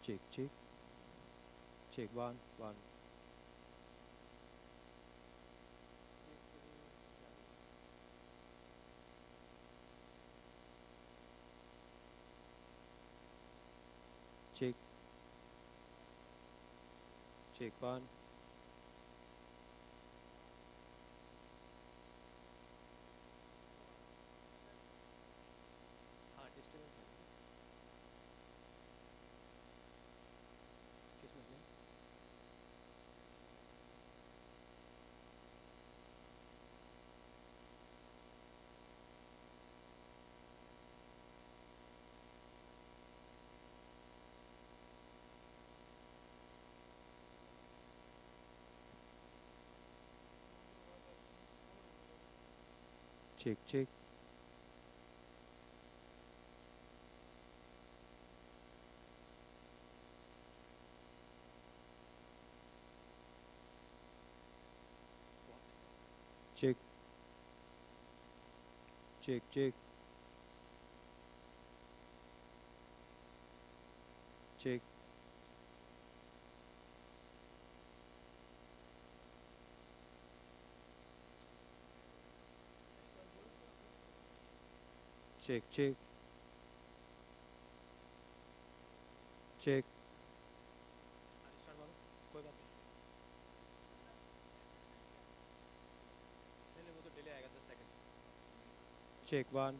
Check, check, check. One, one. Check, check. One. हाँ disturbance है किस में check, check, check, check, check, check, check, check, check. Start मारो कोई बात नहीं नहीं वो तो डिले आएगा 10 second check one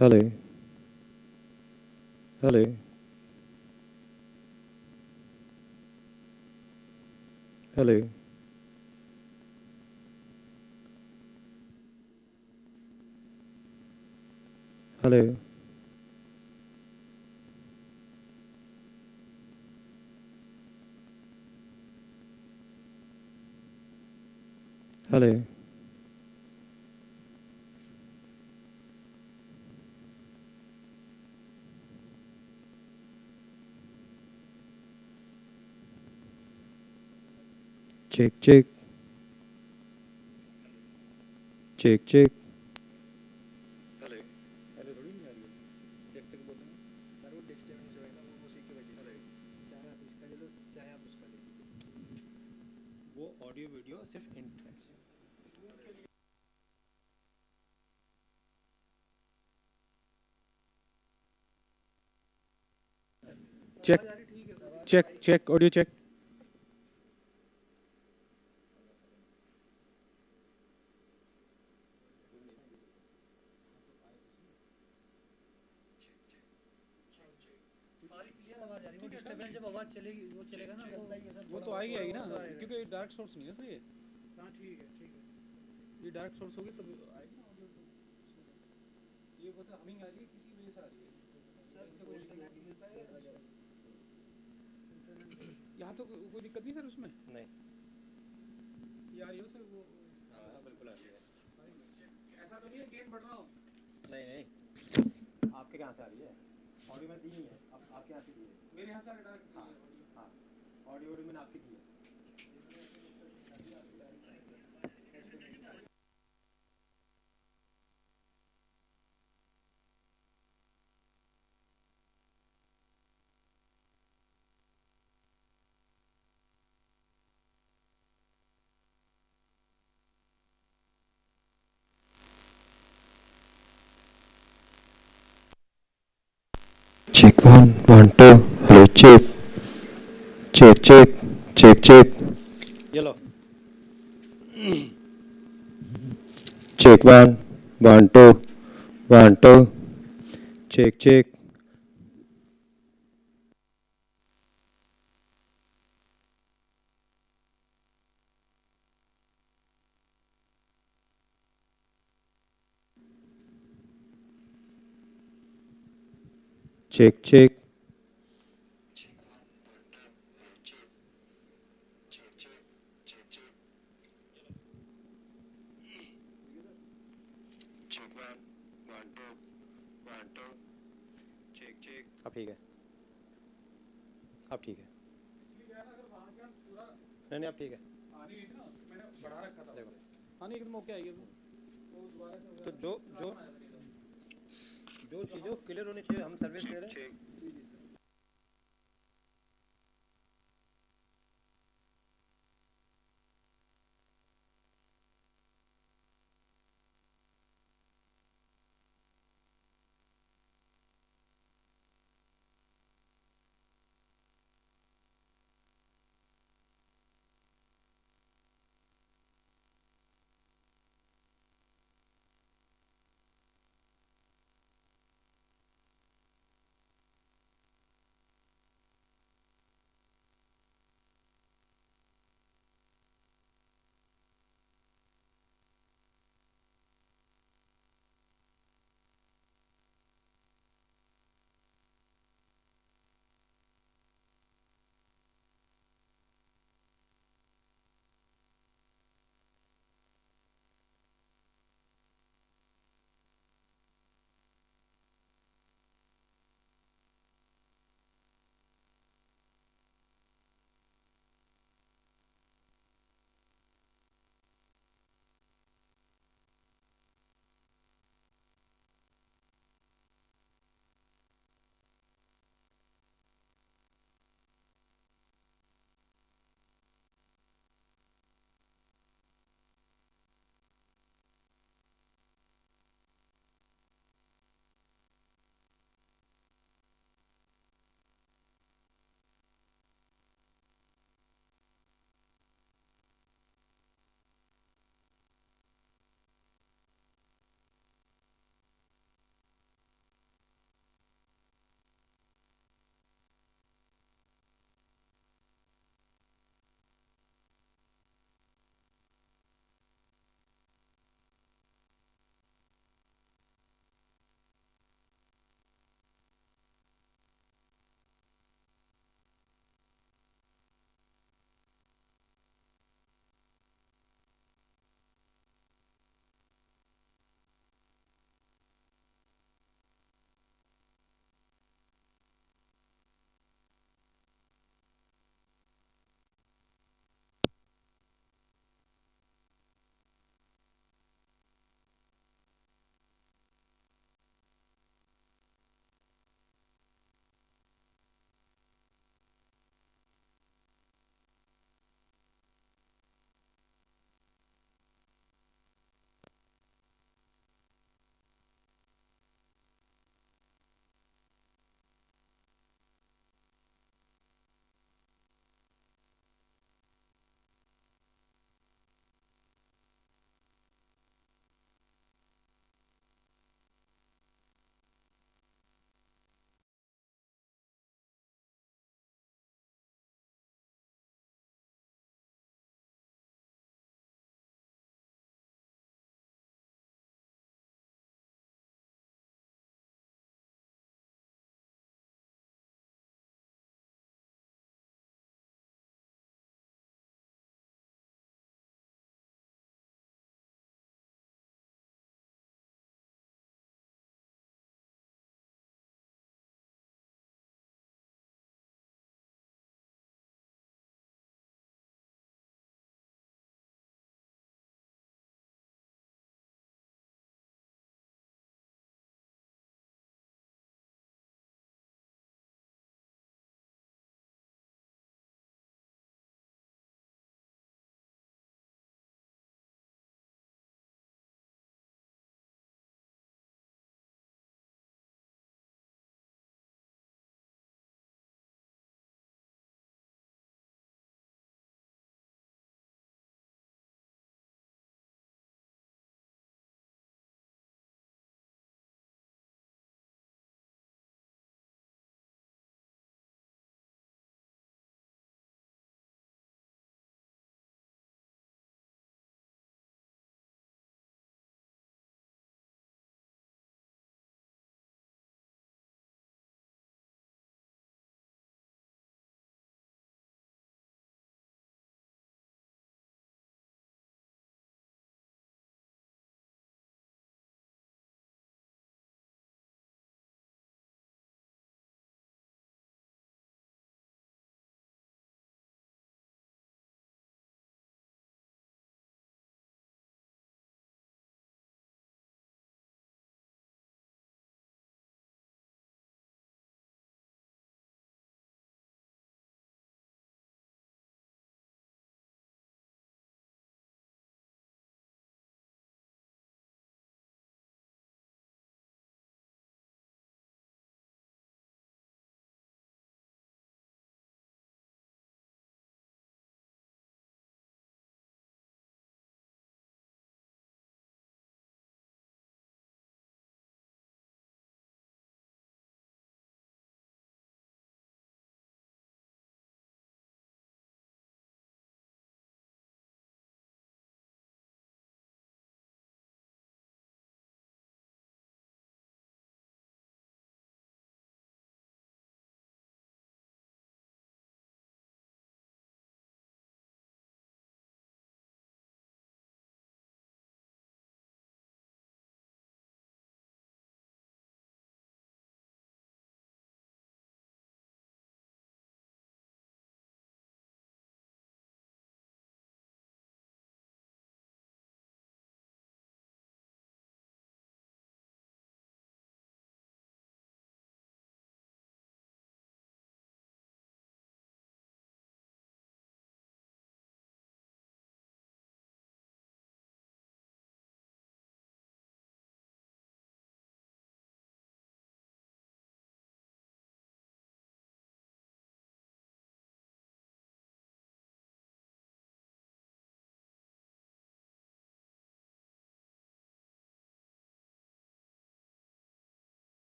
Hello. Hello. Hello. Hello. Hello. Check, check. Check, check. Hello hello थोड़ी नहीं आ रही है चेक चेक बोल रहे हैं सर वो डिस्टर्बेंस जो है ना वो उसी की वजह से चाहे आप इसका ले लो चाहे आप उसका ले लो। वो ऑडियो वीडियो सिर्फ interaction check check check audio check वो डिस्टर्बेंस जब आवाज चलेगी वो चलेगा ना वो तो आएगी आएगी ना क्योंकि डायरेक्ट सोर्स नहीं है सर ये हाँ ठीक है ये डायरेक्ट सोर्स होगी तब आएगी ना ऑडियो ये बस हमिंग आ रही है किसी वजह से आ रही है ऐसे कोई यहाँ तो कोई दिक्कत नहीं सर उसमें नहीं। ये आ रही हो सर वो हाँ बिल्कुल आ रही है। ऐसा तो नहीं है गेन बढ़ रहा हो नहीं नहीं, आपके कहाँ से आ रही है? ऑडियो मैंने दी नहीं है, आपके यहाँ से दी है। मेरे यहाँ से डायरेक्ट हाँ हाँ, ऑडियो मैंने आपकी दी है। Check one, two. Hello, check, check, check, check, check. Yellow. Check one, two. Check, check. Check, check. अब ठीक है, अब ठीक है। नहीं नहीं, अब ठीक है। आनी नहीं थी ना मैंने बढ़ा रखा था देखो, आनी एकदम ओके आएगी वो दोबारा से तो जो जो जो चीज़ें क्लियर होनी चाहिए, हम सर्विस दे रहे हैं। जी जी sir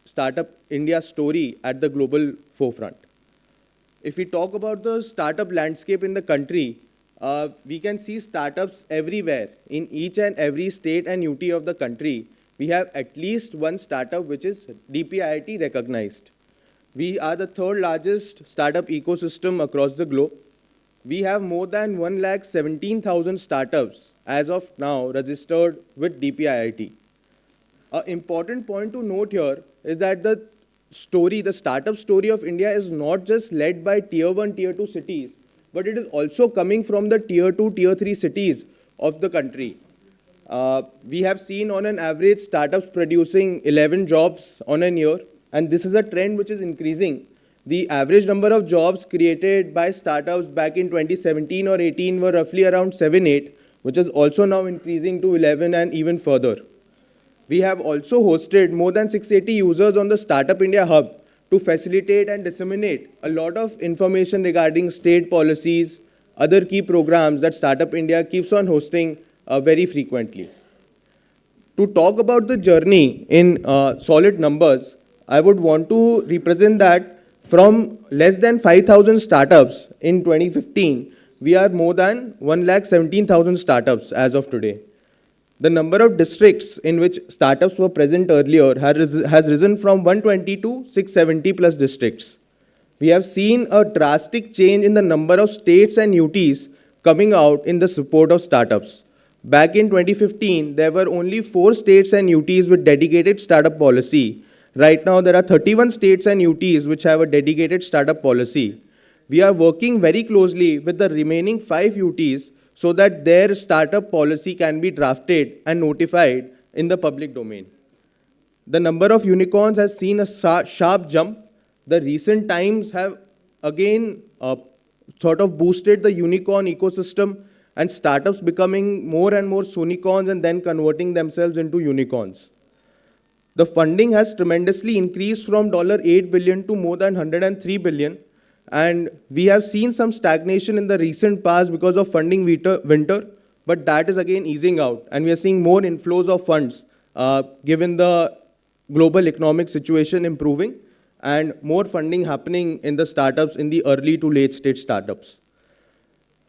Startup India story at the global forefront. If we talk about the startup landscape in the country, we can see startups everywhere. In each and every state and UT of the country, we have at least one startup which is DPIIT recognized. We are the third largest startup ecosystem across the globe. We have more than 1,17,000 startups as of now registered with DPIIT. An important point to note here is that the startup story of India is not just led by tier 1, tier 2 cities, but it is also coming from the tier 2, tier 3 cities of the country. We have seen on an average startups producing 11 jobs on a year, and this is a trend which is increasing. The average number of jobs created by startups back in 2017 or 18 were roughly around 7, 8, which is also now increasing to 11 and even further. We have also hosted more than 680 users on the Startup India Hub to facilitate and disseminate a lot of information regarding state policies, other key programs that Startup India keeps on hosting very frequently. To talk about the journey in solid numbers, I would want to represent that from less than 5,000 startups in 2015, we are more than 1,17,000 startups as of today. The number of districts in which startups were present earlier has risen from 120 to 670 plus districts. We have seen a drastic change in the number of states and UTs coming out in the support of startups. Back in 2015, there were only 4 states and UTs with dedicated startup policy. Right now, there are 31 states and UTs which have a dedicated startup policy. We are working very closely with the remaining 5 UTs so that their startup policy can be drafted and notified in the public domain. The number of unicorns has seen a sharp jump. The recent times have again sort of boosted the unicorn ecosystem and startups becoming more and more sunicorns and then converting themselves into unicorns. The funding has tremendously increased from $8 billion to more than $103 billion. And we have seen some stagnation in the recent past because of funding winter, but that is again easing out. And we are seeing more inflows of funds given the global economic situation improving and more funding happening in the startups in the early to late stage startups.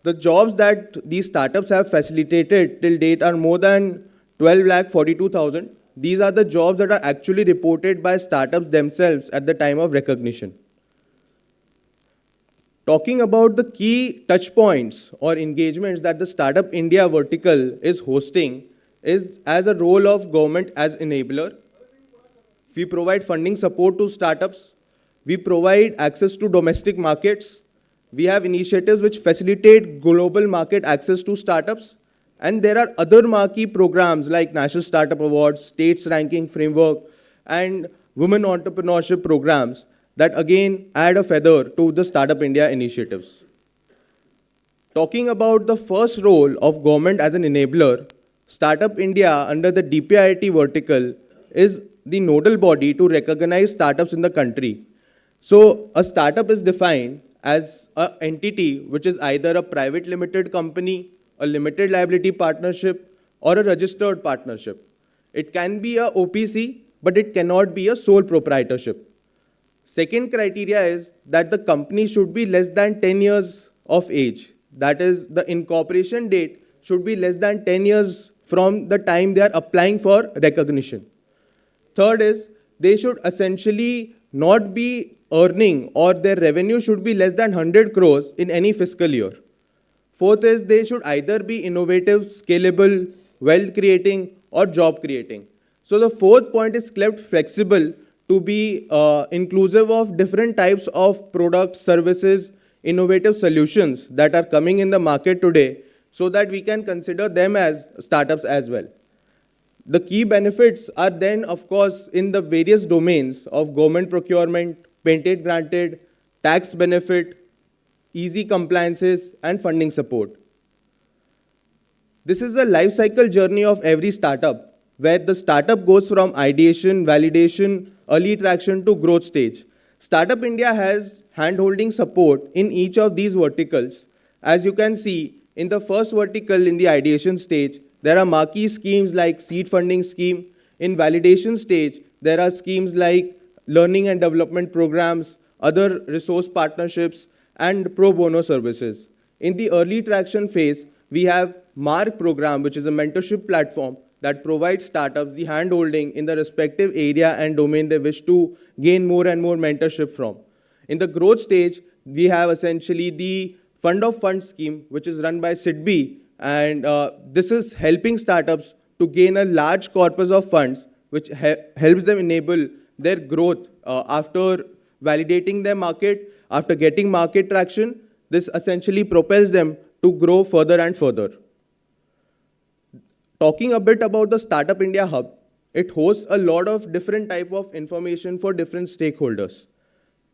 The jobs that these startups have facilitated till date are more than 12,42,000. These are the jobs that are actually reported by startups themselves at the time of recognition. Talking about the key touch points or engagements that the Startup India vertical is hosting is as a role of government as enabler. We provide funding support to startups. We provide access to domestic markets. We have initiatives which facilitate global market access to startups. And there are other marquee programs like National Startup Awards, States Ranking Framework, and Women Entrepreneurship programs that again add a feather to the Startup India initiatives. Talking about the first role of government as an enabler, Startup India under the DPIIT vertical is the nodal body to recognize startups in the country. So a startup is defined as an entity which is either a private limited company, a limited liability partnership, or a registered partnership. It can be a OPC, but it cannot be a sole proprietorship. Second criteria is that the company should be less than 10 years of age. That is, the incorporation date should be less than 10 years from the time they are applying for recognition. Third is, they should essentially not be earning or their revenue should be less than 100 crores in any fiscal year. Fourth is, they should either be innovative, scalable, wealth creating, or job creating. So the fourth point is kept flexible to be inclusive of different types of products, services, innovative solutions that are coming in the market today so that we can consider them as startups as well. The key benefits are then, of course, in the various domains of government procurement, patent granted, tax benefit, easy compliances, and funding support. This is the life cycle journey of every startup, where the startup goes from ideation, validation, early traction to growth stage. Startup India has hand-holding support in each of these verticals. As you can see, in the first vertical in the ideation stage, there are marquee schemes like seed funding scheme. In validation stage, there are schemes like learning and development programs, other resource partnerships, and pro bono services. In the early traction phase, we have MARC program, which is a mentorship platform that provides startups the hand-holding in the respective area and domain they wish to gain more and more mentorship from. In the growth stage, we have essentially the Fund of Funds scheme, which is run by SIDBI, and this is helping startups to gain a large corpus of funds, which helps them enable their growth after validating their market, after getting market traction. This essentially propels them to grow further and further. Talking a bit about the Startup India Hub, it hosts a lot of different type of information for different stakeholders.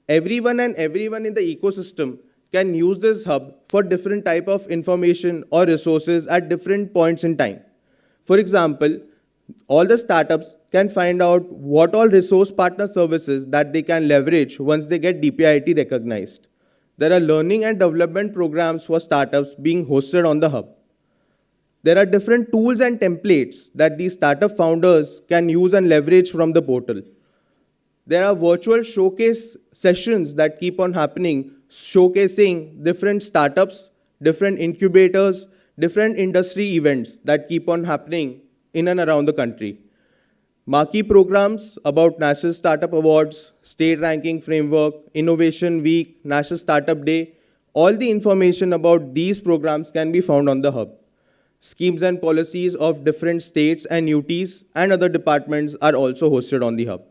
Everyone in the ecosystem can use this hub for different type of information or resources at different points in time. For example, all the startups can find out what all resource partner services that they can leverage once they get DPIIT recognized. There are learning and development programs for startups being hosted on the hub. There are different tools and templates that these startup founders can use and leverage from the portal. There are virtual showcase sessions that keep on happening, showcasing different startups, different incubators, different industry events that keep on happening in and around the country. Marquee programs about National Startup Awards, State Ranking Framework, Innovation Week, National Startup Day, all the information about these programs can be found on the hub. Schemes and policies of different states and UTs and other departments are also hosted on the hub.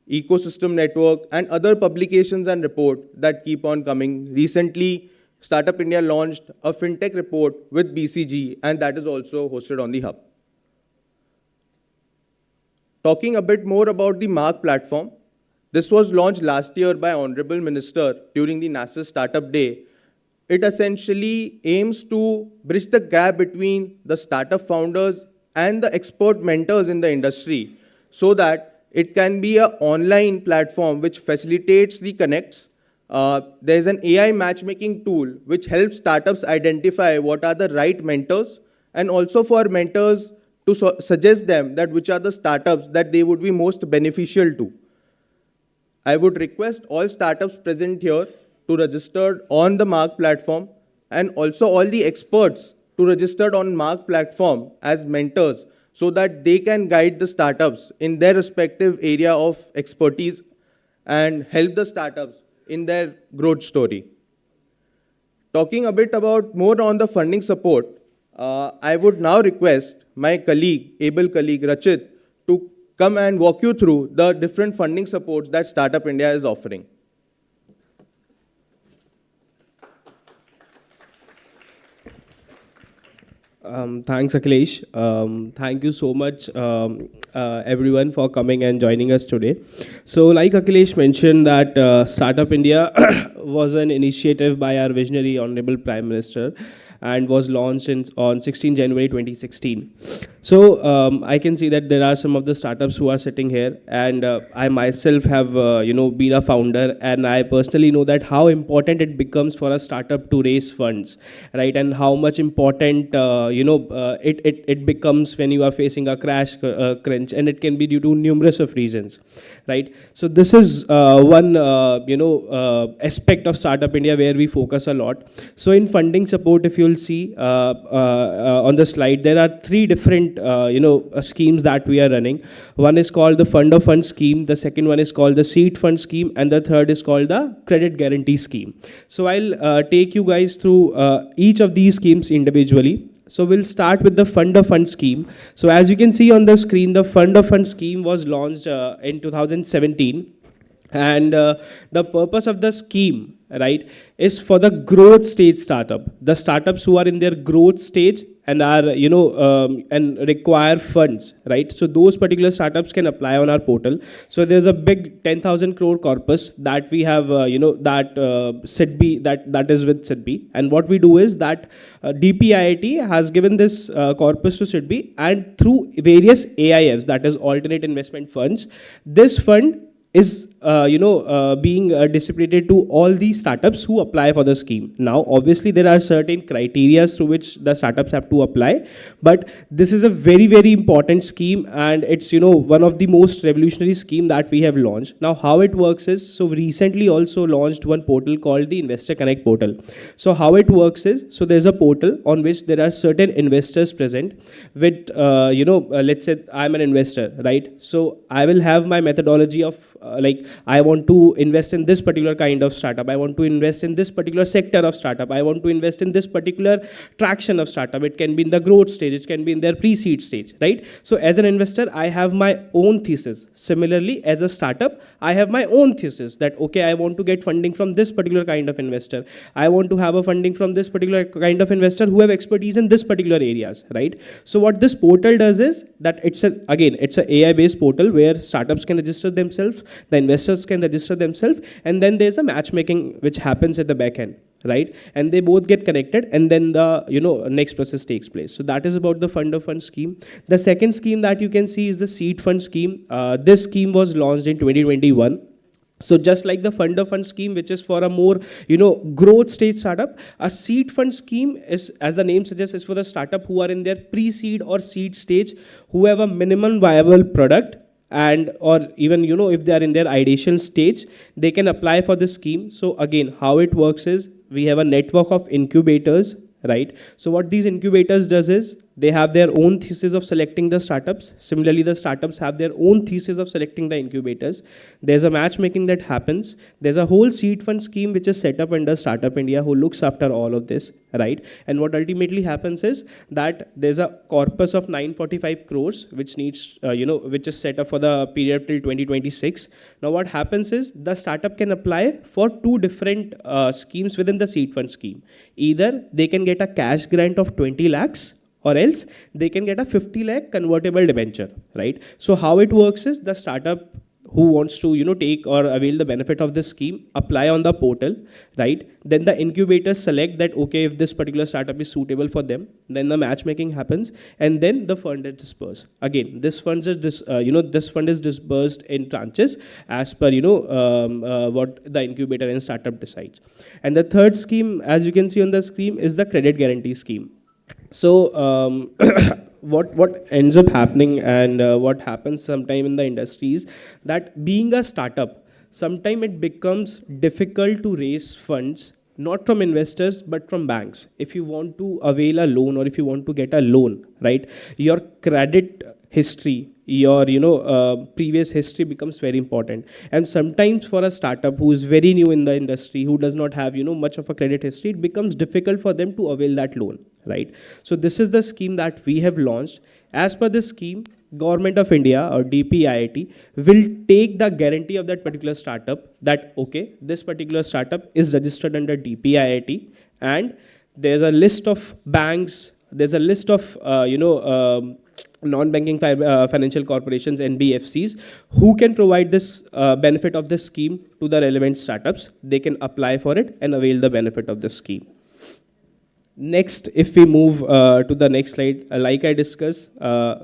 Ecosystem network and other publications and reports that keep on coming. Recently, Startup India launched a fintech report with BCG, and that is also hosted on the hub. Talking a bit more about the MARC platform, this was launched last year by Honorable Minister during the National Startup Day. It essentially aims to bridge the gap between the startup founders and the expert mentors in the industry so that it can be an online platform which facilitates the connects. There's an AI matchmaking tool which helps startups identify what are the right mentors, and also for mentors to suggest them that which are the startups that they would be most beneficial to. I would request all startups present here to register on the MARC platform, and also all the experts to register on MARC platform as mentors so that they can guide the startups in their respective area of expertise and help the startups in their growth story. Talking a bit about more on the funding support, I would now request my colleague, able colleague Rachit, to come and walk you through the different funding supports that Startup India is offering. Thanks, Akhilesh. Thank you so much, everyone, for coming and joining us today. So, like Akhilesh mentioned, that Startup India was an initiative by our visionary Honorable Prime Minister and was launched on 16 January 2016. So I can see that there are some of the startups who are sitting here, and I myself have been a founder, and I personally know that how important it becomes for a startup to raise funds, right? And how much important it becomes when you are facing a crash crunch, and it can be due to numerous of reasons, right? So this is one aspect of Startup India where we focus a lot. So in funding support, if you'll see on the slide, there are three different schemes that we are running. One is called the Fund of Funds scheme, the second one is called the Seed Fund scheme, and the third is called the Credit Guarantee scheme. So I'll take you guys through each of these schemes individually. So we'll start with the Fund of Funds scheme. So as you can see on the screen, the Fund of Funds scheme was launched in 2017. And the purpose of the scheme, right, is for the growth stage startup, the startups who are in their growth stage and are, and require funds, right? So those particular startups can apply on our portal. So there's a big 10,000 crore corpus that we have, that SIDBI, that is with SIDBI. And what we do is that DPIIT has given this corpus to SIDBI, and through various AIFs, that is alternate investment funds, this fund is being distributed to all these startups who apply for the scheme. Now, obviously, there are certain criteria through which the startups have to apply, but this is a very, very important scheme, and it's, one of the most revolutionary scheme that we have launched. Now, how it works is, so we recently also launched one portal called the Investor Connect portal. So how it works is, so there's a portal on which there are certain investors present with, let's say I'm an investor, right? So I will have my methodology of I want to invest in this particular kind of startup. I want to invest in this particular sector of startup. I want to invest in this particular traction of startup. It can be in the growth stage. It can be in their pre-seed stage, right? So as an investor, I have my own thesis. Similarly, as a startup, I have my own thesis that, okay, I want to get funding from this particular kind of investor. I want to have a funding from this particular kind of investor who have expertise in this particular areas, right? So what this portal does is that it's an AI-based portal where startups can register themselves, the investors can register themselves, and then there's a matchmaking which happens at the back end, right? And they both get connected, and then the next process takes place. So that is about the fund of funds scheme. The second scheme that you can see is the seed fund scheme. This scheme was launched in 2021. So just like the fund of funds scheme, which is for a more, growth stage startup, a seed fund scheme is, as the name suggests, is for the startup who are in their pre-seed or seed stage, who have a minimum viable product, and or even if they are in their ideation stage, they can apply for this scheme. So again, how it works is, we have a network of incubators, right? So what these incubators does is, they have their own thesis of selecting the startups. Similarly, the startups have their own thesis of selecting the incubators. There's a matchmaking that happens. There's a whole seed fund scheme which is set up under Startup India, who looks after all of this, right? And what ultimately happens is that there's a corpus of 945 crores which needs, which is set up for the period till 2026. Now what happens is, the startup can apply for two different schemes within the seed fund scheme. Either they can get a cash grant of 20 lakhs, or else they can get a 50 lakh convertible debenture, right? So how it works is, the startup who wants to take or avail the benefit of this scheme apply on the portal, right? Then the incubators select that, okay, if this particular startup is suitable for them, then the matchmaking happens, and then the fund is dispersed. Again, this fund is this fund is disbursed in tranches as per what the incubator and startup decides. And the third scheme, as you can see on the screen, is the credit guarantee scheme. So what ends up happening, and what happens sometime in the industry is that, being a startup, sometime it becomes difficult to raise funds, not from investors but from banks. If you want to avail a loan, or if you want to get a loan, right, your credit history, your previous history becomes very important. And sometimes for a startup who is very new in the industry, who does not have much of a credit history, it becomes difficult for them to avail that loan, right? So this is the scheme that we have launched. As per this scheme, Government of India, or DPIIT, will take the guarantee of that particular startup, that, okay, this particular startup is registered under DPIIT, and there's a list of banks, there's a list of non-banking financial corporations, NBFCs, who can provide this benefit of this scheme to the relevant startups. They can apply for it and avail the benefit of this scheme. Next, if we move to the next slide, like I discussed,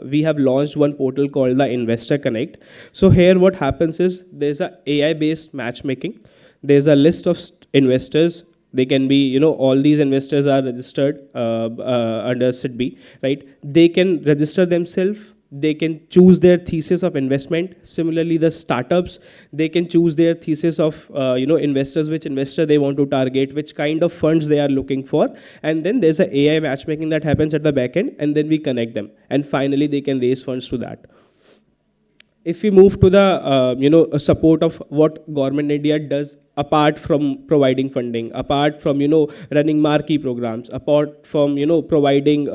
we have launched one portal called the Investor Connect. So here what happens is, there's a AI-based matchmaking. There's a list of investors. They can be, all these investors are registered under SIDBI, right? They can register themselves. They can choose their thesis of investment. Similarly, the startups, they can choose their thesis of, investors, which investor they want to target, which kind of funds they are looking for. And then there's a AI matchmaking that happens at the back end, and then we connect them. And finally, they can raise funds to that. If we move to the support of what Government India does, apart from providing funding, apart from running marquee programs, apart from providing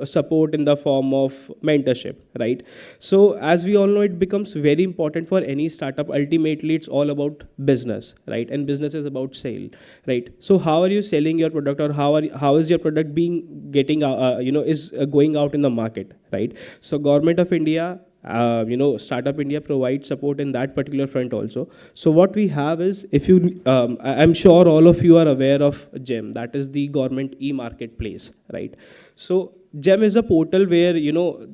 support in the form of mentorship, right? So as we all know, it becomes very important for any startup. Ultimately, it's all about business, right? And business is about sale, right? So how are you selling your product, or how is your product going out in the market, right? So Government of India, Startup India provides support in that particular front also. So what we have is, if you, I'm sure all of you are aware of GEM, that is the government e-marketplace, right? So GEM is a portal where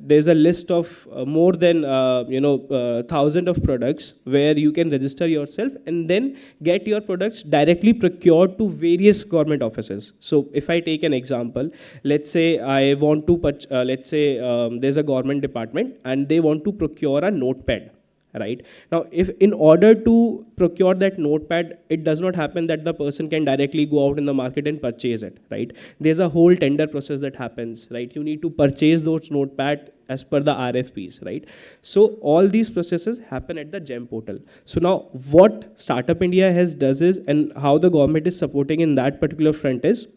there's a list of more than thousand of products where you can register yourself and then get your products directly procured to various government offices. So if I take an example, let's say I want to let's say there's a government department and they want to procure a notepad. Right now, if in order to procure that notepad, it does not happen that the person can directly go out in the market and purchase it. Right, there's a whole tender process that happens. Right, you need to purchase those notepad as per the RFPs. Right, so all these processes happen at the GEM portal. So now, what Startup India has does is, and how the government is supporting in that particular front is,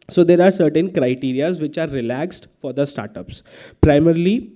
so there are certain criterias which are relaxed for the startups, primarily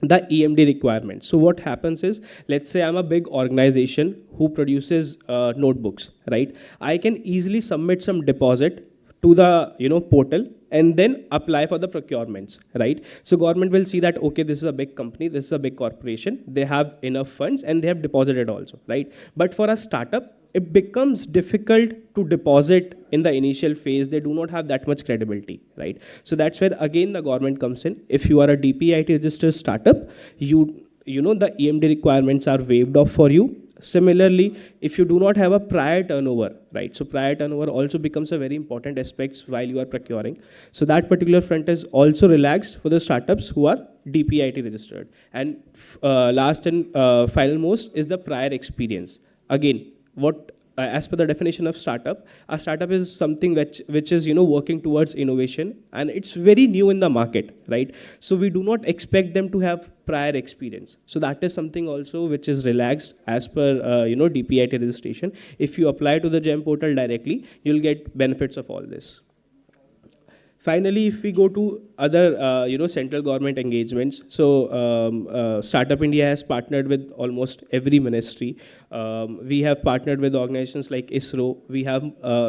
the EMD requirements. So what happens is, let's say I'm a big organization who produces notebooks, right? I can easily submit some deposit to the portal and then apply for the procurements, right? So government will see that, okay, this is a big company, this is a big corporation, they have enough funds and they have deposited also, right? But for a startup, it becomes difficult to deposit in the initial phase. They do not have that much credibility, right? So that's where again the government comes in. If you are a DPIT registered startup, you know the EMD requirements are waived off for you. Similarly, if you do not have a prior turnover, right? So prior turnover also becomes a very important aspect while you are procuring. So that particular front is also relaxed for the startups who are DPIT registered. And last and final most is the prior experience. Again, what as per the definition of startup, a startup is something which is working towards innovation and it's very new in the market, right? So we do not expect them to have prior experience. So that is something also which is relaxed as per DPIT registration. If you apply to the GEM portal directly, you'll get benefits of all this. Finally, if we go to other, central government engagements, so Startup India has partnered with almost every ministry. We have partnered with organizations like ISRO. We have,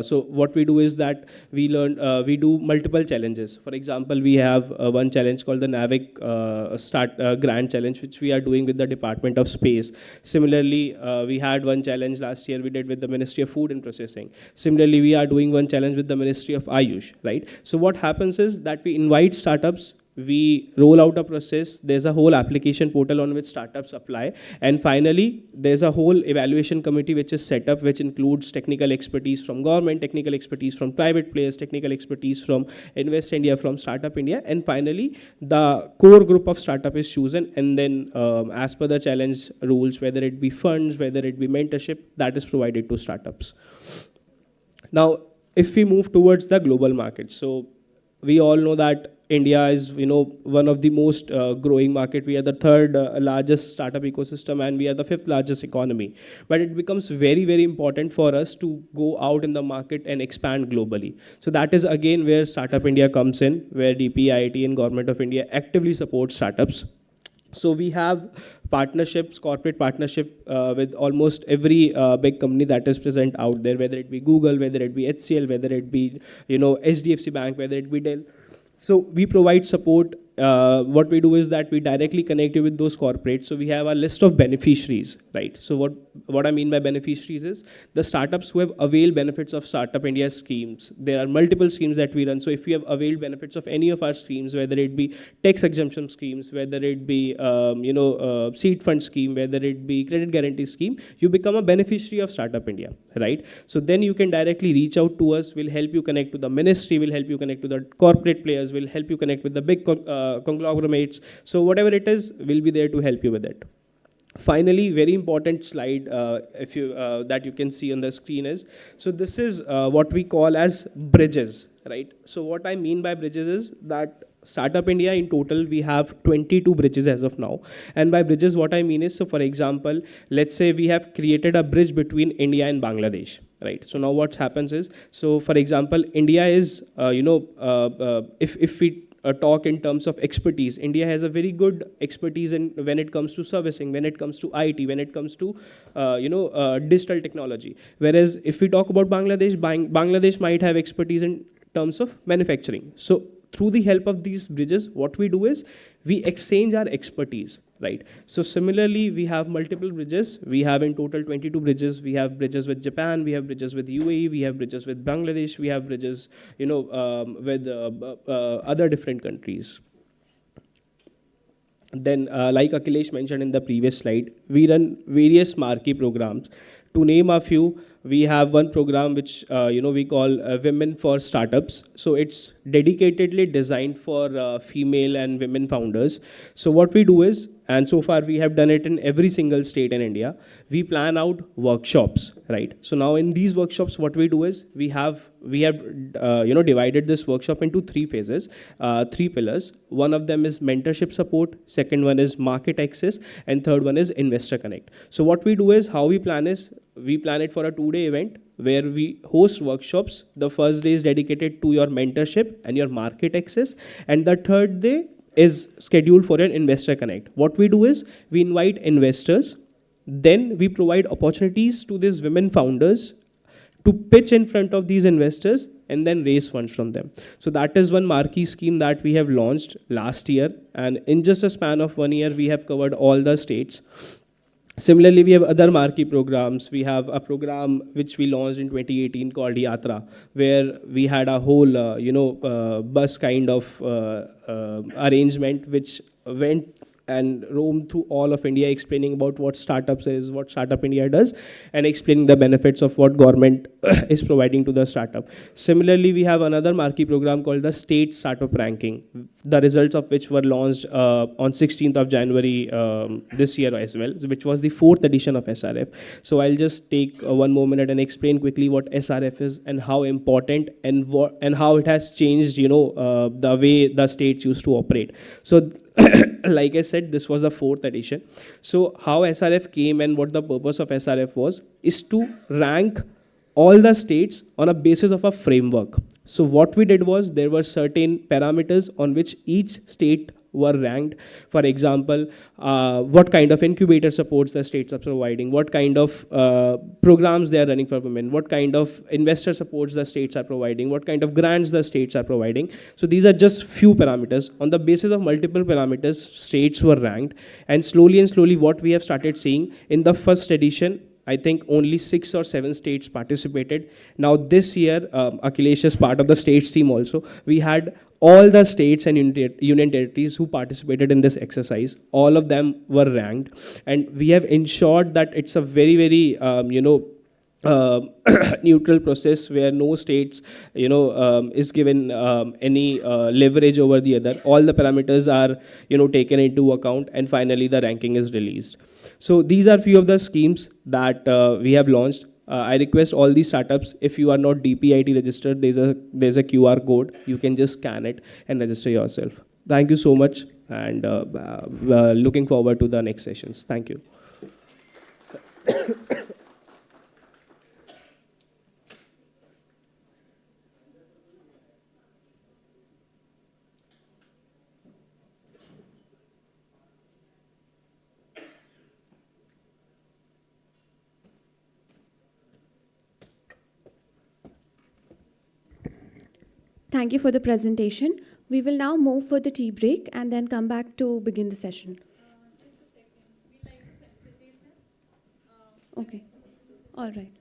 so what we do is that we do multiple challenges. For example, we have one challenge called the NAVIC Grand Challenge, which we are doing with the Department of Space. Similarly, we had one challenge last year we did with the Ministry of Food and Processing. Similarly, we are doing one challenge with the Ministry of Ayush, right? So what happens is that we invite startups, we roll out a process, there's a whole application portal on which startups apply, and finally, there's a whole evaluation committee which is set up, which includes technical expertise from government, technical expertise from private players, technical expertise from Invest India, from Startup India, and finally, the core group of startup is chosen, and then as per the challenge rules, whether it be funds, whether it be mentorship, that is provided to startups. Now, if we move towards the global market, so we all know that India is, one of the most growing market. We are the third largest startup ecosystem, and we are the fifth largest economy. But it becomes very, very important for us to go out in the market and expand globally. So that is again where Startup India comes in, where DPIIT and Government of India actively support startups. So we have partnerships, corporate partnership with almost every big company that is present out there, whether it be Google, whether it be HCL, whether it be HDFC Bank, whether it be Dell. So we provide support. What we do is that we directly connect you with those corporates. So we have a list of beneficiaries, right? So what I mean by beneficiaries is the startups who have availed benefits of Startup India schemes. There are multiple schemes that we run. So if you have availed benefits of any of our schemes, whether it be tax exemption schemes, whether it be seed fund scheme, whether it be credit guarantee scheme, you become a beneficiary of Startup India, right? So then you can directly reach out to us. We'll help you connect to the ministry. We'll help you connect to the corporate players. We'll help you connect with the big conglomerates. So whatever it is, we'll be there to help you with it. Finally, very important slide if you that you can see on the screen is, so this is what we call as bridges, right? So what I mean by bridges is that Startup India in total, we have 22 bridges as of now. And by bridges, what I mean is, so for example, let's say we have created a bridge between India and Bangladesh, right? So now what happens is, so for example, India is, if we talk in terms of expertise, India has a very good expertise when it comes to servicing, when it comes to IT, when it comes to digital technology. Whereas if we talk about Bangladesh, Bangladesh might have expertise in terms of manufacturing. So through the help of these bridges, what we do is we exchange our expertise, right? So similarly, we have multiple bridges. We have in total 22 bridges. We have bridges with Japan, we have bridges with UAE, we have bridges with Bangladesh, we have bridges, with other different countries. Then, like Akhilesh mentioned in the previous slide, we run various marquee programs. To name a few, we have one program which we call Women for Startups. So it's dedicatedly designed for female and women founders. So what we do is, and so far we have done it in every single state in India, we plan out workshops, right? So now in these workshops, what we do is we have divided this workshop into three phases, three pillars. One of them is mentorship support, second one is market access, and third one is investor connect. So what we do is, how we plan is, we plan it for a 2-day event where we host workshops. The first day is dedicated to your mentorship and your market access, and the third day is scheduled for an investor connect. What we do is we invite investors, then we provide opportunities to these women founders to pitch in front of these investors and then raise funds from them. So that is one marquee scheme that we have launched last year, and in just a span of 1 year, we have covered all the states. Similarly, we have other marquee programs. We have a program which we launched in 2018 called Yatra, where we had a whole, bus kind of arrangement which went and roamed through all of India, explaining about what startups is, what Startup India does, and explaining the benefits of what government is providing to the startup. Similarly, we have another marquee program called the State Startup Ranking, the results of which were launched on 16th of January this year as well, which was the 4th edition of SRF. So I'll just take one more minute and explain quickly what SRF is and how important and how it has changed, the way the states used to operate. So like I said, this was the 4th edition. So how SRF came and what the purpose of SRF was is to rank all the states on a basis of a framework. So what we did was, there were certain parameters on which each state were ranked. For example, what kind of incubator supports the states are providing, what kind of programs they are running for women, what kind of investor supports the states are providing, what kind of grants the states are providing. So these are just few parameters. On the basis of multiple parameters, states were ranked, and slowly what we have started seeing, in the first edition, I think only 6 or 7 states participated. Now this year, Akhilesh is part of the states team also. We had all the states and union territories who participated in this exercise. All of them were ranked, and we have ensured that it's a very neutral process where no states is given any leverage over the other. All the parameters are taken into account, and finally the ranking is released. So these are few of the schemes that we have launched. I request all these startups, if you are not DPIT registered, there's a QR code. You can just scan it and register yourself. Thank you so much, and looking forward to the next sessions. Thank you. Thank you for the presentation. We will now move for the tea break and then come back to begin the session. Okay. All right.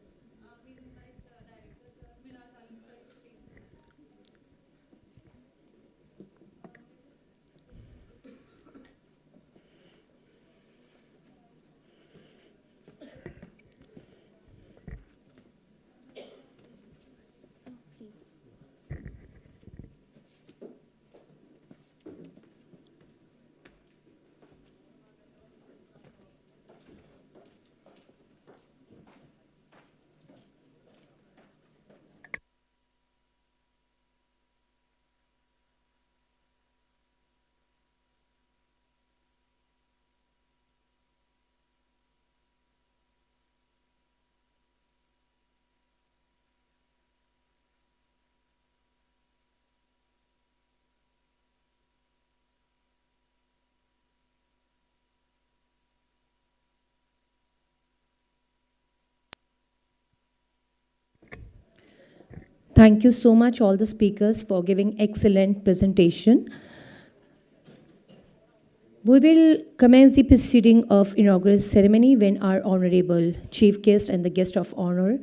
Thank you so much, all the speakers, for giving excellent presentation. We will commence the proceeding of inaugural ceremony when our honorable chief guest and the guest of honor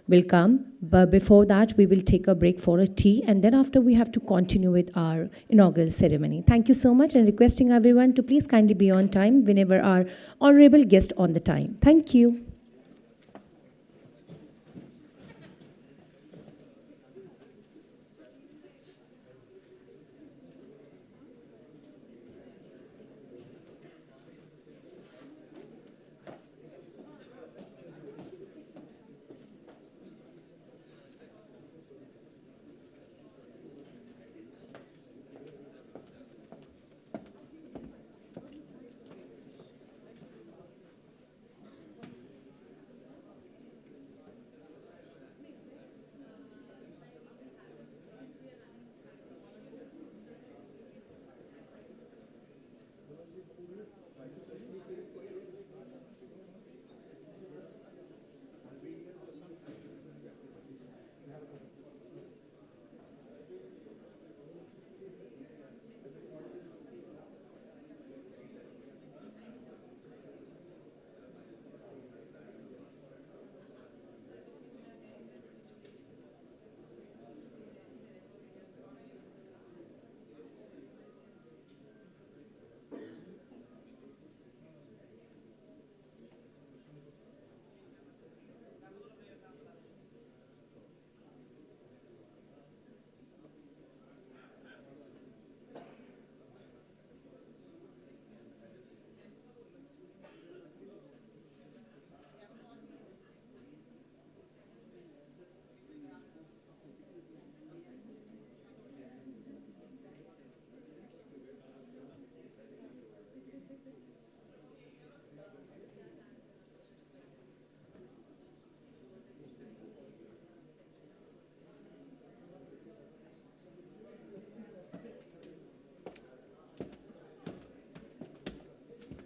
will come. But before that, we will take a break for a tea, and then after we have to continue with our inaugural ceremony. Thank you so much, and requesting everyone to please kindly be on time whenever our honorable guest on the time. Thank you.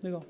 देखो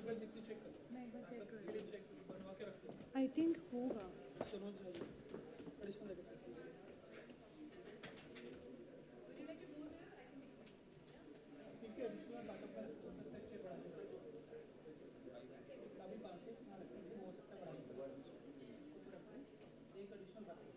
एक बार जितनी check कर, मैं एक बार check बनवा के रख दो। आई थिंक होगा। सनोज एडिशनल लेके ठीक है, एडिशनल बैकअप है, तो चेक बढ़ा देंगे। अभी 5 से ना रखते हैं, हो सकता है बढ़ा दें। एक additional backup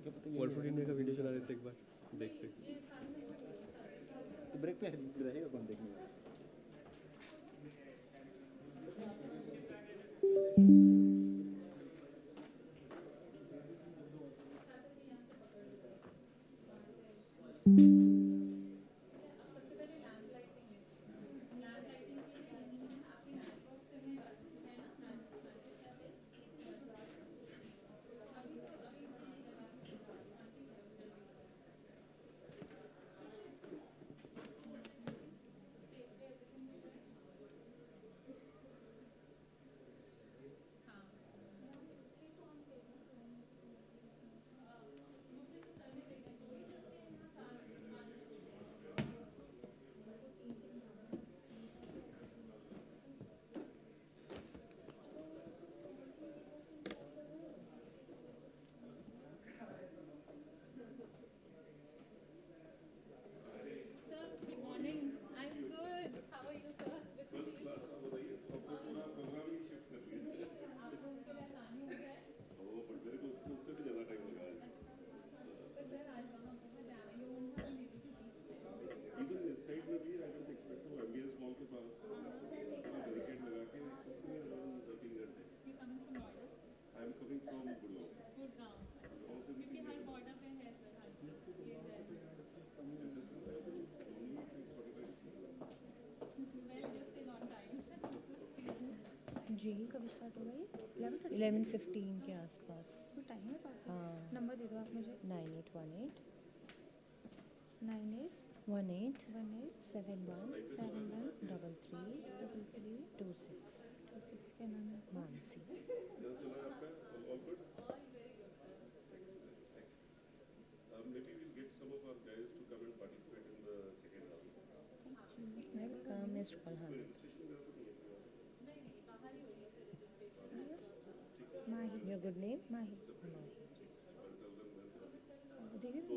world food India का वीडियो चला देते एक बार देखते। तो ब्रेक पे रहेगा कौन देखने वाला? जी कब स्टार्ट होगा ये? 11:15 के आसपास। तो टाइम है पापा? हाँ। नंबर दे दो आप मुझे। 9818 98 18 18 71 71 33 33 26 26 क्या नाम है? Mansi. Welcome, Mr. Palhan. Mahi. Your good name? माही। देखिए तो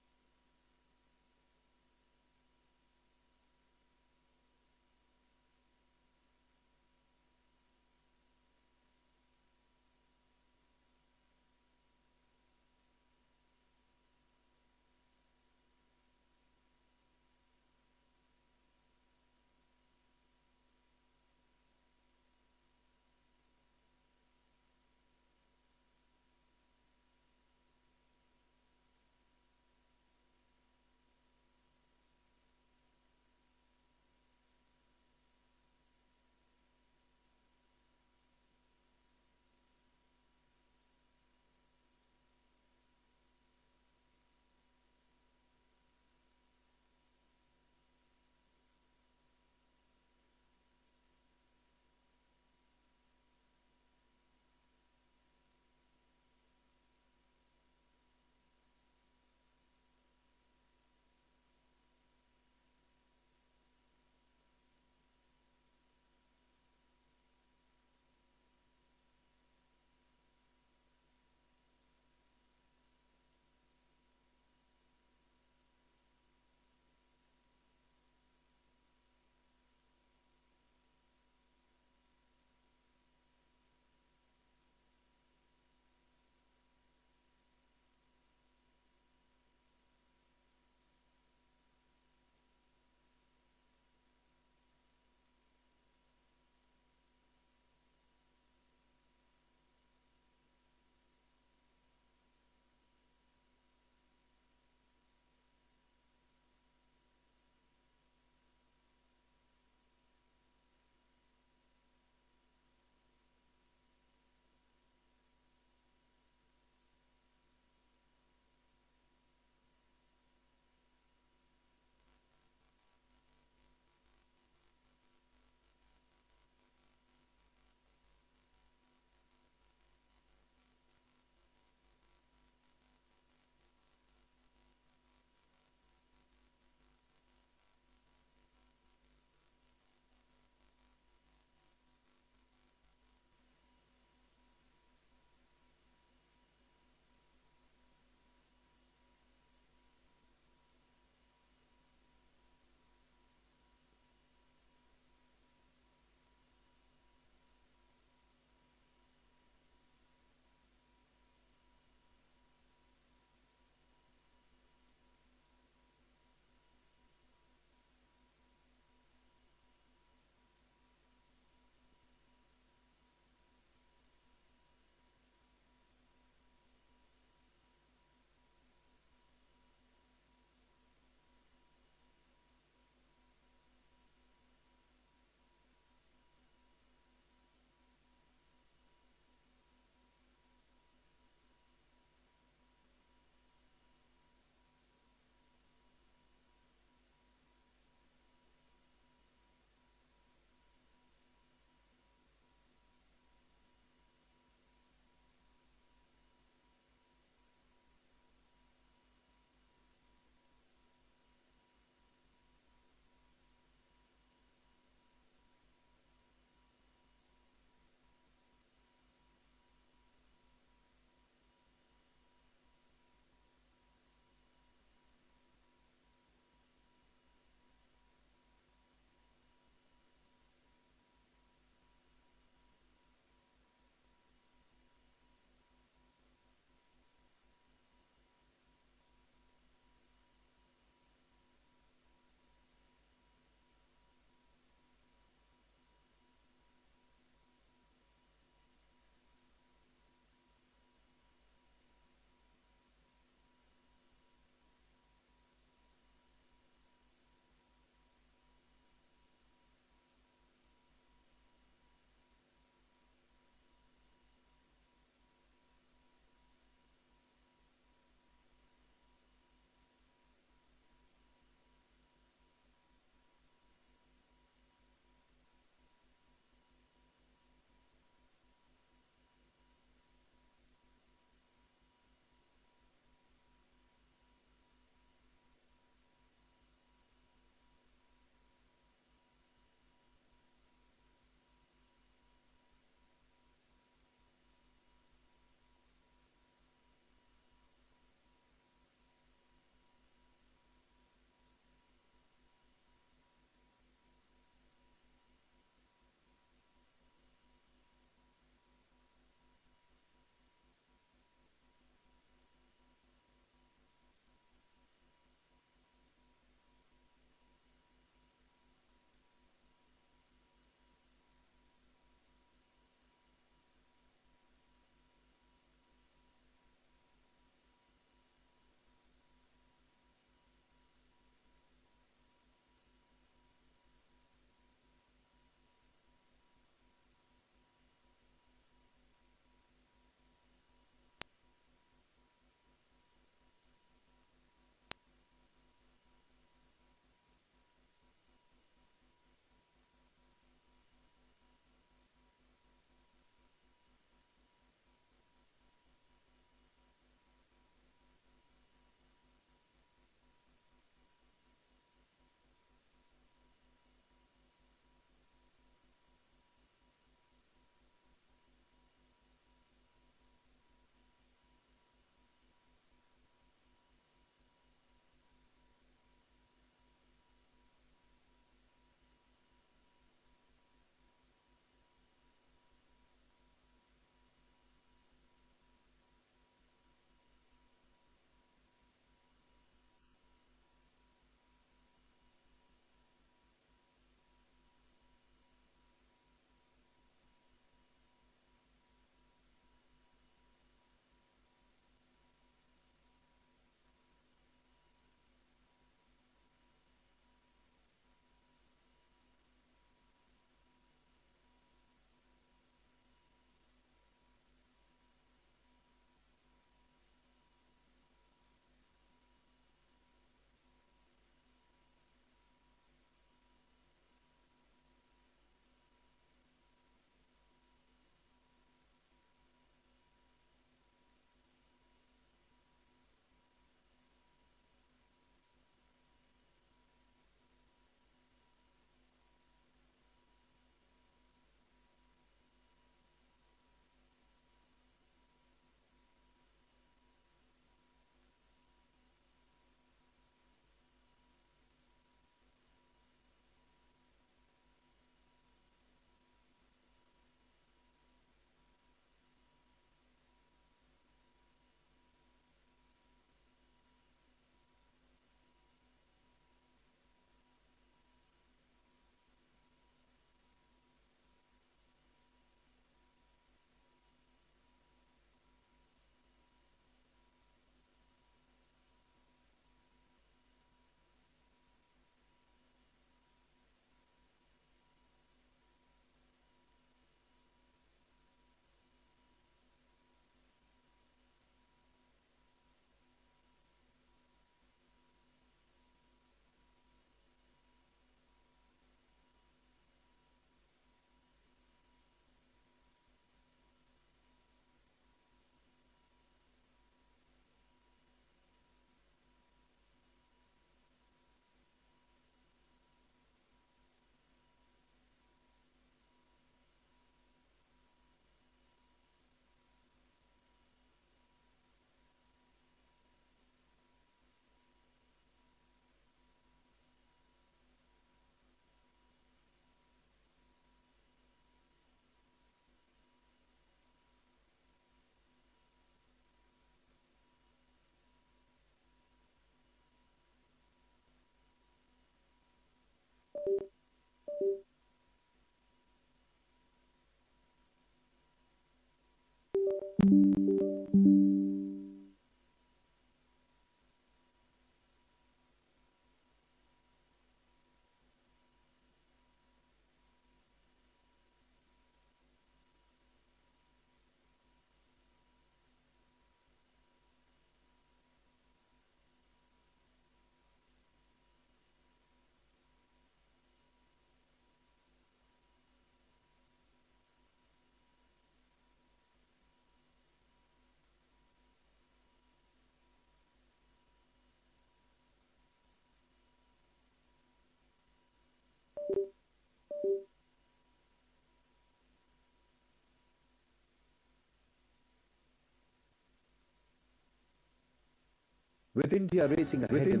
With India racing ahead in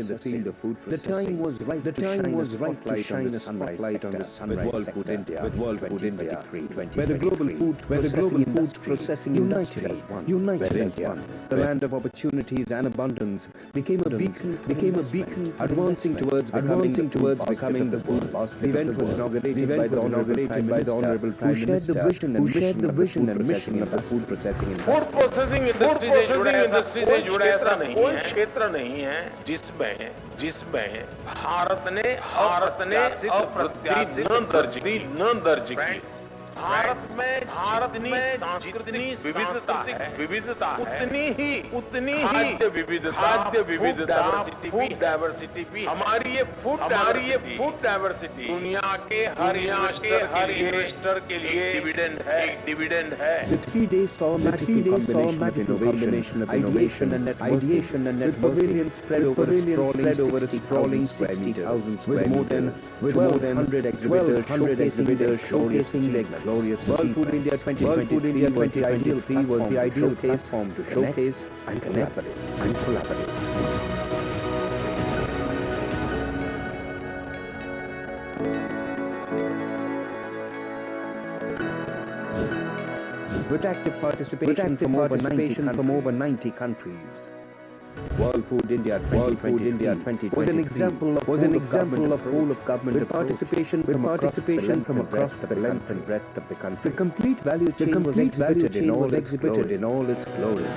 the field of food processing, the time was right to shine a spotlight on the sunrise sector with World Food India 2023, where the global food processing industry united as one. The land of opportunities and abundance became a beacon, advancing towards becoming the food basket. The event was inaugurated by the Honorable Prime Minister, who shared the vision and mission of the food processing industry. Food processing industry से जुड़ा ऐसा कोई क्षेत्र नहीं है जिसमें भारत ने अप्रत्याशित न दर्ज की। भारत में जितनी विविधता है उतनी ही खाद्य विविधता फूड डाइवर्सिटी भी। हमारी ये फूड डाइवर्सिटी दुनिया के हर इन्वेस्टर के लिए डिविडेंड है। The 3 days saw a magical combination of innovation and ideation and with pavilions spread over a sprawling 60,000 square meters, with more than 100 exhibitors showcasing their glorious World Food India 2023 was the ideal platform to showcase and collaborate. With active participation from over 90 countries. World Food India 2023 was an example of whole of government with participation from across the length and breadth of the country. The complete value chain was exhibited in all its glory.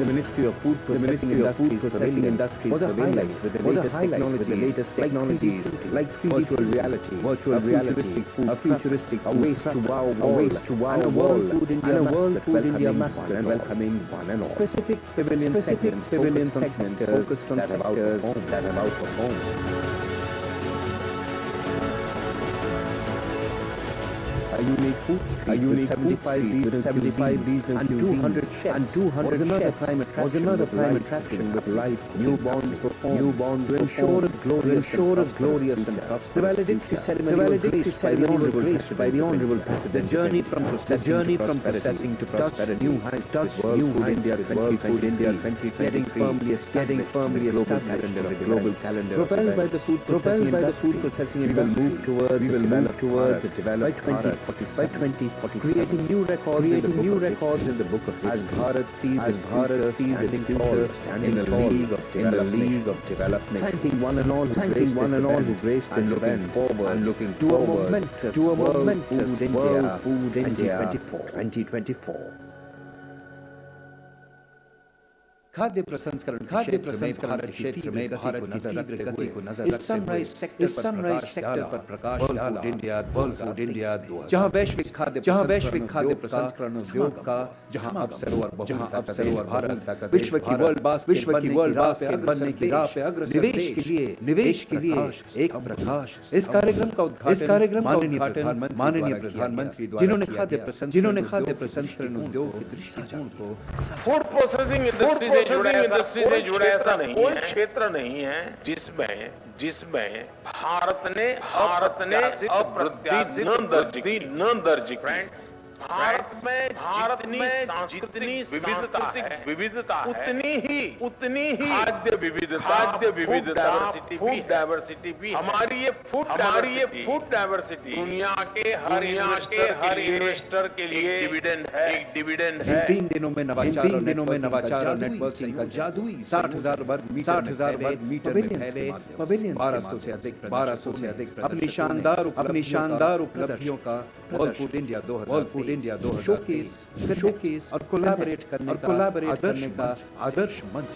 The Ministry of Food Processing Industries was a highlight with the latest technologies like 3D virtual reality, futuristic food, a waste to wow, and a World Food India mascot and welcoming one and all. Specific pavilion segments focused on sectors that have outperformed. A unique food street with 75 regional and 200 chefs was another prime attraction with live newborns performed to ensure a glorious and prosperous. The valedictory ceremony was graced by the Honorable President. The journey from processing to prosperity, new heights with World Food India 2023, getting firmly established in the global calendar. Propelled by the food processing industry, we will move towards a developed by 2047, creating new records in the book of history. As Bharat sees its future standing in the league of development. Thanking one and all who graced this event and looking forward to a momentous World Food India 2024. खाद्य प्रसंस्करण क्षेत्र में भारत की तीव्र गति को नजर इस सनराइज सेक्टर पर प्रकाश डाला वर्ल्ड फूड इंडिया जहां वैश्विक खाद्य प्रसंस्करण उद्योग का जहां अवसर और भारत विश्व की वर्ल्ड बास्केट बनने की राह पे अग्रसर निवेश के लिए एक प्रकाश। इस कार्यक्रम का उद्घाटन माननीय प्रधानमंत्री जिन्होंने खाद्य प्रसंस्करण उद्योग के दृष्टिकोण को फूड प्रोसेसिंग इंडस्ट्री से जुड़ा ऐसा कोई क्षेत्र नहीं है जिसमें भारत ने अप्रत्याशित न दर्ज की। भारत में जितनी विविधता है उतनी ही खाद्य विविधता फूड डाइवर्सिटी भी। हमारी ये फूड डाइवर्सिटी दुनिया के हर इन्वेस्टर के लिए डिविडेंड है। 3 दिनों में नवाचार और नेटवर्किंग का जादुई 60,000 वर्ग मीटर में फैले पवेलियन 1200 से अधिक अपनी शानदार उपलब्धियों का वर्ल्ड फूड इंडिया 2000 शोकेस और कोलैबोरेट करने का आदर्श मंच।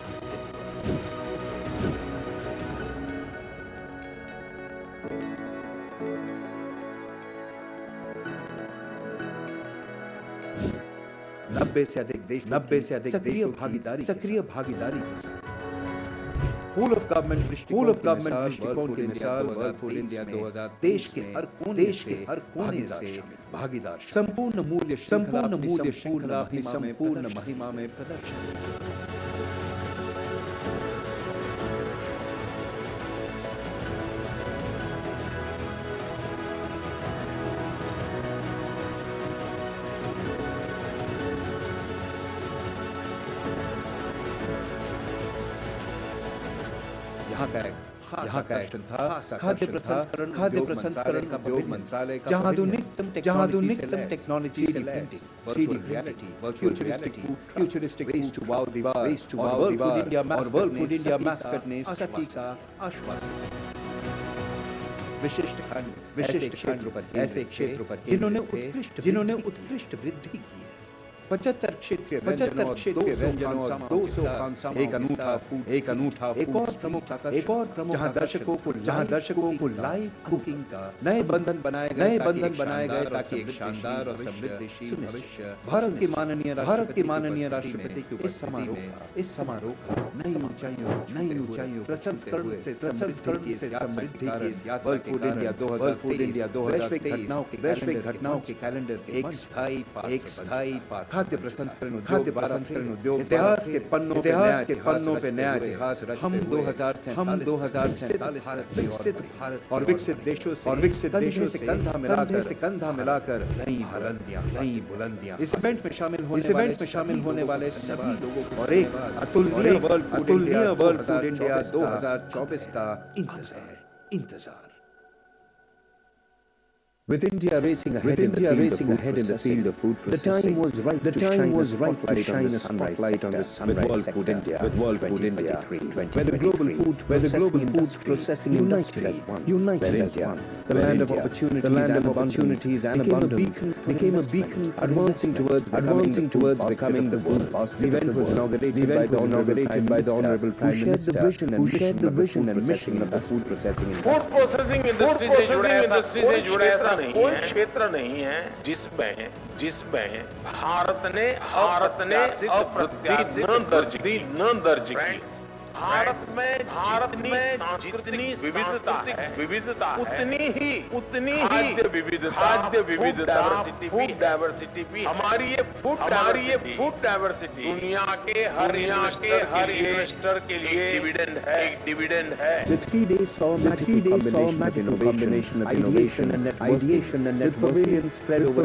नब्बे से अधिक देशों सक्रिय भागीदारी के साथ whole of government दृष्टिकोण के मिसाल वर्ल्ड फूड इंडिया 2000 देश के हर कोने से भागीदार संपूर्ण मूल्य श्रृंखला अपनी संपूर्ण महिमा में प्रदर्शन। यहाँ का एक्शन था खाद्य प्रसंस्करण का उद्योग मंत्रालय का, जहाँ आधुनिकतम टेक्नोलॉजी से लैस 3D reality, futuristic waste to wow दीवार और वर्ल्ड फूड इंडिया मास्कट ने सती का आश्वासन। विशिष्ट क्षेत्र पर जिन्होंने उत्कृष्ट वृद्धि की है। 75 क्षेत्रीय व्यंजनों और 200 एक अनूठा एक और प्रमुख जहां दर्शकों को लाइव कुकिंग का नए बंधन बनाए गए ताकि एक शानदार और समृद्धिशील भविष्य भारत के माननीय राष्ट्रपति के इस समारोह का नई ऊंचाइयों प्रसंस्करण से समृद्धि की वर्ल्ड फूड इंडिया 2023 वैश्विक घटनाओं के कैलेंडर एक स्थायी पाठ खाद्य प्रसंस्करण उद्योग इतिहास के पन्नों पे नया इतिहास हम 2047 विकसित भारत और विकसित देशों से कंधा मिलाकर नई बुलंदियां इस इवेंट में शामिल होने वाले सभी लोगों को और एक अतुलनीय वर्ल्ड फूड इंडिया 2024 का इंतजार। With India racing ahead in the field of food processing, the time was right to shine a spotlight on the sunrise sector with World Food India 2023, where the global food processing industry united as one. The land of opportunities and abundance became a beacon advancing towards becoming the world. The event was inaugurated by the Honorable Prime Minister, who shared the vision and mission of the food processing industry. Food processing industry से जुड़ा ऐसा कोई क्षेत्र नहीं है जिसमें भारत ने अप्रत्याशित न दर्ज की। भारत में जितनी विविधता है उतनी ही खाद्य विविधता फूड डाइवर्सिटी भी हमारी ये फूड डाइवर्सिटी दुनिया के हर इन्वेस्टर के लिए एक डिविडेंड है। The 3 days saw a magical combination of innovation and networking, with pavilions spread over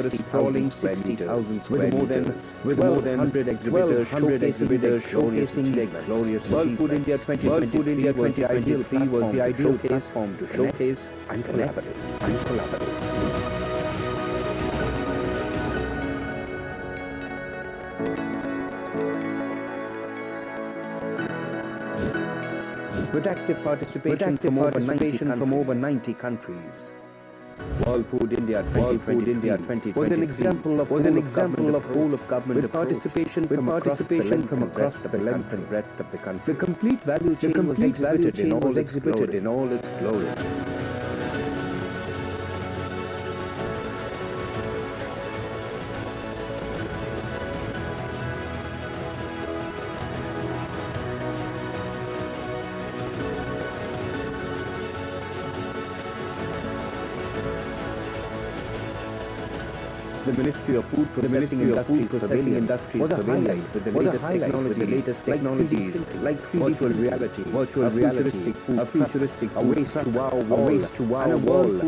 a sprawling 60,000 square meters, with more than 100 exhibitors showcasing their glorious World Food India 2023 was the ideal platform to showcase and collaborate. With active participation from over 90 countries. World Food India 2023 was an example of whole of government with participation from across the length and breadth of the country. The complete value chain was exhibited in all its glory. The Ministry of Food Processing Industries was a highlight with the latest technologies like 3D virtual reality, a futuristic food, a waste to wow, and a World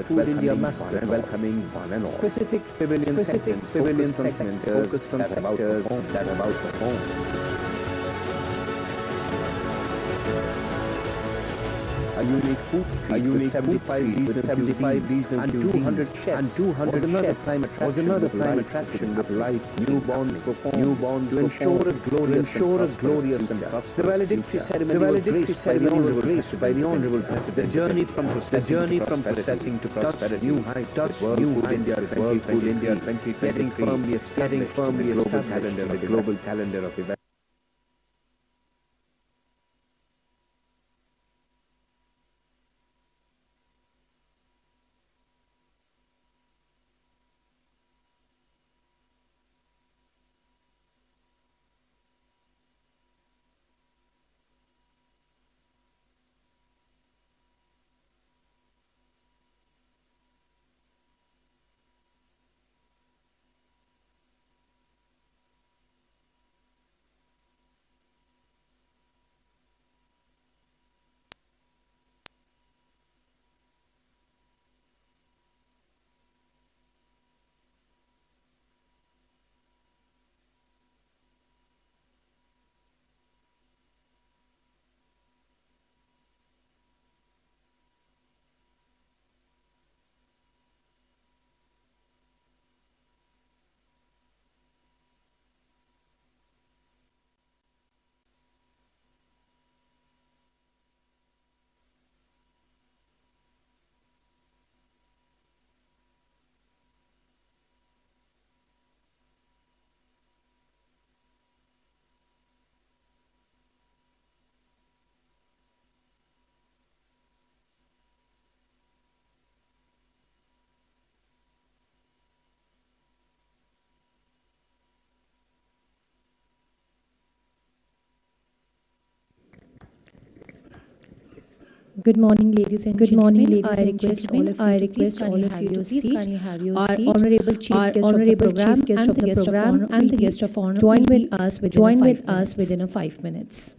Food India mascot welcoming one and all. Specific pavilion segments focused on sectors that are about the home. A unique food street with 75 regional and 200 chefs was another prime attraction with life, newborns to ensure a glorious and prosperous the valedictory ceremony was graced by the Honorable President. The journey from processing to prosperity new heights touched World Food India 2023, getting firmly established in the global calendar of events. Good morning, ladies and Good morning, gentlemen. ladies I and request gentlemen. all of you I to please request all of you to please seat. kindly have your Our seat. honorable chief Our guest of the honorable program chief guest and of the the guest of program honor and will the be guest of honor join will with be us within join 5 with us minutes. within 5 minutes.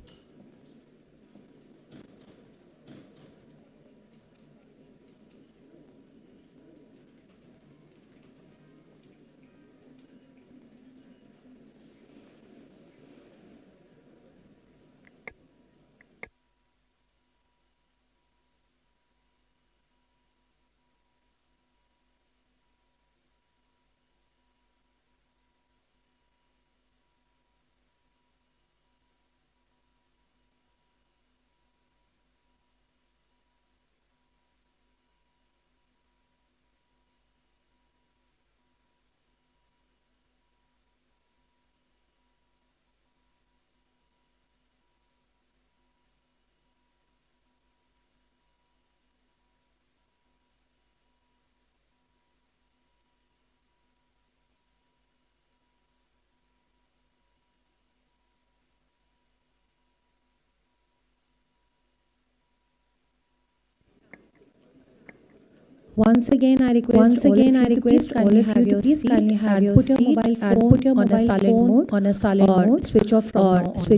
Once again, I request all of you to please kindly have your seat and put your mobile phone on a silent mode, switch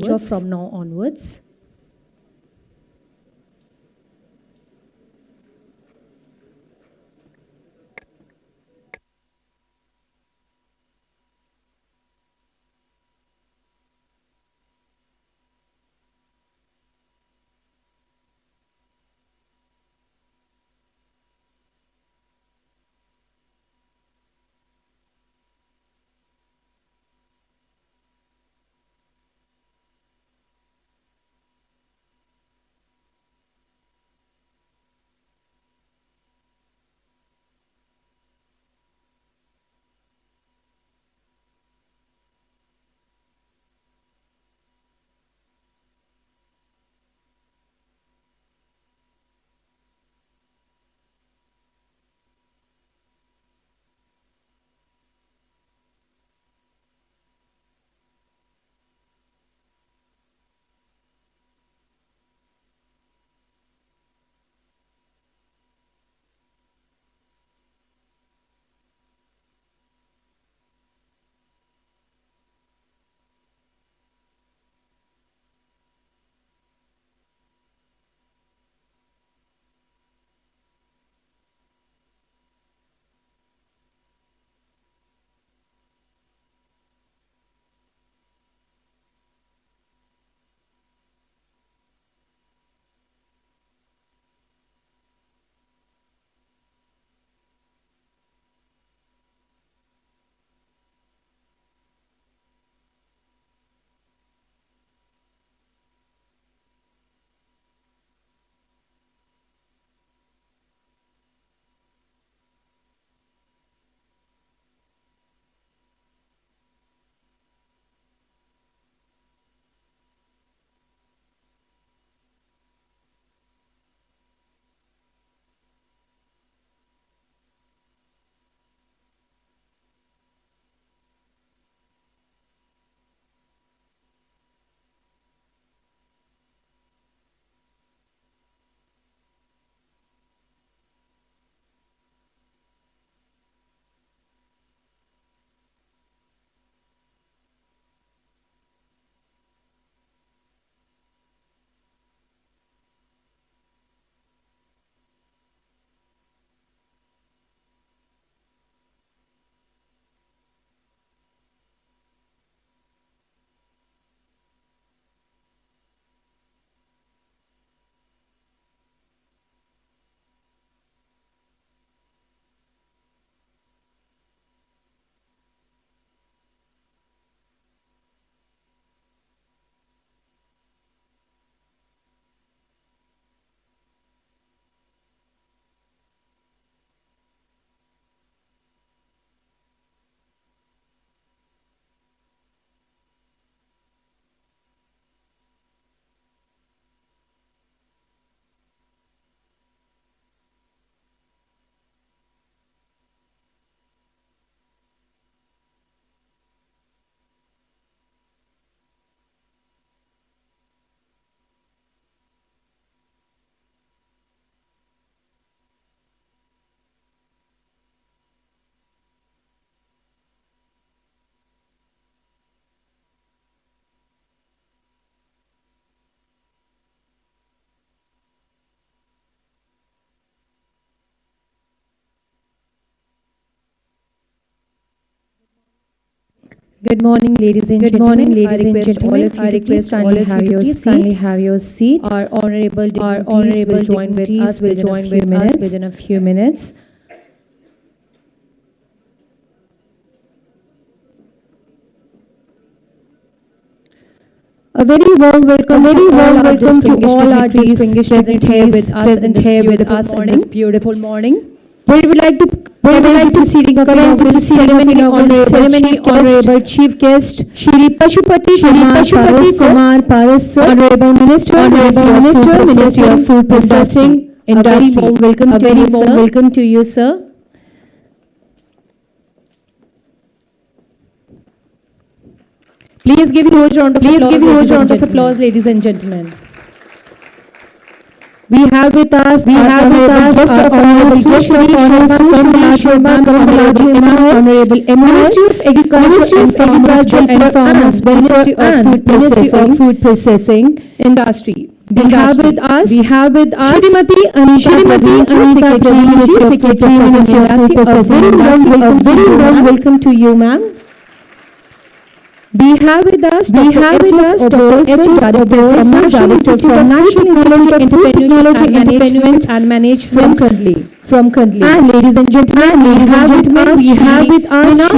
off from now onwards. Good morning, ladies and Good gentlemen. morning, ladies and I gentlemen. request all of you to kindly have your seat. Our honorable Will join with us within a few minutes. A very warm welcome to all our distinguished present here with us in this beautiful morning. We would like to proceeding of inaugural ceremony, honorable chief guest, Shri Pashupati Kumar Paras, honorable minister, Ministry of Food Processing Industry. A very warm welcome to you, sir. Please give you a round of applause, ladies and gentlemen. We have with us our honorable guest of honor, honorable Ministry of Agriculture and Farmers Ministry of Food Processing Industry. We have with us Shrimati Anita Pradeep, Secretary, Ministry of Food Processing Industry. A very warm welcome to you, ma'am. We have with us Dr. H. Director from National Institute of Technology and Management from Kandli. And ladies and gentlemen, we have with us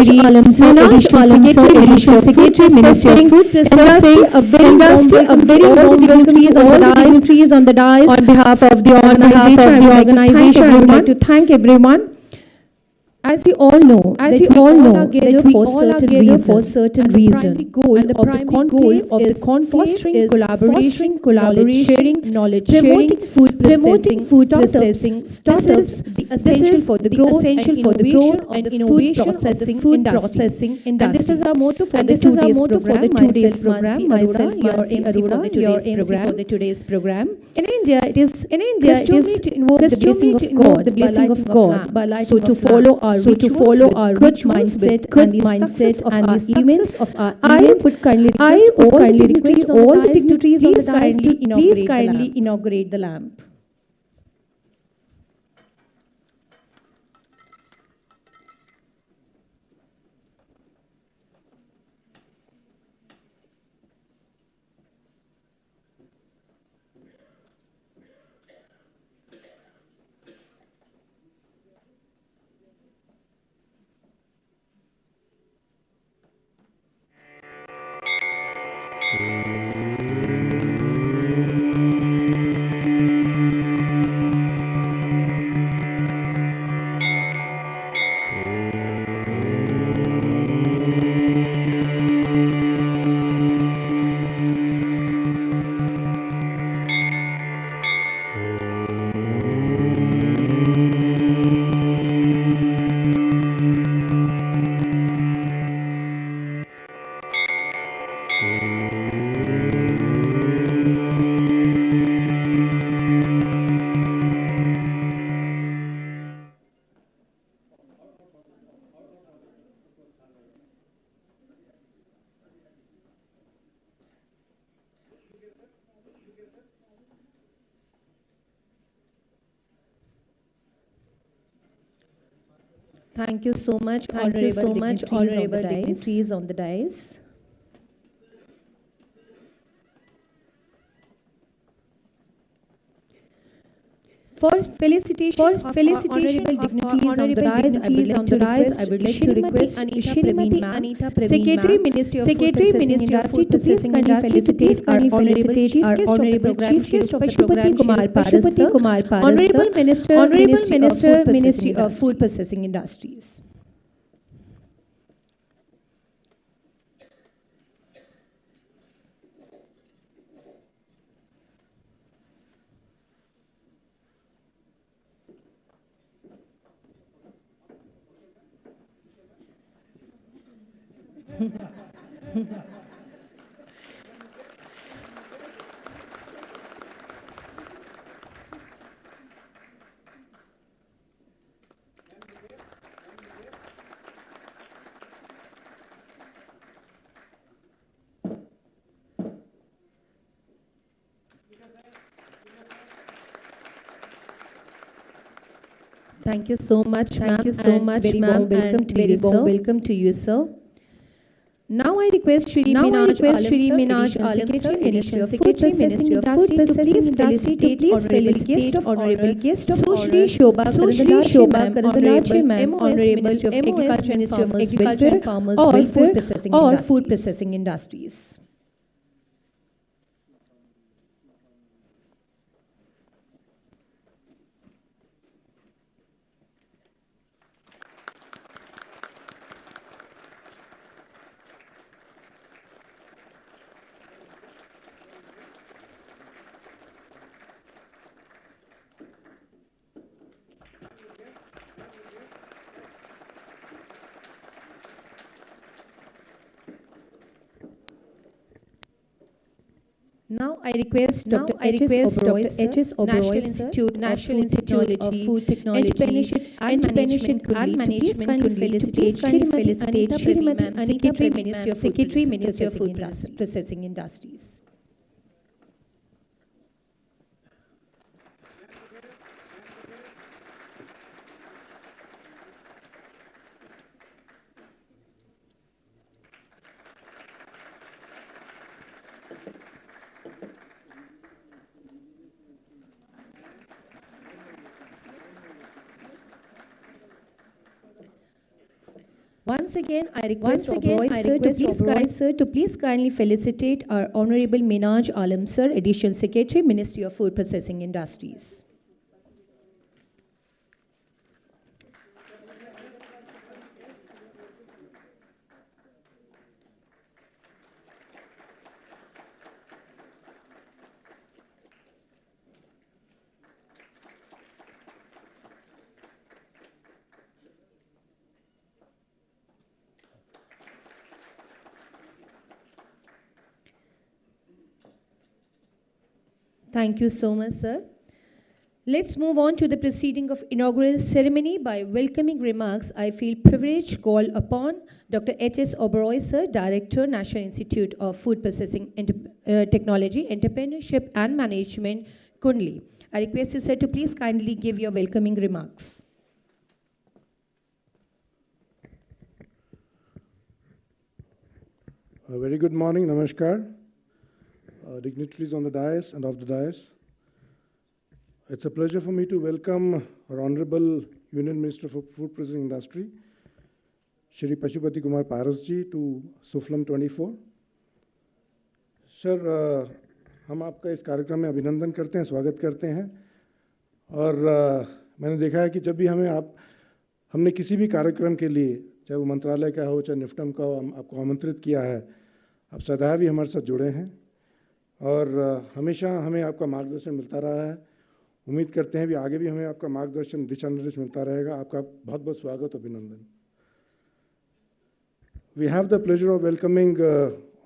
Shri Additional Secretary, Ministry of Food Processing. A very warm welcome to all the dignitaries on the dais. On behalf of the organization, I would like to thank everyone. As you all know, that we all are gathered for certain reason. And the primary goal of the conclave is fostering collaboration, knowledge sharing, promoting food processing startups. This is for the growth and innovation of the food processing industry. And this is our motto for the 2 days program. Myself, your MC for the today's program. In India, it is to invoke the blessing of God. So to follow our good mindset of our events. I would kindly request all the dignitaries on the dais to please kindly inaugurate the lamp. Thank you so much, honorable dignitaries on the dais. For felicitation of honorable dignitaries on the dais, I would like to request Shrimati Anita Pradeep, Secretary, Ministry of Food Processing Industry, felicitate our honorable chief guest of Pashupati Kumar Paras, honorable Ministry of Food Processing Industries. Thank you so much, ma'am. Welcome to you, sir. Now I request Shri Minaj Alam Sir, Ministry of Food Processing Industry, to please felicitate honorable guest of Sushri Shobha Karandalache Ma'am, Honorable Ministry of Agriculture and Farmers Welfare or Food Processing Industries. Now I request Dr. H.S. Oberoi, National Institute of Food Technology, Entrepreneurship and Management, to please kindly felicitate Shrimati Anita Previ, Secretary, Ministry of Food Processing Industries. Once again, I request Oberoi sir to please kindly felicitate our Honorable Minaj Alam sir, Additional Secretary, Ministry of Food Processing Industries. Thank you so much, sir. Let's move on to the proceeding of inaugural ceremony. By welcoming remarks, I feel privileged call upon Dr. H.S. Oberoi, sir, Director, National Institute of Food Processing Technology, Entrepreneurship and Management, Kundli. I request you, sir, to please kindly give your welcoming remarks. A very good morning, namaskar. Dignitaries on the dais and off the dais. It's a pleasure for me to welcome our Honorable Union Minister for Food Processing Industry, Shri Pashupati Kumar Parasji, to SUFALAM 24. Sir, हम आपका इस कार्यक्रम में अभिनंदन करते हैं, स्वागत करते हैं। और मैंने देखा है कि जब भी हमने किसी भी कार्यक्रम के लिए, चाहे वो मंत्रालय का हो, चाहे निफ्टम का हो, आपको आमंत्रित किया है, आप सदैव ही हमारे साथ जुड़े हैं और हमेशा हमें आपका मार्गदर्शन मिलता रहा है। उम्मीद करते हैं कि आगे भी हमें आपका मार्गदर्शन, दिशा निर्देश मिलता रहेगा। आपका बहुत बहुत स्वागत, अभिनंदन। We have the pleasure of welcoming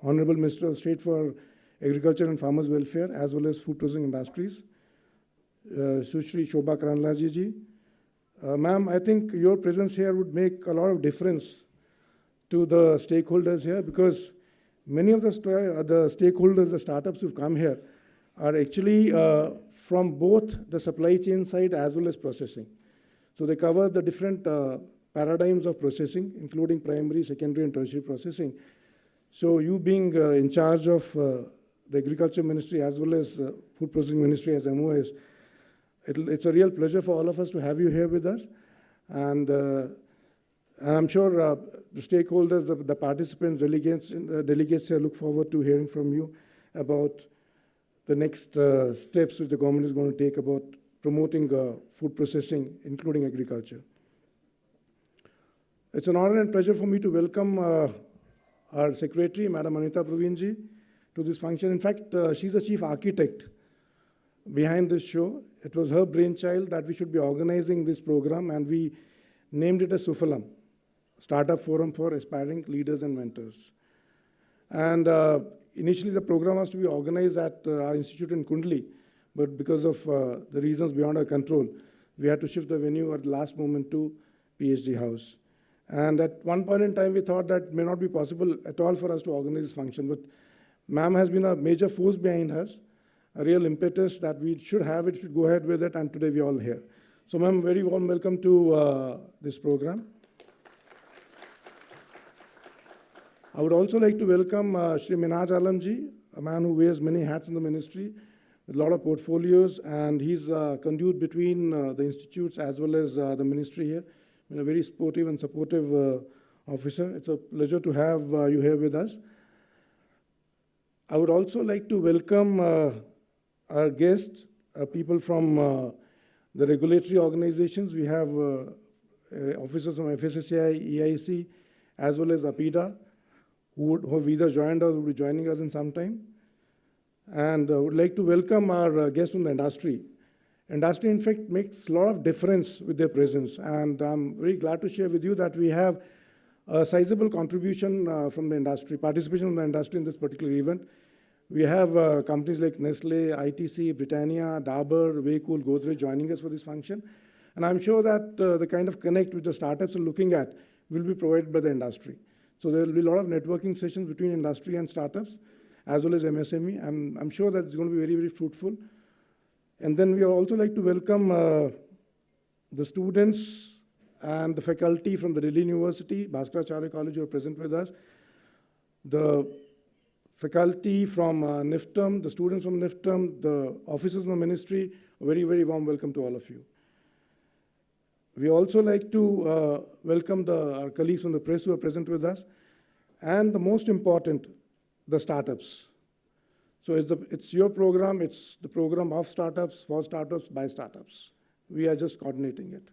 Honorable Minister of State for Agriculture and Farmers Welfare as well as Food Processing Industries, Sushri Shobha Karandalache ji. Ma'am, I think your presence here would make a lot of difference to the stakeholders here, because many of the stakeholders, the startups who've come here, are actually from both the supply chain side as well as processing. So they cover the different paradigms of processing, including primary, secondary, and tertiary processing. So you being in charge of the Agriculture Ministry as well as Food Processing Ministry as MOS, it's a real pleasure for all of us to have you here with us. And I'm sure the stakeholders, the participants, delegates here look forward to hearing from you about the next steps which the government is going to take about promoting food processing, including agriculture. It's an honor and pleasure for me to welcome our Secretary, Madam Anita Pravinji, to this function. In fact, she's the chief architect behind this show. It was her brainchild that we should be organizing this program, and we named it as SUFALAM, Startup Forum for Aspiring Leaders and Mentors. And initially the program was to be organized at our institute in Kundli, but because of the reasons beyond our control, we had to shift the venue at the last moment to PhD House. And at one point in time, we thought that it may not be possible at all for us to organize this function, but ma'am has been a major force behind us, a real impetus that we should have it, should go ahead with it, and today we're all here. So ma'am, very warm welcome to this program. I would also like to welcome Shri Minhaj Alamji, a man who wears many hats in the ministry, with a lot of portfolios, and he's a conduit between the institutes as well as the ministry here. A very sportive and supportive officer. It's a pleasure to have you here with us. I would also like to welcome our guests, people from the regulatory organizations. We have officers from FSSAI, EIC, as well as APIDA, who have either joined us or will be joining us in some time. And I would like to welcome our guests from the industry. Industry, in fact, makes a lot of difference with their presence. And I'm very glad to share with you that we have a sizable contribution from the industry, participation from the industry in this particular event. We have companies like Nestle, ITC, Britannia, Dabur, Waycool, Godrej joining us for this function. And I'm sure that the kind of connect which the startups are looking at will be provided by the industry. So there will be a lot of networking sessions between industry and startups, as well as MSME. I'm sure that it's going to be very, very fruitful. And then we would also like to welcome the students and the faculty from the Delhi University, Bhaskaracharya College, who are present with us, the faculty from NIFTM, the students from NIFTM, the officers from the ministry. A very, very warm welcome to all of you. We also like to welcome our colleagues from the press who are present with us, and the most important, the startups. So it's your program, it's the program of startups, for startups, by startups. We are just coordinating it.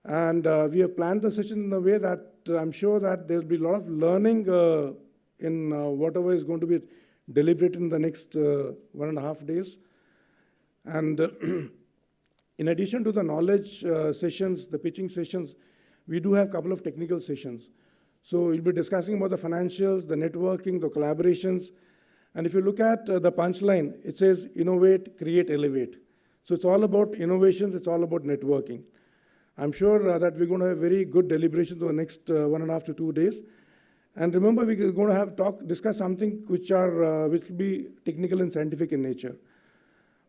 And we have planned the session in a way that I'm sure that there'll be a lot of learning in whatever is going to be deliberated in the next 1.5 days. And in addition to the knowledge sessions, the pitching sessions, we do have a couple of technical sessions. So we'll be discussing about the financials, the networking, the collaborations. And if you look at the punchline, it says innovate, create, elevate. So it's all about innovations, it's all about networking. I'm sure that we're going to have very good deliberations over the next 1.5 to 2 days. And remember, we're going to have discuss something which will be technical and scientific in nature.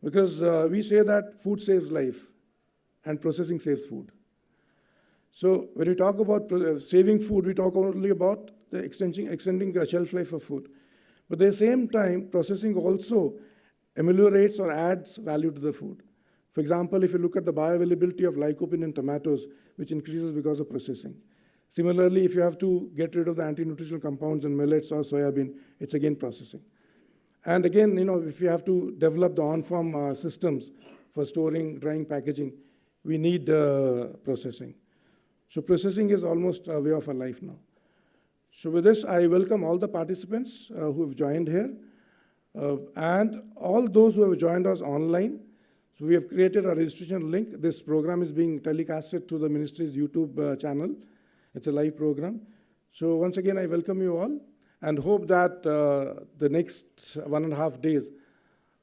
Because we say that food saves life and processing saves food. So when we talk about saving food, we talk only about the extending the shelf life of food. But at the same time, processing also ameliorates or adds value to the food. For example, if you look at the bioavailability of lycopene in tomatoes, which increases because of processing. Similarly, if you have to get rid of the anti-nutritional compounds in millets or soybean, it's again processing. And again, if you have to develop the on-farm systems for storing, drying, packaging, we need processing. So processing is almost a way of our life now. So with this, I welcome all the participants who have joined here and all those who have joined us online. So we have created a registration link. This program is being telecasted to the ministry's YouTube channel. It's a live program. So once again, I welcome you all and hope that the next 1.5 days,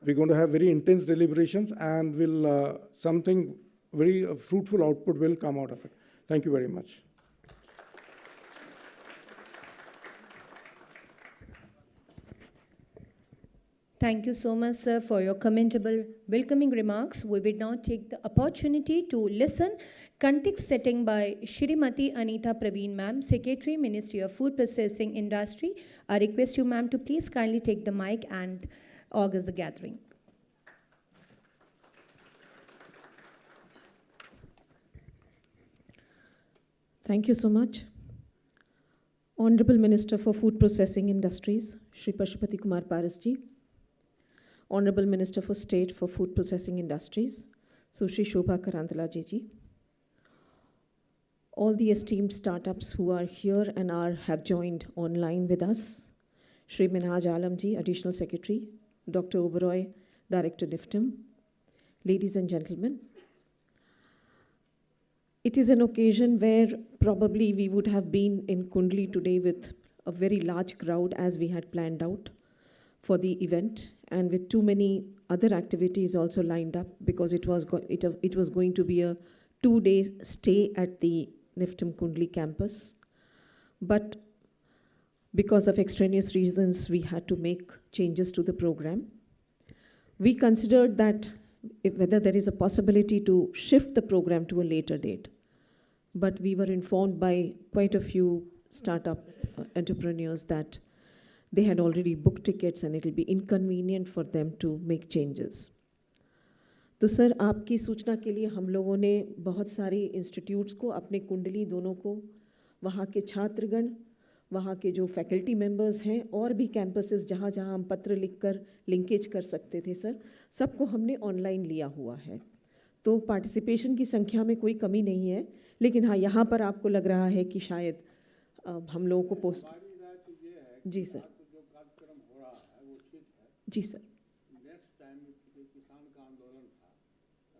we're going to have very intense deliberations and something very fruitful output will come out of it. Thank you very much. Thank you so much, sir, for your commendable welcoming remarks. We will now take the opportunity to listen context setting by Shrimati Anita Praveen, ma'am, Secretary, Ministry of Food Processing Industry. I request you, ma'am, to please kindly take the mic and organize the gathering. Thank you so much. Honorable Minister for Food Processing Industries, Shri Pashupati Kumar Parasji. Honorable Minister for State for Food Processing Industries, Sushri Shobha Karandalaji ji. All the esteemed startups who are here and have joined online with us. Shri Minhaj Alamji, Additional Secretary, Dr. Oberoi, Director NIFTM. Ladies and gentlemen, it is an occasion where probably we would have been in Kundli today with a very large crowd as we had planned out for the event, and with too many other activities also lined up because it was going to be a 2-day stay at the NIFTM Kundli campus. But because of extraneous reasons, we had to make changes to the program. We considered that whether there is a possibility to shift the program to a later date. But we were informed by quite a few startup entrepreneurs that they had already booked tickets and it will be inconvenient for them to make changes. तो sir आपकी सूचना के लिए हम लोगों ने बहुत सारी इंस्टीट्यूट्स को अपने कुंडली दोनों को वहाँ के छात्रगण वहाँ के जो फैकल्टी मेंबर्स हैं और भी कैंपसेस जहाँ जहाँ हम पत्र लिखकर लिंकेज कर सकते थे सर सबको हमने ऑनलाइन लिया हुआ है तो पार्टिसिपेशन की संख्या में कोई कमी नहीं है लेकिन हाँ यहाँ पर आपको लग रहा है कि शायद हम लोगों को पोस्ट जी सर जी सर नेक्स्ट टाइम किसान का आंदोलन था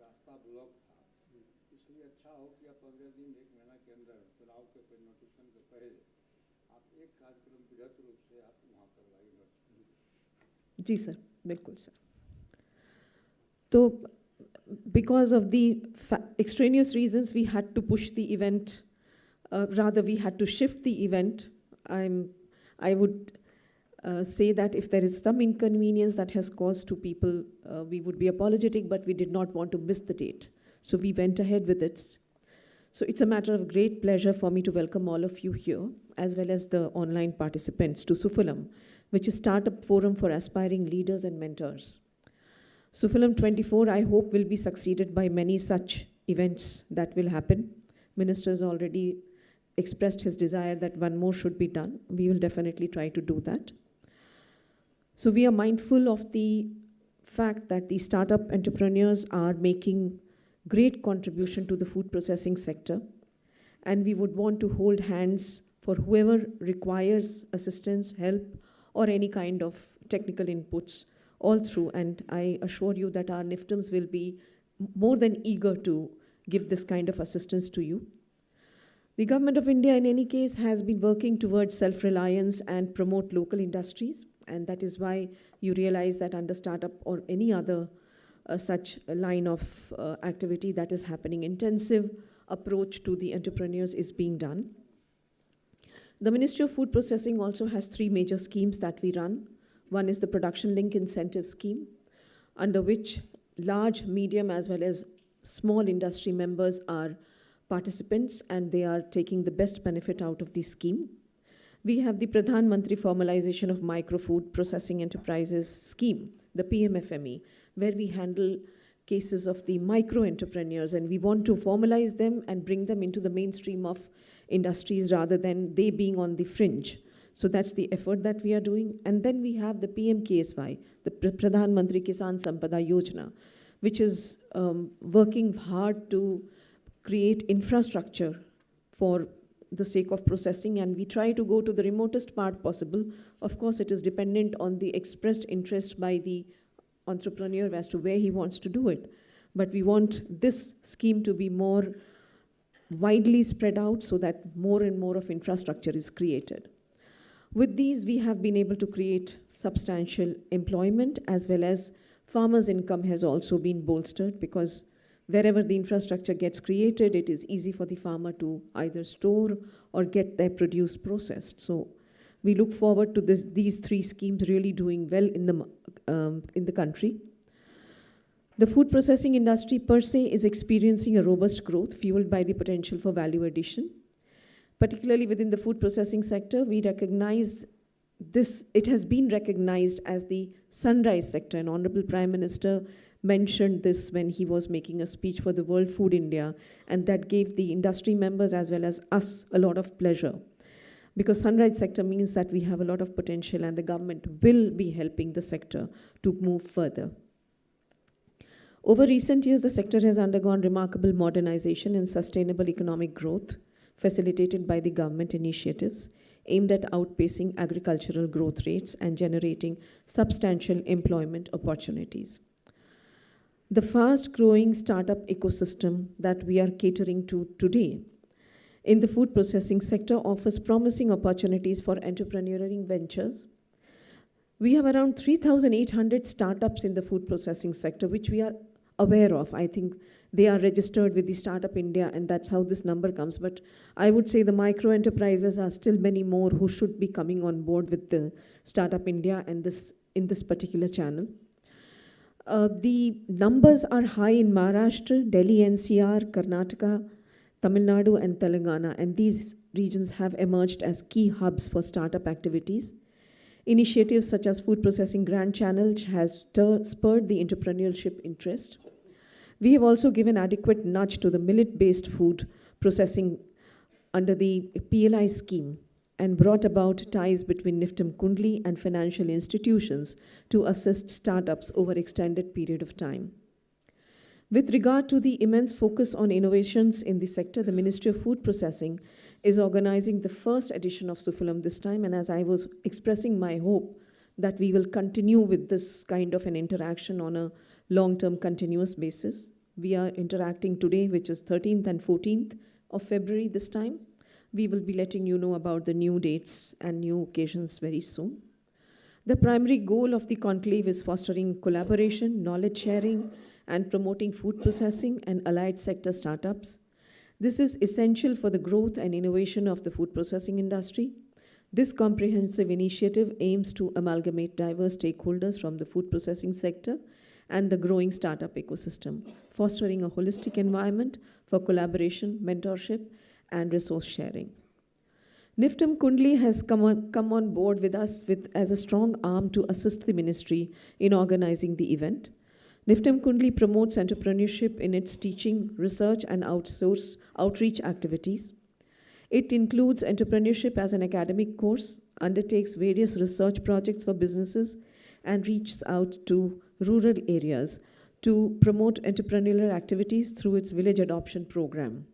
रास्ता ब्लॉक था इसलिए अच्छा हो कि आप 15 दिन 1 महीना के अंदर चुनाव के नोटिफिकेशन के पहले आप एक कार्यक्रम बृहद रूप से आप वहाँ करवाइए जी सर बिल्कुल सर तो because of the extraneous reasons we had to push the event rather we had to shift the event I would say that if there is some inconvenience that has caused to people, we would be apologetic, but we did not want to miss the date. So we went ahead with it. So it's a matter of great pleasure for me to welcome all of you here, as well as the online participants to SUFALAM, which is Startup Forum for Aspiring Leaders and Mentors. SUFALAM 24, I hope, will be succeeded by many such events that will happen. Minister has already expressed his desire that one more should be done. We will definitely try to do that. So we are mindful of the fact that the startup entrepreneurs are making great contribution to the food processing sector, and we would want to hold hands for whoever requires assistance, help, or any kind of technical inputs all through, and I assure you that our NIFTMs will be more than eager to give this kind of assistance to you. The Government of India, in any case, has been working towards self-reliance and promote local industries, and that is why you realize that under startup or any other such line of activity that is happening, intensive approach to the entrepreneurs is being done. The Ministry of Food Processing also has 3 major schemes that we run. One is the Production Link Incentive Scheme, under which large, medium, as well as small industry members are participants, and they are taking the best benefit out of the scheme. We have the Pradhan Mantri Formalization of Micro Food Processing Enterprises scheme, the PMFME, where we handle cases of the micro entrepreneurs, and we want to formalize them and bring them into the mainstream of industries rather than they being on the fringe. So that's the effort that we are doing. And then we have the PMKSY, the Pradhan Mantri Kisan Sampada Yojana, which is working hard to create infrastructure for the sake of processing, and we try to go to the remotest part possible. Of course, it is dependent on the expressed interest by the entrepreneur as to where he wants to do it. But we want this scheme to be more widely spread out so that more and more of infrastructure is created. With these, we have been able to create substantial employment, as well as farmers' income has also been bolstered, because wherever the infrastructure gets created, it is easy for the farmer to either store or get their produce processed. So we look forward to these 3 schemes really doing well in the country. The food processing industry per se is experiencing a robust growth fueled by the potential for value addition. Particularly within the food processing sector, we recognize this, it has been recognized as the sunrise sector, and Honorable Prime Minister mentioned this when he was making a speech for the World Food India, and that gave the industry members as well as us a lot of pleasure. Because sunrise sector means that we have a lot of potential, and the government will be helping the sector to move further. Over recent years, the sector has undergone remarkable modernization and sustainable economic growth, facilitated by the government initiatives aimed at outpacing agricultural growth rates and generating substantial employment opportunities. The fast-growing startup ecosystem that we are catering to today in the food processing sector offers promising opportunities for entrepreneurial ventures. We have around 3,800 startups in the food processing sector, which we are aware of. I think they are registered with the Startup India, and that's how this number comes. But I would say the micro enterprises are still many more who should be coming on board with the Startup India and in this particular channel. The numbers are high in Maharashtra, Delhi NCR, Karnataka, Tamil Nadu, and Telangana, and regions have emerged as key hubs for startup activities. Initiatives such as Food Processing Grand Channel has spurred the entrepreneurship interest. We have also given adequate nudge to the millet-based food processing under the PLI scheme and brought about ties between NIFTM Kundli and financial institutions to assist startups over extended period of time. With regard to the immense focus on innovations in the sector, the Ministry of Food Processing is organizing the first edition of SUFALAM this time, and as I was expressing my hope that we will continue with this kind of an interaction on a long-term continuous basis. We are interacting today, which is 13th and 14th of February this time. We will be letting you know about the new dates and new occasions very soon. The primary goal of the conclave is fostering collaboration, knowledge sharing, and promoting food processing and allied sector startups. This is essential for the growth and innovation of the food processing industry. This comprehensive initiative aims to amalgamate diverse stakeholders from the food processing sector and the growing startup ecosystem, fostering a holistic environment for collaboration, mentorship, and resource sharing. NIFTM Kundli has come on board with us as a strong arm to assist the ministry in organizing the event. NIFTM Kundli promotes entrepreneurship in its teaching, research, and outreach activities. It includes entrepreneurship as an academic course, undertakes various research projects for businesses, and reaches out to rural areas to promote entrepreneurial activities through its village adoption program.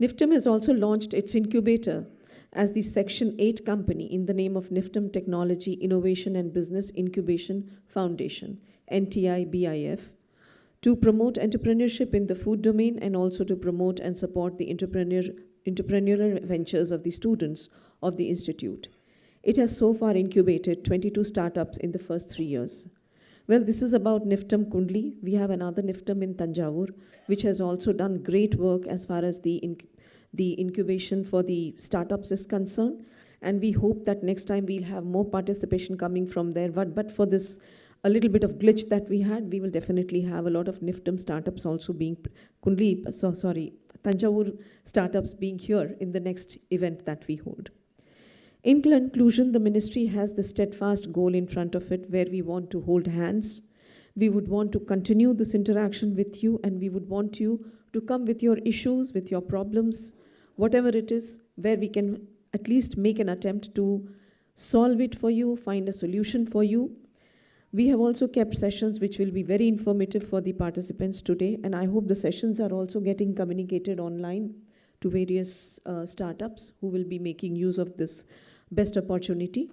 NIFTM has also launched its incubator as the Section 8 company in the name of NIFTM Technology Innovation and Business Incubation Foundation, NTI-BIF, to promote entrepreneurship in the food domain and also to promote and support the entrepreneurial ventures of the students of the institute. It has so far incubated 22 startups in the first 3 years. Well, this is about NIFTM Kundli. We have another NIFTM in Tanjavur, which has also done great work as far as the incubation for the startups is concerned. And we hope that next time we'll have more participation coming from there. But for this a little bit of glitch that we had, we will definitely have a lot of NIFTM startups also being, Tanjavur startups being here in the next event that we hold. In conclusion, the ministry has the steadfast goal in front of it where we want to hold hands. We would want to continue this interaction with you, and we would want you to come with your issues, with your problems, whatever it is, where we can at least make an attempt to solve it for you, find a solution for you. We have also kept sessions which will be very informative for the participants today, and I hope the sessions are also getting communicated online to various startups who will be making use of this best opportunity.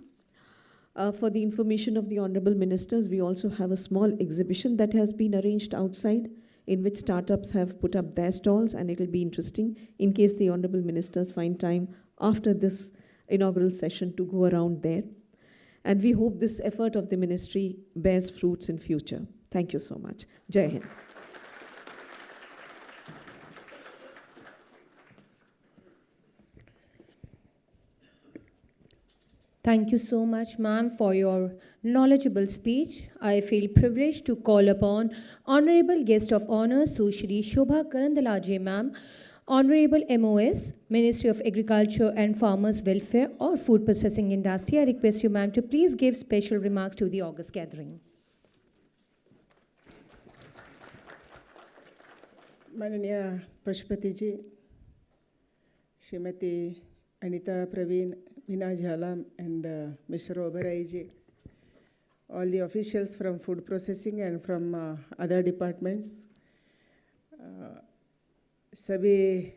For the information of the Honorable Ministers, we also have a small exhibition that has been arranged outside in which startups have put up their stalls, and it will be interesting in case the Honorable Ministers find time after this inaugural session to go around there. And we hope this effort of the ministry bears fruits in future. Thank you so much. Jai Hind. Thank you so much, ma'am, for your knowledgeable speech. I feel privileged to call upon Honorable Guest of Honor, Sushri Shobha Karandalaje, ma'am, Honorable MOS, Ministry of Agriculture and Farmers Welfare or Food Processing Industry. I request you, ma'am, to please give special remarks to the August gathering. माननीय पशुपति जी, Shrimati Anita Praveen, Meena Jhalam, and Mr. Oberoi ji, all the officials from food processing and from other departments, सभी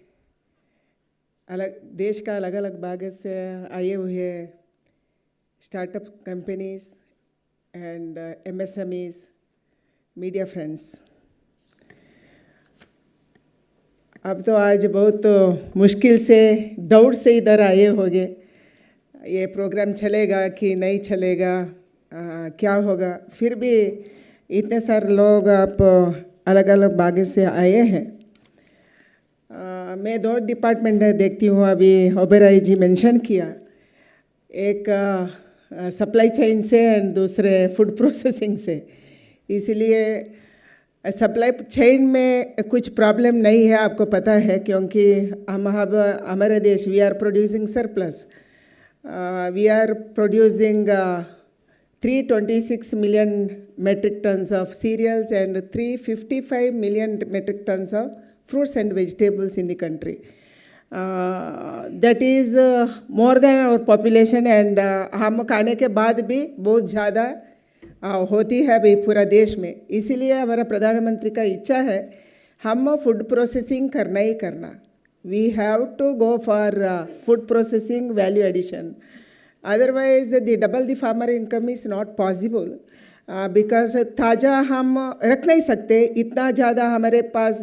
देश का अलग अलग भाग से आए हुए startup companies and MSMEs, media friends, अब तो आज बहुत मुश्किल से डाउट से इधर आए होंगे, ये प्रोग्राम चलेगा कि नहीं चलेगा, क्या होगा, फिर भी इतने सारे लोग आप अलग अलग भाग से आए हैं। मैं दो डिपार्टमेंट देखती हूँ, अभी ओबेरॉय जी मेंशन किया, एक सप्लाई चेन से और दूसरे फूड प्रोसेसिंग से, इसलिए सप्लाई चेन में कुछ प्रॉब्लम नहीं है, आपको पता है, क्योंकि हमारे देश we are producing surplus. We are producing 326 million metric tons of cereals and 355 million metric tons of fruits and vegetables in the country. That is more than our population, and हम खाने के बाद भी बहुत ज़्यादा होती है अभी पूरा देश में. इसीलिए हमारा प्रधानमंत्री का इच्छा है हम फूड प्रोसेसिंग करना ही करना. We have to go for food processing value addition. Otherwise, double the farmer income is not possible because ताज़ा हम रख नहीं सकते. इतना ज़्यादा हमारे पास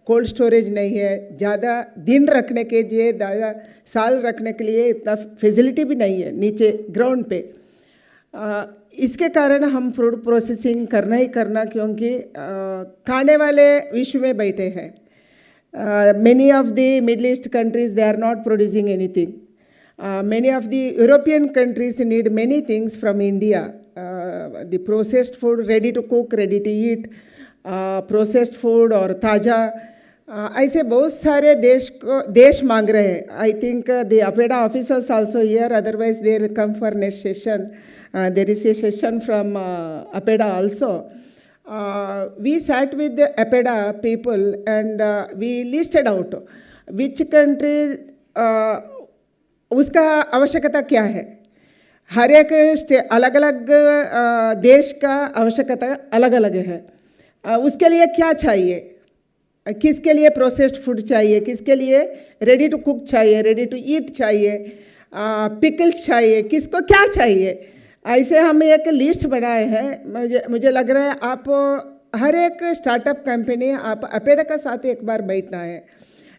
कोल्ड स्टोरेज नहीं है. ज़्यादा दिन रखने के लिए, ज़्यादा साल रखने के लिए इतना फैसिलिटी भी नहीं है नीचे ग्राउंड पे. इसके कारण हम फूड प्रोसेसिंग करना ही करना, क्योंकि खाने वाले विश्व में बैठे हैं. Many of the Middle East countries, they are not producing anything. Many of the European countries need many things from India. The processed food, ready to cook, ready to eat, processed food और ताज़ा, ऐसे बहुत सारे देश मांग रहे हैं. I think the APEDA officers also here, otherwise they will come for next session. There is a session from APEDA also. We sat with the APEDA people and we listed out which country उसका आवश्यकता क्या है. हर एक अलग अलग देश का आवश्यकता अलग अलग है. उसके लिए क्या चाहिए, किसके लिए प्रोसेस्ड फूड चाहिए, किसके लिए रेडी टू कुक चाहिए, रेडी टू ईट चाहिए, पिकल्स चाहिए, किसको क्या चाहिए. ऐसे हम एक लिस्ट बनाए हैं. मुझे लग रहा है आप हर एक स्टार्टअप कंपनी आप अपेडा का साथ एक बार बैठना है.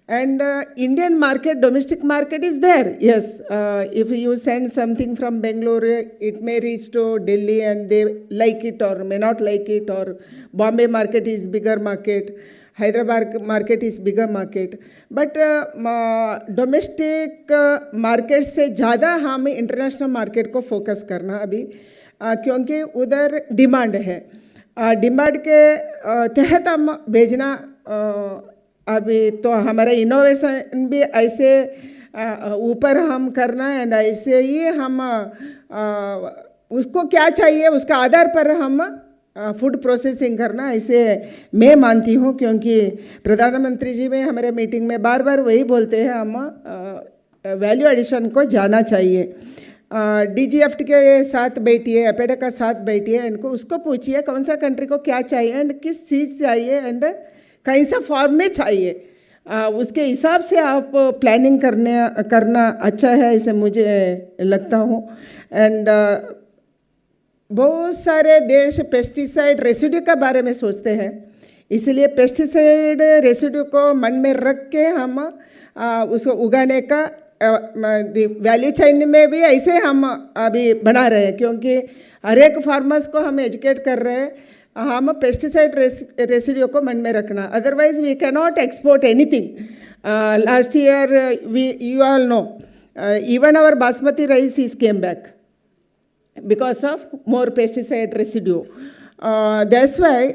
And Indian market, domestic market is there. Yes, if you send something from Bangalore, it may reach to Delhi and they like it or may not like it. और Bombay market is bigger market, Hyderabad market is bigger market, but domestic market से ज़्यादा हमें international market को focus करना अभी, क्योंकि उधर demand है. डिमांड के तहत हम भेजना. अभी तो हमारा इनोवेशन भी ऐसे ऊपर हम करना, एंड ऐसे ही हम उसको क्या चाहिए उसका आधार पर हम फूड प्रोसेसिंग करना, ऐसे मैं मानती हूँ. क्योंकि प्रधानमंत्री जी में हमारे मीटिंग में बार बार वही बोलते हैं हम वैल्यू एडिशन को जाना चाहिए. DGFT के साथ बैठिए, अपेडा का साथ बैठिए, इनको उसको पूछिए कौन सा कंट्री को क्या चाहिए एंड किस चीज़ चाहिए एंड कैसा फॉर्म में चाहिए. उसके हिसाब से आप प्लानिंग करना अच्छा है, ऐसे मुझे लगता हूँ. एंड बहुत सारे देश पेस्टिसाइड रेसिड्यू के बारे में सोचते हैं, इसलिए पेस्टिसाइड रेसिड्यू को मन में रख के हम उसको उगाने का वैल्यू चेन में भी ऐसे हम अभी बना रहे हैं. क्योंकि हर एक फार्मर्स को हम एजुकेट कर रहे हैं, हम पेस्टिसाइड रेसिड्यू को मन में रखना. Otherwise we can not export anything. Last year you all know, even our basmati rice is came back because of more pesticide residue. That's why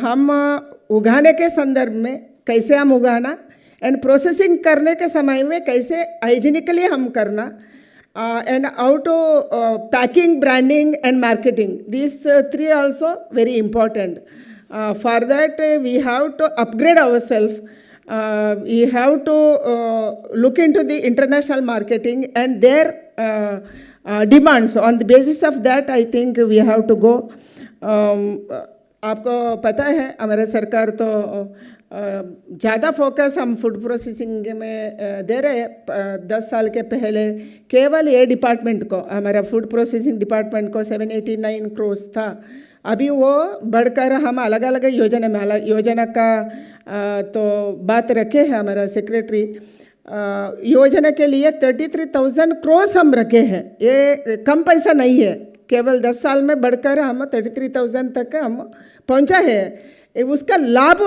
हम उगाने के संदर्भ में कैसे हम उगाना एंड प्रोसेसिंग करने के समय में कैसे हाइजीनिकली हम करना, and how to packing, branding and marketing. These three also very important. For that we have to upgrade ourselves. We have to look into the international marketing and their demands. On the basis of that, I think we have to go. आपको पता है हमारा सरकार तो ज़्यादा focus हम food processing में दे रहे हैं. 10 साल के पहले केवल ये डिपार्टमेंट को, हमारा फूड प्रोसेसिंग डिपार्टमेंट को 789 crores था. अभी वो बढ़कर हम अलग अलग योजना में, योजना का तो बात रखे हैं हमारा सेक्रेटरी. योजना के लिए 33,000 crores हम रखे हैं. ये कम पैसा नहीं है, केवल 10 साल में बढ़कर हम 33,000 तक हम पहुंचा है. उसका लाभ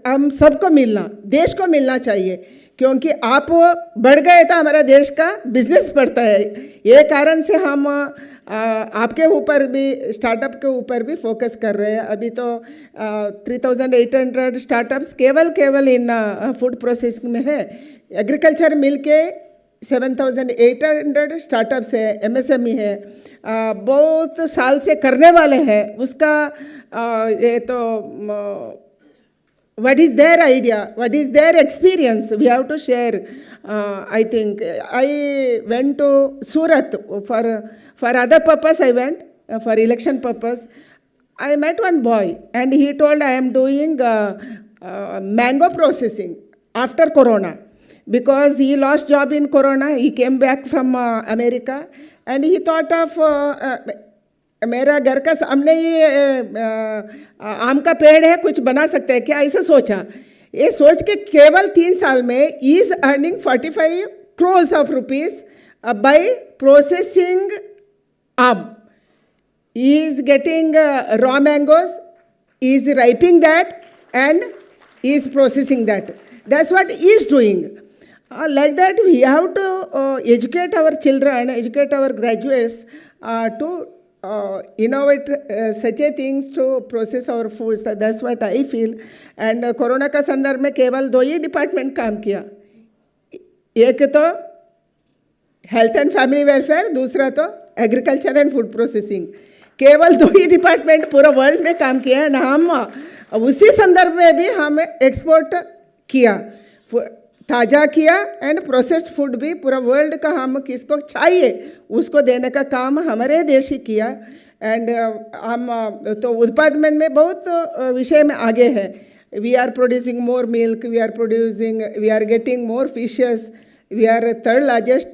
हम सबको मिलना, देश को मिलना चाहिए. क्योंकि आप बढ़ गए तो हमारा देश का बिजनेस बढ़ता है. ये कारण से हम आपके ऊपर भी, स्टार्टअप के ऊपर भी फोकस कर रहे हैं। अभी तो 3,800 स्टार्टअप्स केवल इन फूड प्रोसेसिंग में है। एग्रीकल्चर मिल के 7,800 स्टार्टअप्स है, एमएसएमई है, बहुत साल से करने वाले हैं। उसका ये तो what is their idea, what is their experience, we have to share. I think I went to Surat for other purpose. I went for election purpose. I met one boy and he told I am doing mango processing after Corona, because he lost job in Corona. He came back from America and he thought of मेरा घर का सामने ही आम का पेड़ है, कुछ बना सकते हैं क्या, ऐसे सोचा। ये सोच के केवल 3 साल में he is earning 45 crores of rupees by processing आम. He is getting raw mangoes, he is ripening that and he is processing that. That's what he is doing. Like that we have to educate our children, educate our graduates to innovate such a things to process our foods. That's what I feel. And corona का संदर्भ में केवल 2 ही department काम किया, एक तो health and family welfare, दूसरा तो एग्रीकल्चर एंड फूड प्रोसेसिंग। केवल 2 ही डिपार्टमेंट पूरा वर्ल्ड में काम किया है। हम उसी संदर्भ में भी हम एक्सपोर्ट किया, ताज़ा किया एंड प्रोसेस्ड फूड भी पूरा वर्ल्ड का हम किसको चाहिए उसको देने का काम हमारे देश ही किया। एंड हम तो उत्पादन में बहुत विषय में आगे है। We are producing more milk, we are getting more fishes, we are 3rd largest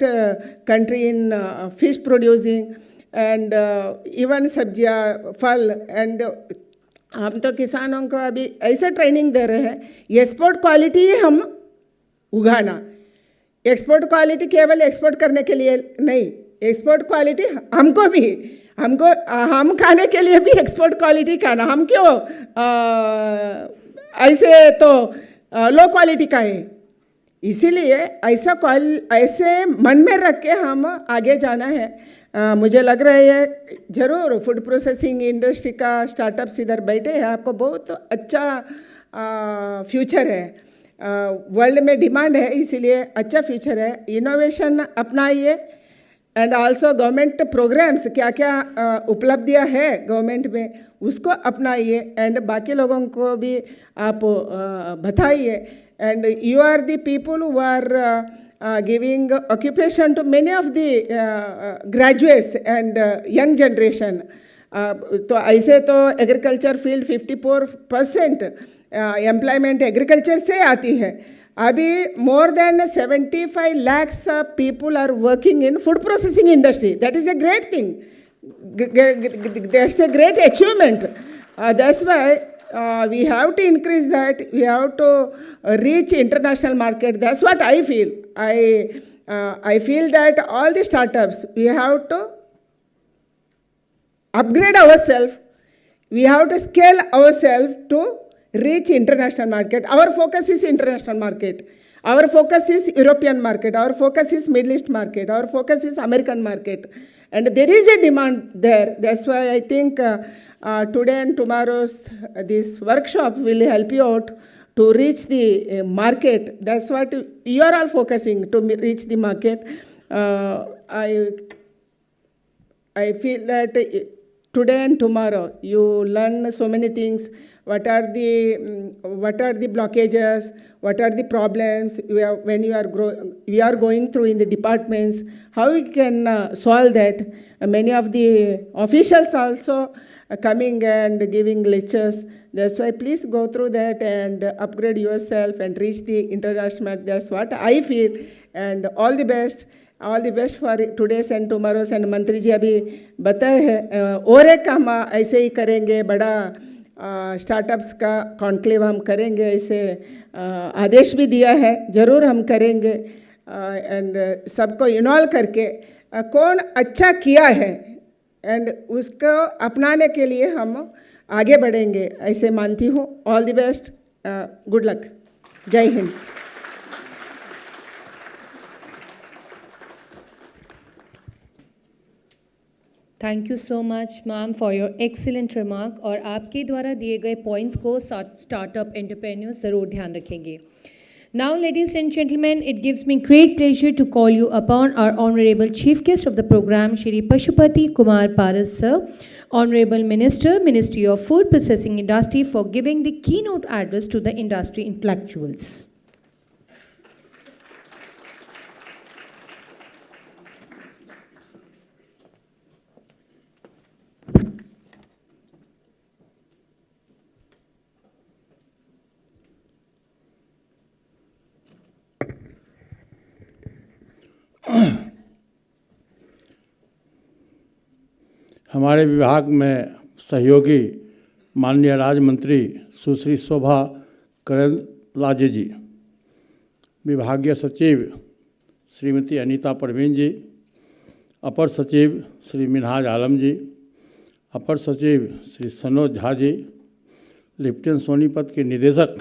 country in fish producing and even सब्जियाँ, फल। एंड हम तो किसानों को अभी ऐसे ट्रेनिंग दे रहे हैं, एक्सपोर्ट क्वालिटी हम उगाना। एक्सपोर्ट क्वालिटी केवल एक्सपोर्ट करने के लिए नहीं, एक्सपोर्ट क्वालिटी हम खाने के लिए भी एक्सपोर्ट क्वालिटी खाना। हम क्यों ऐसे तो लो क्वालिटी का है, इसीलिए ऐसे मन में रख के हम आगे जाना है। मुझे लग रहा है ज़रूर फूड प्रोसेसिंग इंडस्ट्री का स्टार्टअप्स इधर बैठे हैं, आपको बहुत अच्छा फ्यूचर है। वर्ल्ड में डिमांड है, इसीलिए अच्छा फ्यूचर है। इनोवेशन अपनाइए एंड आल्सो गवर्नमेंट प्रोग्राम्स क्या क्या उपलब्धियां है गवर्नमेंट में उसको अपनाइए एंड बाकी लोगों को भी आप बताइए। And you are the people who are giving occupation to many of the graduates and young generation. तो ऐसे तो एग्रीकल्चर फील्ड 54% एम्प्लॉयमेंट एग्रीकल्चर से आती है। अभी more than 75 lakhs people are working in food processing industry. That is a great thing. That's a great achievement. That's why we have to increase that. We have to reach international market. That's what I feel. I feel that all the startups, we have to upgrade ourselves. We have to scale ourselves to reach international market. Our focus is international market. Our focus is European market. Our focus is Middle East market. Our focus is American market. And there is a demand there. That's why I think today and tomorrow's this workshop will help you out to reach the market. That's what you are all focusing to reach the market. I feel that today and tomorrow you learn so many things. What are the blockages? What are the problems when we are going through in the departments? How we can solve that? Many of the officials also coming and giving lectures. That's why please go through that and upgrade yourself and reach the international. That's what I feel. And all the best. All the best for today's and tomorrow's. And मंत्री जी अभी बताए हैं और एक हम ऐसे ही करेंगे, बड़ा स्टार्टअप्स का कॉन्क्लेव हम करेंगे, ऐसे आदेश भी दिया है, ज़रूर हम करेंगे। एंड सबको इन्वॉल्व करके कौन अच्छा किया है एंड उसको अपनाने के लिए हम आगे बढ़ेंगे, ऐसे मानती हूँ। All the best, good luck, जय Hind. Thank you so much ma'am for your excellent remark. और आपके द्वारा दिए गए पॉइंट्स को स्टार्टअप एंटरप्रेन्योर ज़रूर ध्यान रखेंगे। Now, ladies and gentlemen, it gives me great pleasure to call you upon our Honorable Chief Guest of the program, Shri Pashupati Kumar Paras Sir, Honorable Minister, Ministry of Food Processing Industry, for giving the keynote address to the industry intellectuals. हमारे विभाग में सहयोगी माननीय राज्य मंत्री सुश्री शोभा करंदलाजे जी, विभागीय सचिव श्रीमती अनीता परवीन जी, अपर सचिव श्री मिनहाज आलम जी, अपर सचिव श्री सनोज झा जी, लेफ्टिनेंट सोनीपत के निदेशक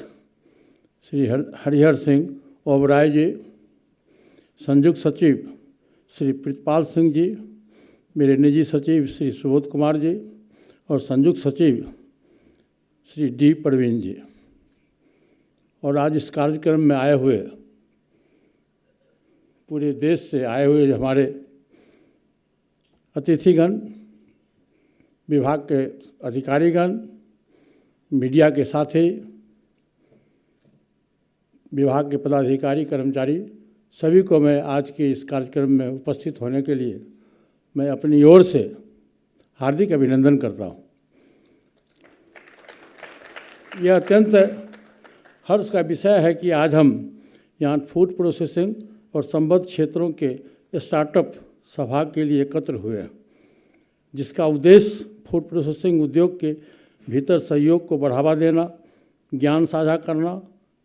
श्री हरिहर सिंह ओबराय जी, संयुक्त सचिव श्री प्रीतपाल सिंह जी, मेरे निजी सचिव श्री सुबोध कुमार जी और संयुक्त सचिव श्री डी परवीन जी, और आज इस कार्यक्रम में आए हुए पूरे देश से आए हुए हमारे अतिथिगण, विभाग के अधिकारीगण, मीडिया के साथी, विभाग के पदाधिकारी कर्मचारी, सभी को मैं आज के इस कार्यक्रम में उपस्थित होने के लिए मैं अपनी ओर से हार्दिक अभिनंदन करता हूँ। यह अत्यंत हर्ष का विषय है कि आज हम यहाँ फूड प्रोसेसिंग और संबद्ध क्षेत्रों के स्टार्टअप सभा के लिए एकत्र हुए हैं, जिसका उद्देश्य फूड प्रोसेसिंग उद्योग के भीतर सहयोग को बढ़ावा देना, ज्ञान साझा करना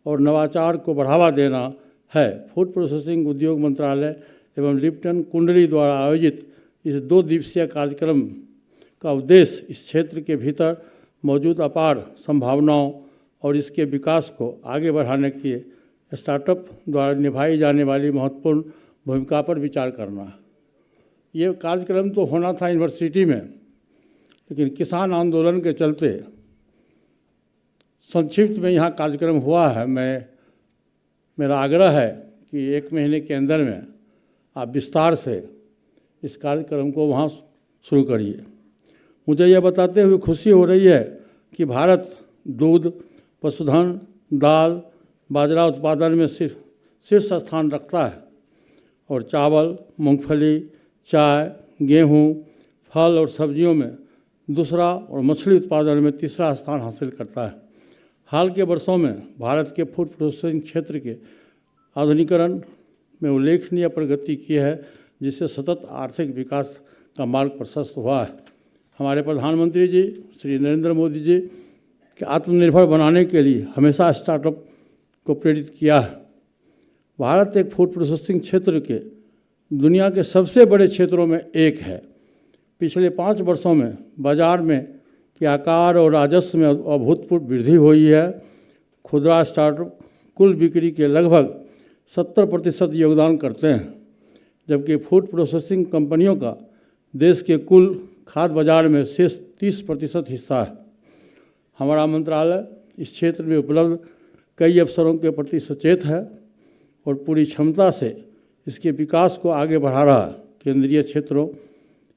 और नवाचार को बढ़ावा देना है। फूड प्रोसेसिंग उद्योग मंत्रालय एवं लिप्टन कुंडली द्वारा आयोजित इस 2 दिवसीय कार्यक्रम का उद्देश्य इस क्षेत्र के भीतर मौजूद अपार संभावनाओं और इसके विकास को आगे बढ़ाने के स्टार्टअप द्वारा निभाई जाने वाली महत्वपूर्ण भूमिका पर विचार करना है। ये कार्यक्रम तो होना था यूनिवर्सिटी में, लेकिन किसान आंदोलन के चलते संक्षिप्त में यहाँ कार्यक्रम हुआ है। मेरा आग्रह है कि 1 महीने के अंदर में आप विस्तार से इस कार्यक्रम को वहाँ शुरू करिए। मुझे यह बताते हुए खुशी हो रही है कि भारत दूध, पशुधन, दाल, बाजरा उत्पादन में शीर्ष स्थान रखता है और चावल, मूंगफली, चाय, गेहूँ, फल और सब्जियों में दूसरा और मछली उत्पादन में तीसरा स्थान हासिल करता है। हाल के वर्षों में भारत के फूड प्रोसेसिंग क्षेत्र के आधुनिकीकरण में उल्लेखनीय प्रगति की है, जिससे सतत आर्थिक विकास का मार्ग प्रशस्त हुआ है। हमारे प्रधानमंत्री जी श्री नरेंद्र मोदी जी के आत्मनिर्भर बनाने के लिए हमेशा स्टार्टअप को प्रेरित किया है। भारत एक फूड प्रोसेसिंग क्षेत्र के दुनिया के सबसे बड़े क्षेत्रों में एक है। पिछले 5 वर्षों में बाजार में के आकार और राजस्व में अभूतपूर्व वृद्धि हुई है। खुदरा स्टार्टअप कुल बिक्री के लगभग 70% योगदान करते हैं, जबकि फूड प्रोसेसिंग कंपनियों का देश के कुल खाद्य बाजार में शेष 30% हिस्सा है। हमारा मंत्रालय इस क्षेत्र में उपलब्ध कई अवसरों के प्रति सचेत है और पूरी क्षमता से इसके विकास को आगे बढ़ा रहा है। केंद्रीय क्षेत्रों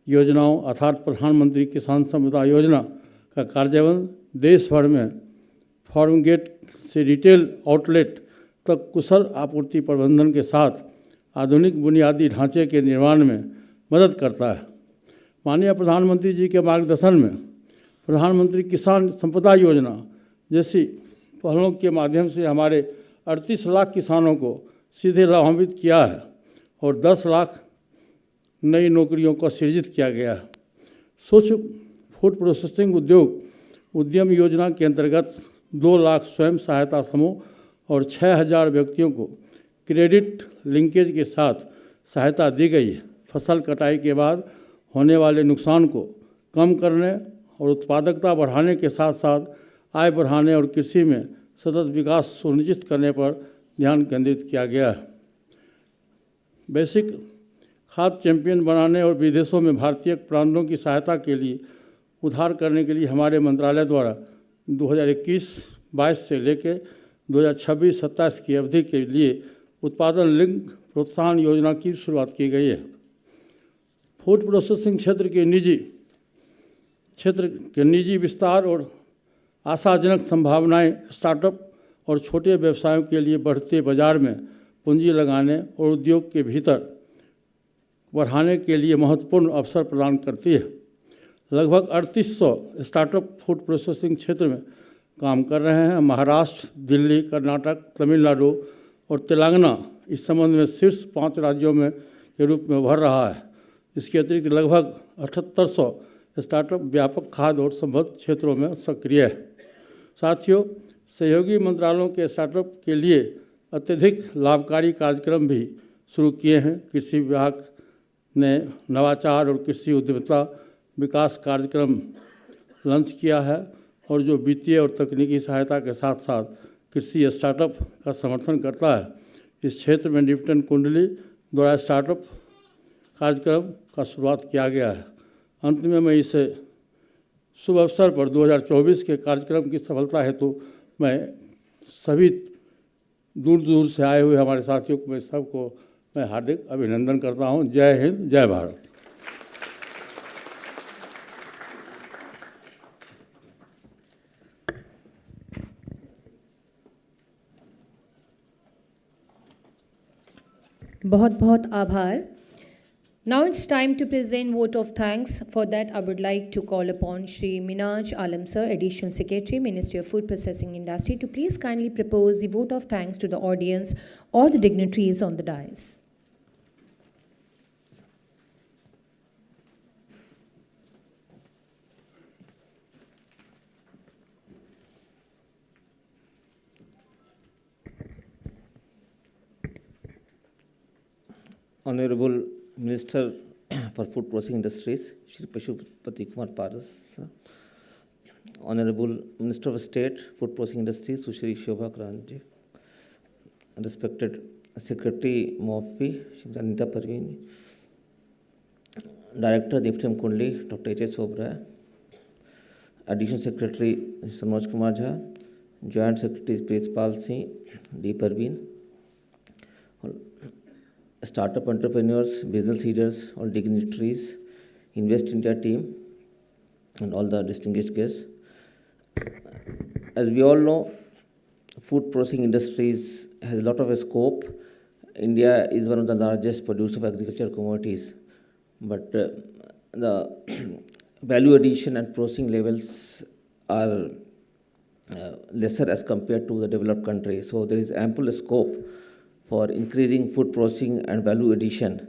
योजनाओं अर्थात प्रधानमंत्री किसान सम्पदा योजना का कार्यान्वयन देश भर में फार्म गेट से रिटेल आउटलेट तक कुशल आपूर्ति प्रबंधन के साथ आधुनिक बुनियादी ढांचे के निर्माण में मदद करता है। माननीय प्रधानमंत्री जी के मार्गदर्शन में प्रधानमंत्री किसान संपदा योजना जैसी पहलों के माध्यम से हमारे 38 लाख किसानों को सीधे लाभान्वित किया है और 10 लाख नई नौकरियों को सृजित किया गया है। सूक्ष्म फूड प्रोसेसिंग उद्यम योजना के अंतर्गत 2 लाख स्वयं सहायता समूह और 6,000 व्यक्तियों को क्रेडिट लिंकेज के साथ सहायता दी गई है। फसल कटाई के बाद होने वाले नुकसान को कम करने और उत्पादकता बढ़ाने के साथ साथ आय बढ़ाने और कृषि में सतत विकास सुनिश्चित करने पर ध्यान केंद्रित किया गया है। वैश्विक खाद्य चैंपियन बनाने और विदेशों में भारतीय ब्रांडों की सहायता के लिए उधार करने के लिए हमारे मंत्रालय द्वारा 2021-22 से लेकर 2026-27 की अवधि के लिए उत्पादन लिंक प्रोत्साहन योजना की शुरुआत की गई है। फूड प्रोसेसिंग क्षेत्र के निजी विस्तार और आशाजनक संभावनाएं स्टार्टअप और छोटे व्यवसायों के लिए बढ़ते बाजार में पूंजी लगाने और उद्योग के भीतर बढ़ाने के लिए महत्वपूर्ण अवसर प्रदान करती है। लगभग 3800 स्टार्टअप फूड प्रोसेसिंग क्षेत्र में काम कर रहे हैं। महाराष्ट्र, दिल्ली, कर्नाटक, तमिलनाडु और तेलंगाना इस संबंध में शीर्ष 5 राज्यों में के रूप में उभर रहा है। इसके अतिरिक्त लगभग 7800 स्टार्टअप व्यापक खाद्य और संबद्ध क्षेत्रों में सक्रिय है। साथियों, सहयोगी मंत्रालयों के स्टार्टअप के लिए अत्यधिक लाभकारी कार्यक्रम भी शुरू किए हैं। कृषि विभाग ने नवाचार और कृषि उद्यमिता विकास कार्यक्रम लॉन्च किया है और जो वित्तीय और तकनीकी सहायता के साथ साथ कृषि स्टार्टअप का समर्थन करता है। इस क्षेत्र में निपटन कुंडली द्वारा स्टार्टअप कार्यक्रम का शुरुआत किया गया है। अंत में मैं इस शुभ अवसर पर 2024 के कार्यक्रम की सफलता हेतु मैं सभी दूर दूर से आए हुए हमारे साथियों को मैं हार्दिक अभिनंदन करता हूं। जय हिंद, जय भारत। बहुत बहुत आभार। Now it's time to present vote of thanks. For that, I would like to call upon Shri Minaj Alam Sir, Additional Secretary, Ministry of Food Processing Industry, to please kindly propose the vote of thanks to the audience or the dignitaries on the dais. Honorable Minister for Food Processing Industries, Shri Pashupati Kumar Paras, sir. Honorable Minister of State, Food Processing Industries, Sushri Shobha Karanji. Respected Secretary MOFI, Shri Anita Parveen. Director, Deputy Kundli, Dr. H.S. Sobra. Additional Secretary, Sanoj Kumar Jha. Joint Secretary, Prithpal Singh, D. Parveen. Startup entrepreneurs, business leaders, all dignitaries, Invest India team, and all the distinguished guests. As we all know, food processing industries has a lot of scope. India is one of the largest producers of agricultural commodities, but the value addition and processing levels are lesser as compared to the developed countries. So there is ample scope for increasing food processing and value addition.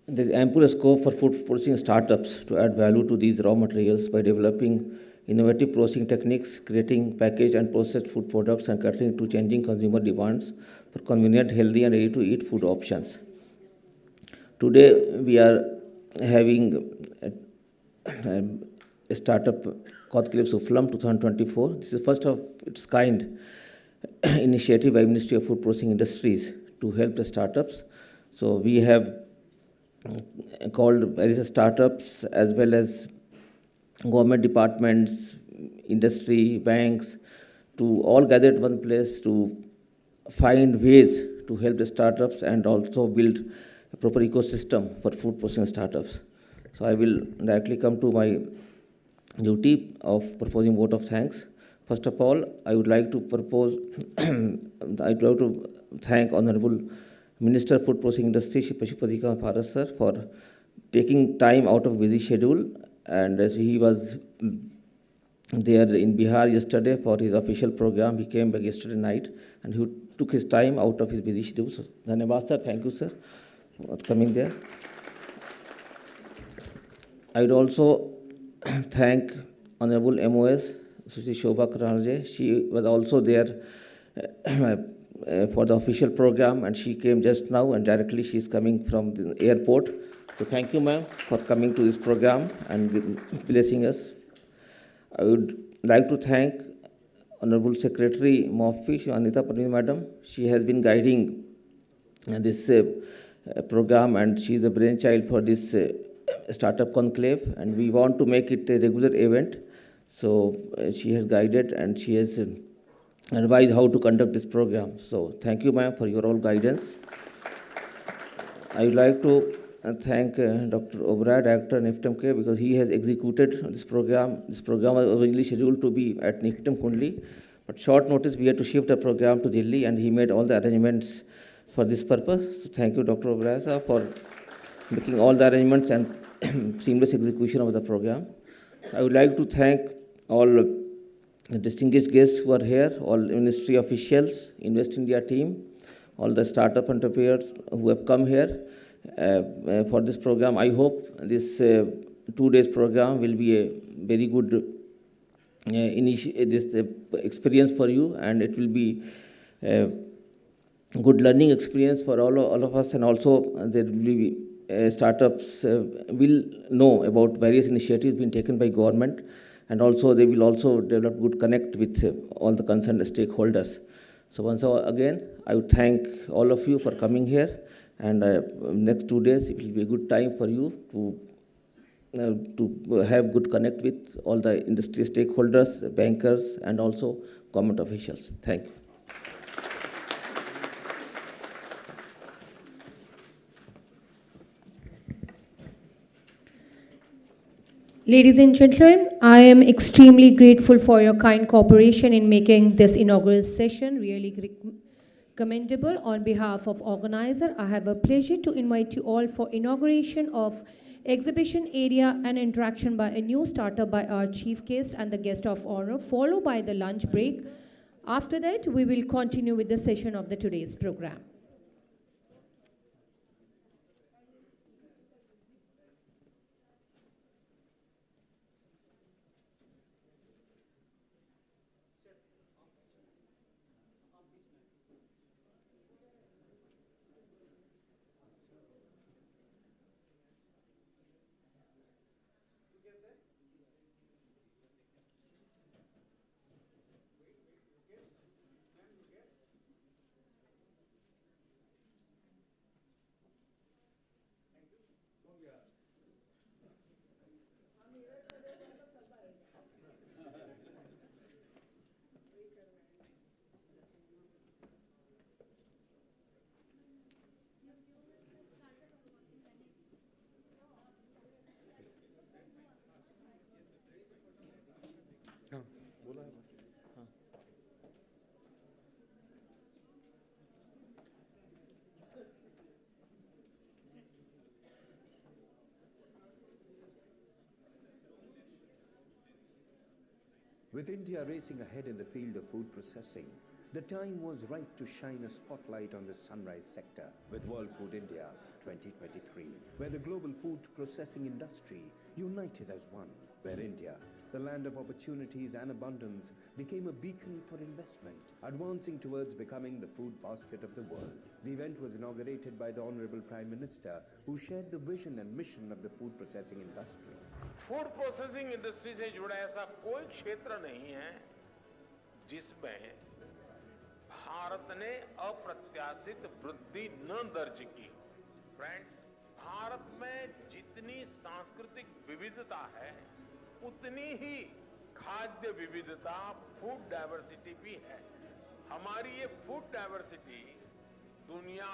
There is ample scope for food processing startups to add value to these raw materials by developing innovative processing techniques, creating packaged and processed food products, and catering to changing consumer demands for convenient, healthy, and ready-to-eat food options. Today, we are having a startup called SUFALAM 2024. This is first of its kind initiative by Ministry of Food Processing Industries to help the startups. So we have called various startups as well as government departments, industry, banks, to all gather at one place to find ways to help the startups and also build a proper ecosystem for food processing startups. So I will directly come to my duty of proposing vote of thanks. First of all, I would like to propose, I'd like to thank Honorable Minister of Food Processing Industry, Shri Pashupati Kumar Paras sir, for taking time out of busy schedule, and as he was there in Bihar yesterday for his official program. He came back yesterday night, and he took his time out of his busy schedule. So, Dhanyavad sir, thank you sir for coming there. I would also thank Honorable MOS, Sushri Shobha Karanji. She was also there for the official program, and she came just now, and directly she is coming from the airport. So thank you, ma'am, for coming to this program and blessing us. I would like to thank Honorable Secretary MOFI, Anita Parveen Madam. She has been guiding this program, and she is the brainchild for this startup conclave, and we want to make it a regular event. So she has guided and she has advised how to conduct this program. So thank you, ma'am, for your all guidance. I would like to thank Dr. Oberoi, Director NIFTMK, because he has executed this program. This program was originally scheduled to be at NIFTM Kundli, but short notice we had to shift the program to Delhi, and he made all the arrangements for this purpose. So thank you, Dr. Oberoi, sir, for making all the arrangements and seamless execution of the program. I would like to thank all the distinguished guests who are here, all ministry officials, Invest India team, all the startup entrepreneurs who have come here for this program. I hope this 2 days program will be a very good experience for you, and it will be a good learning experience for all of us, and also there will be startups will know about various initiatives being taken by government, and also they will also develop good connect with all the concerned stakeholders. So once again, I would thank all of you for coming here, and next 2 days it will be a good time for you to have good connect with all the industry stakeholders, bankers, and also government officials. Thank you. Ladies and gentlemen, I am extremely grateful for your kind cooperation in making this inaugural session really commendable. On behalf of organizer, I have a pleasure to invite you all for inauguration of exhibition area and interaction by a new startup by our chief guest and the guest of honor, followed by the lunch break. After that, we will continue with the session of the today's program. With India racing ahead in the field of food processing, the time was right to shine a spotlight on the sunrise sector with World Food India 2023, where the global food processing industry united as one, where India, the land of opportunities and abundance, became a beacon for investment, advancing towards becoming the food basket of the world. The event was inaugurated by the Honorable Prime Minister, who shared the vision and mission of the food processing industry. Food processing industry से जुड़ा ऐसा कोई क्षेत्र नहीं है जिसमें भारत ने अप्रत्याशित वृद्धि न दर्ज की। फ्रेंड्स, भारत में जितनी सांस्कृतिक विविधता है, उतनी ही खाद्य विविधता, फूड डाइवर्सिटी भी है। हमारी ये फूड डाइवर्सिटी दुनिया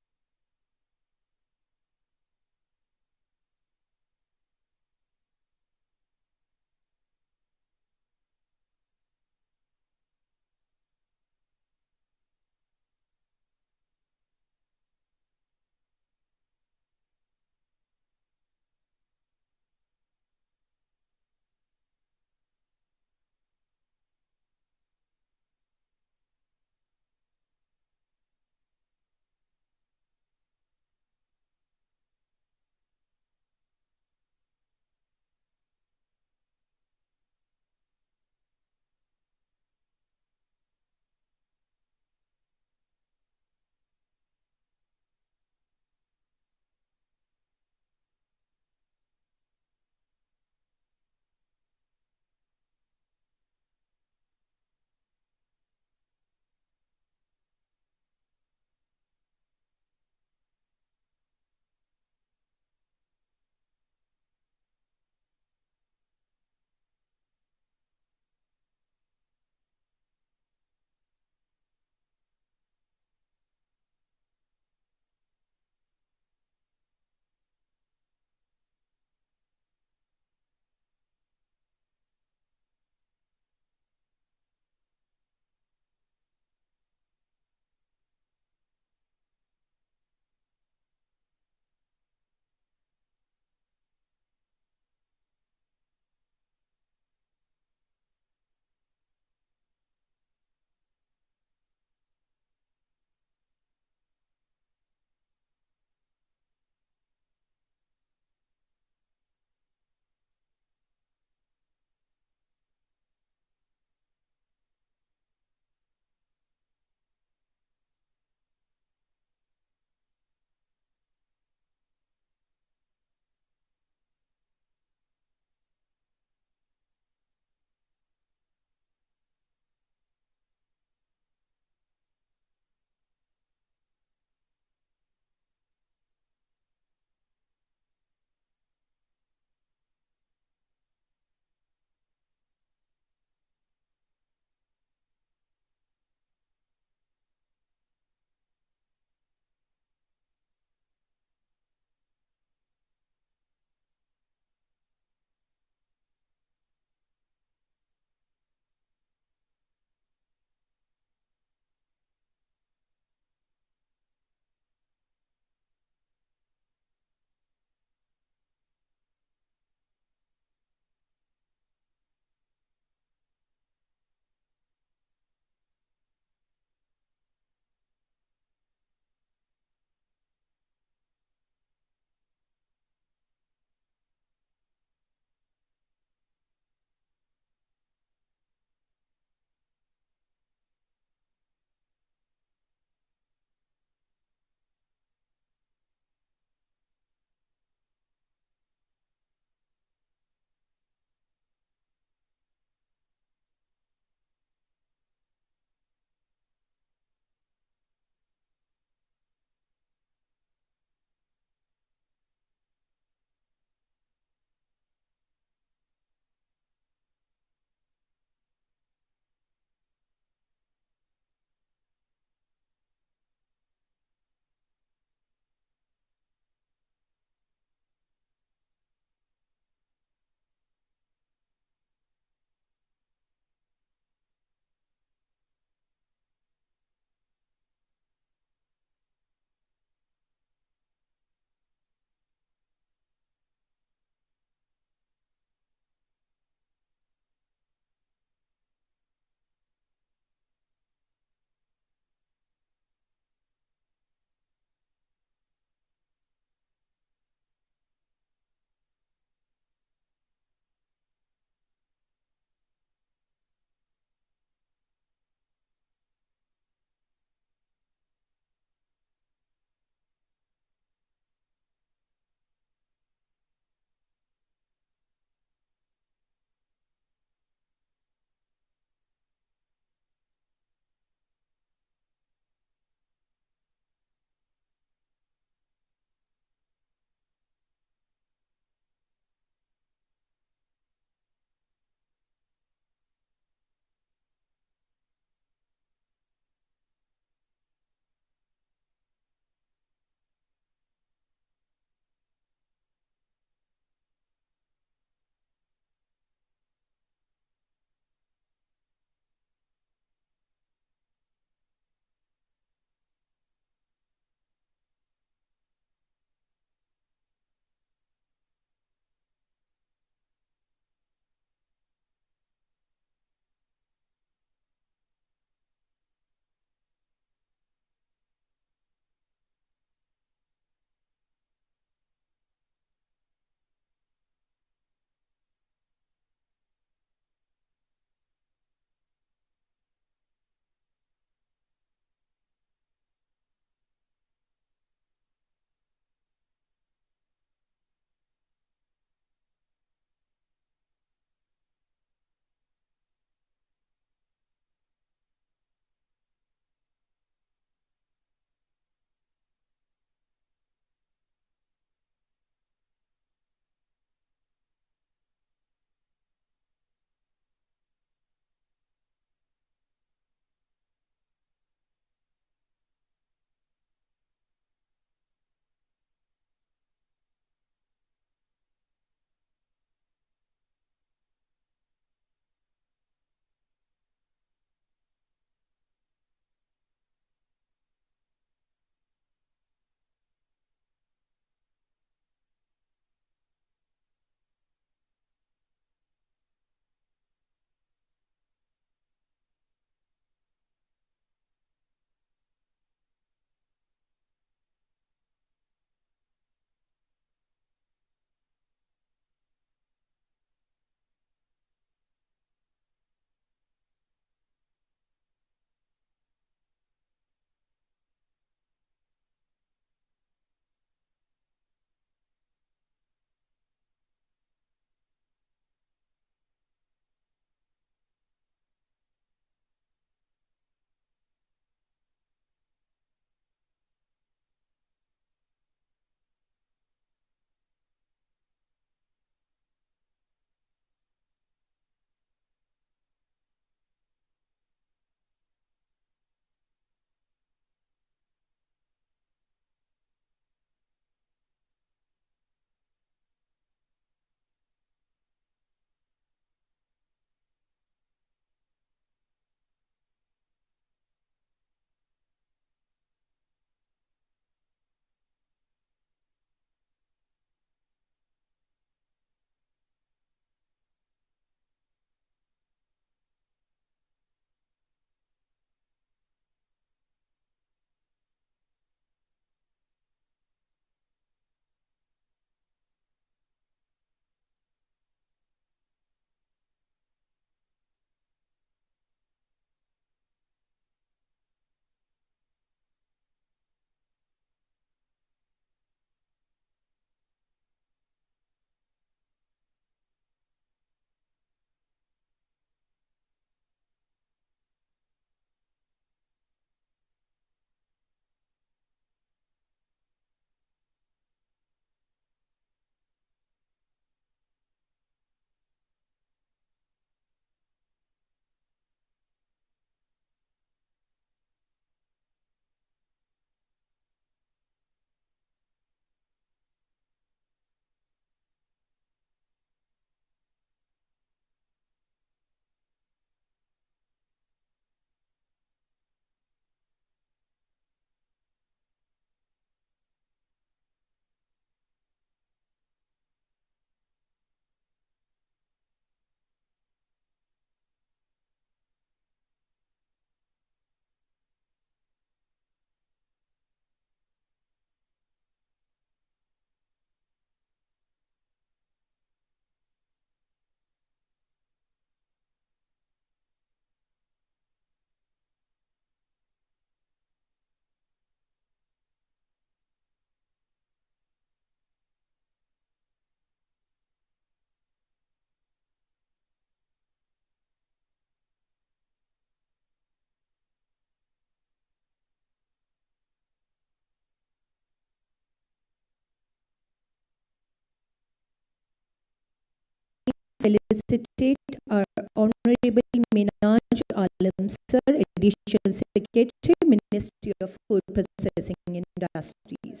felicitate our Honorable Minaj Alam Sir, Additional Secretary, Ministry of Food Processing Industries.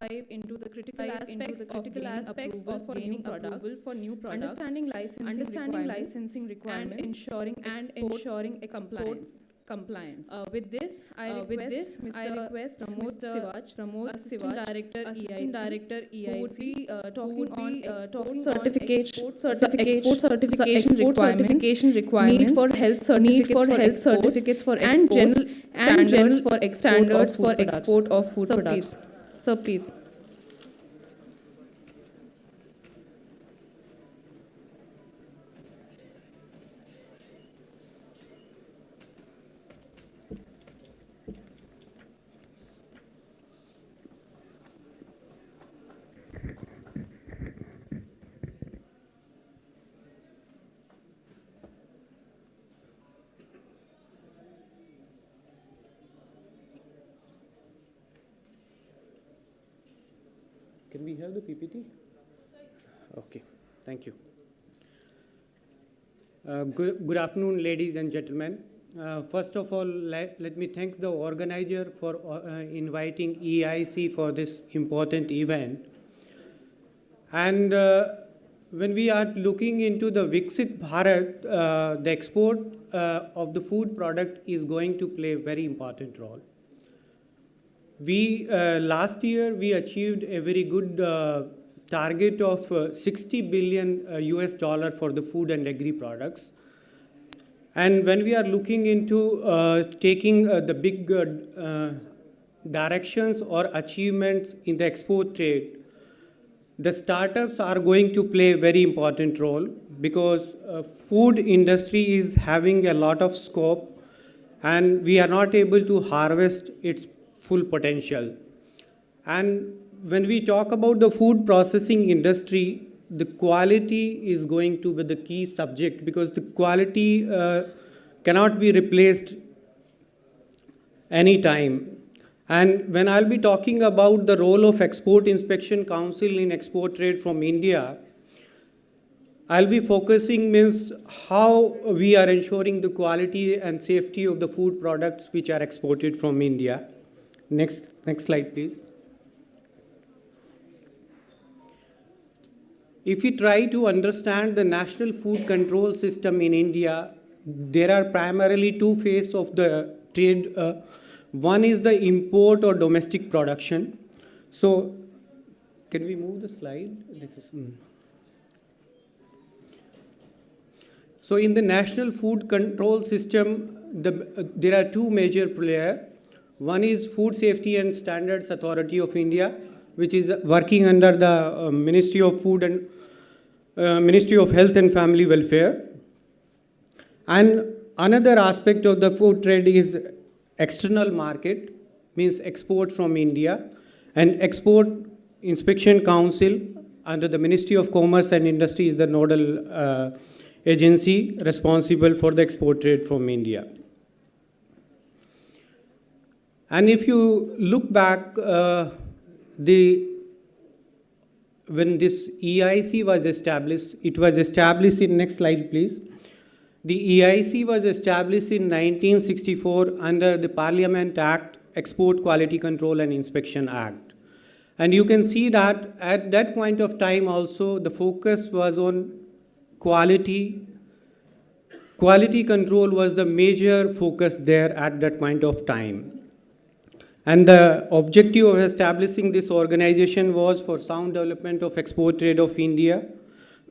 dive into the critical aspects of gaining approvals for new products, understanding licensing requirements, and ensuring compliance. With this, I request Mr. Pramod Sivaj, Assistant Director EIC, who would be talking on export certification requirements, need for health certificates for exports, and general standards for export of food products. Sir, please. Can we have the PPT? Okay, thank you. Good afternoon, ladies and gentlemen. First of all, let me thank the organizer for inviting EIC for this important event. And when we are looking into the Viksit Bharat, the export of the food product is going to play a very important role. Last year we achieved a very good target of 60 billion US dollar for the food and agri products. And when we are looking into taking the big directions or achievements in the export trade, the startups are going to play a very important role, because food industry is having a lot of scope and we are not able to harvest its full potential. And when we talk about the food processing industry, the quality is going to be the key subject, because the quality cannot be replaced anytime. And when I'll be talking about the role of Export Inspection Council in export trade from India, I'll be focusing means how we are ensuring the quality and safety of the food products which are exported from India. Next slide, please. If we try to understand the national food control system in India, there are primarily two phases of the trade. One is the import or domestic production. So, can we move the slide? So, in the national food control system, there are two major players. One is Food Safety and Standards Authority of India, which is working under the Ministry of Food and Ministry of Health and Family Welfare. And another aspect of the food trade is external market, means export from India, and Export Inspection Council under the Ministry of Commerce and Industry is the nodal agency responsible for the export trade from India. And if you look back, when this EIC was established, it was established in, next slide please. The EIC was established in 1964 under the Parliament Act, Export Quality Control and Inspection Act. And you can see that at that point of time also the focus was on quality. Quality control was the major focus there at that point of time. And the objective of establishing this organization was for sound development of export trade of India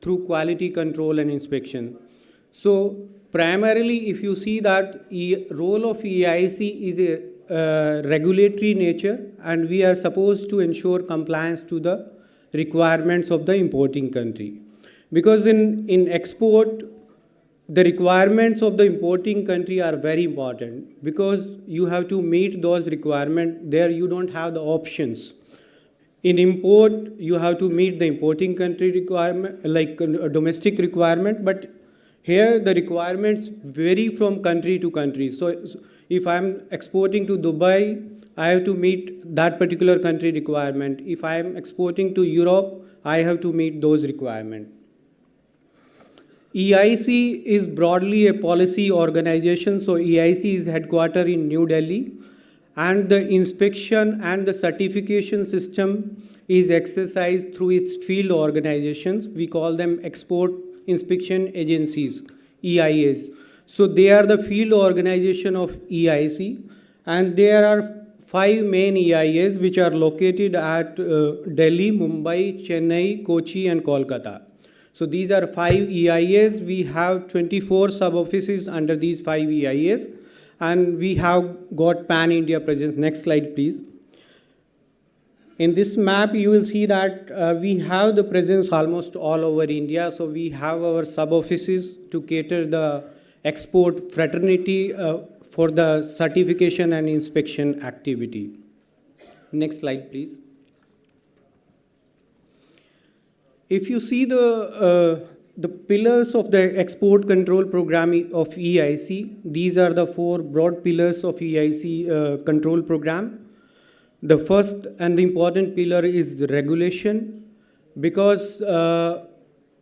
through quality control and inspection. So primarily, if you see that role of EIC is a regulatory nature, and we are supposed to ensure compliance to the requirements of the importing country. Because in export, the requirements of the importing country are very important, because you have to meet those requirements. There you don't have the options. In import, you have to meet the importing country requirement, like a domestic requirement, but here the requirements vary from country to country. So if I'm exporting to Dubai, I have to meet that particular country requirement. If I am exporting to Europe, I have to meet those requirements. EIC is broadly a policy organization, so EIC is headquartered in New Delhi, and the inspection and the certification system is exercised through its field organizations. We call them export inspection agencies, EIAs. So they are the field organization of EIC, and there are 5 main EIAs which are located at Delhi, Mumbai, Chennai, Kochi and Kolkata. So these are 5 EIAs. We have 24 sub-offices under these 5 EIAs, and we have got pan-India presence. Next slide, please. In this map, you will see that we have the presence almost all over India. So we have our sub-offices to cater the export fraternity for the certification and inspection activity. Next slide, please. If you see the pillars of the export control program of EIC, these are the 4 broad pillars of EIC control program. The first and the important pillar is the regulation, because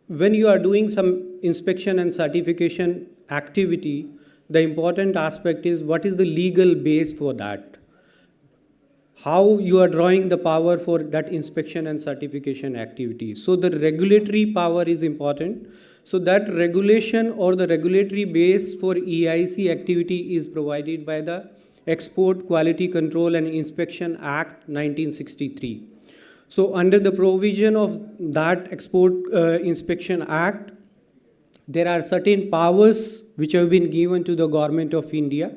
when you are doing some inspection and certification activity, the important aspect is what is the legal base for that. How you are drawing the power for that inspection and certification activity. So the regulatory power is important. So that regulation or the regulatory base for EIC activity is provided by the Export Quality Control and Inspection Act 1963. So under the provision of that Export Inspection Act, there are certain powers which have been given to the Government of India.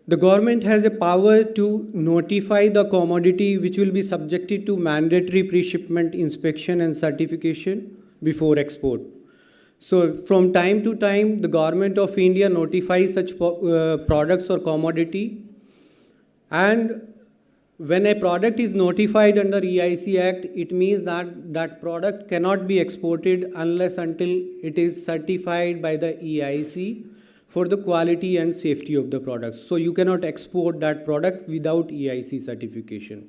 The government has a power to notify the commodity which will be subjected to mandatory pre-shipment inspection and certification before export. So from time to time, the Government of India notifies such products or commodity, and when a product is notified under EIC Act, it means that that product cannot be exported unless until it is certified by the EIC for the quality and safety of the products. So you cannot export that product without EIC certification.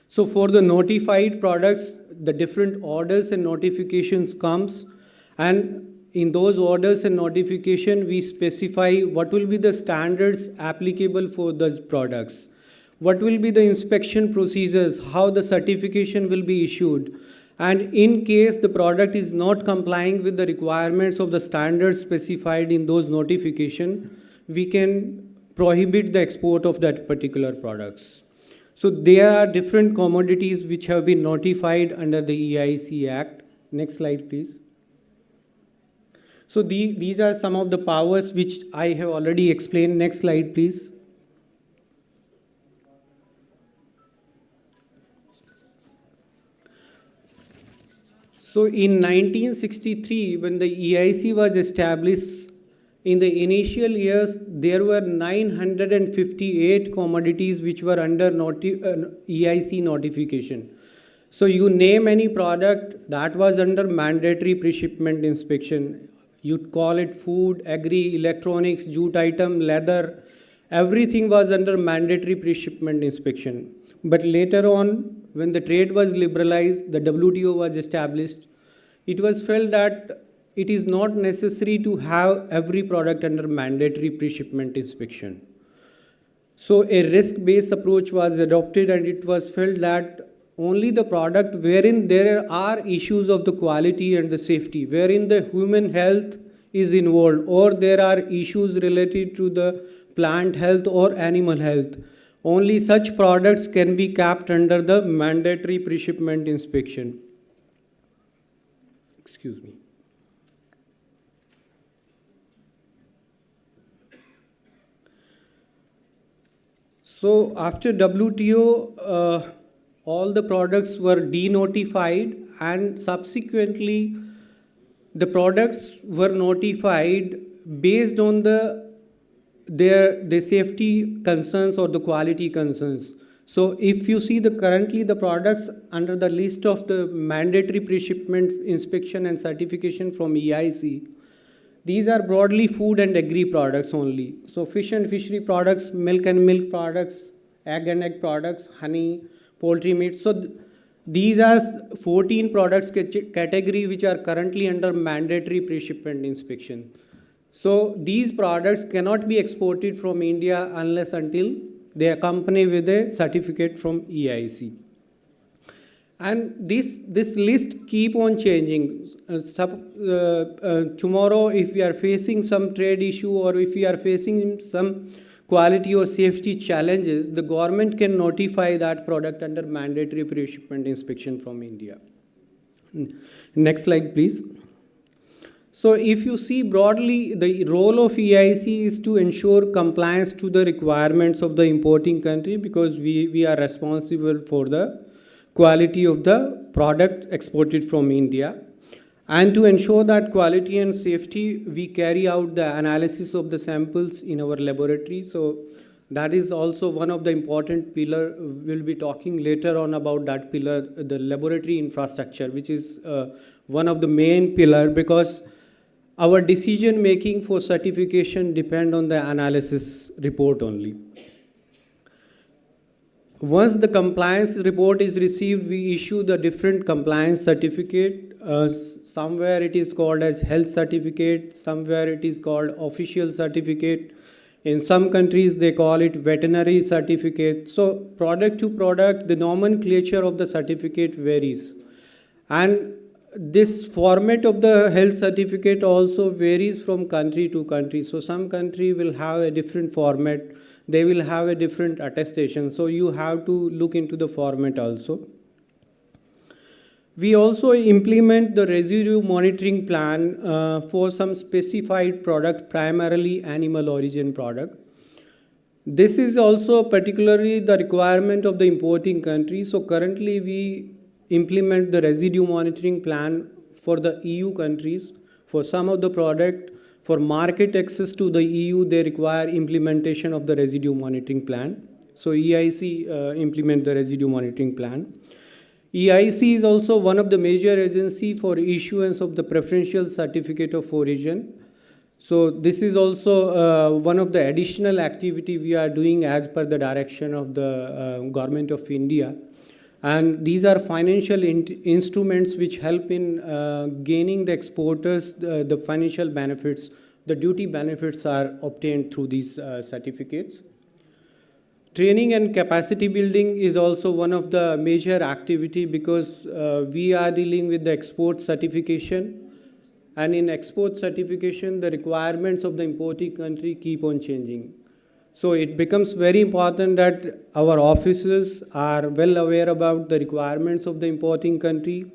So for the notified products, the different orders and notifications comes, and in those orders and notification, we specify what will be the standards applicable for those products. What will be the inspection procedures, how the certification will be issued, and in case the product is not complying with the requirements of the standards specified in those notification, we can prohibit the export of that particular products. So there are different commodities which have been notified under the EIC Act. Next slide, please. So these are some of the powers which I have already explained. Next slide, please. So in 1963, when the EIC was established, in the initial years, there were 958 commodities which were under EIC notification. So you name any product that was under mandatory pre-shipment inspection. You'd call it food, agri, electronics, jute item, leather. Everything was under mandatory pre-shipment inspection. But later on, when the trade was liberalized, the WTO was established, it was felt that it is not necessary to have every product under mandatory pre-shipment inspection. So a risk-based approach was adopted, and it was felt that only the product wherein there are issues of the quality and the safety, wherein the human health is involved, or there are issues related to the plant health or animal health, only such products can be kept under the mandatory pre-shipment inspection. Excuse me. So after WTO, all the products were denotified, and subsequently the products were notified based on the safety concerns or the quality concerns. So if you see currently the products under the list of the mandatory pre-shipment inspection and certification from EIC, these are broadly food and agri products only. So fish and fishery products, milk and milk products, egg and egg products, honey, poultry meat. So these are 14 products category which are currently under mandatory pre-shipment inspection. So these products cannot be exported from India unless until they accompany with a certificate from EIC. And this list keep on changing. Tomorrow, if we are facing some trade issue or if we are facing some quality or safety challenges, the government can notify that product under mandatory pre-shipment inspection from India. Next slide, please. So if you see broadly, the role of EIC is to ensure compliance to the requirements of the importing country, because we are responsible for the quality of the product exported from India. And to ensure that quality and safety, we carry out the analysis of the samples in our laboratory. So that is also one of the important pillar. We'll be talking later on about that pillar, the laboratory infrastructure, which is one of the main pillar, because our decision making for certification depend on the analysis report only. Once the compliance report is received, we issue the different compliance certificate. Somewhere it is called as health certificate, somewhere it is called official certificate. In some countries, they call it veterinary certificate. So product to product, the nomenclature of the certificate varies. And this format of the health certificate also varies from country to country. So some country will have a different format. They will have a different attestation. So you have to look into the format also. We also implement the residue monitoring plan for some specified product, primarily animal origin product. This is also particularly the requirement of the importing country. So currently we implement the residue monitoring plan for the EU countries. For some of the product, for market access to the EU, they require implementation of the residue monitoring plan. So EIC implement the residue monitoring plan. EIC is also one of the major agency for issuance of the preferential certificate of origin. So this is also one of the additional activity we are doing as per the direction of the Government of India. And these are financial instruments which help in gaining the exporters the financial benefits. The duty benefits are obtained through these certificates. Training and capacity building is also one of the major activity, because we are dealing with the export certification. And in export certification, the requirements of the importing country keep on changing. So it becomes very important that our officers are well aware about the requirements of the importing country.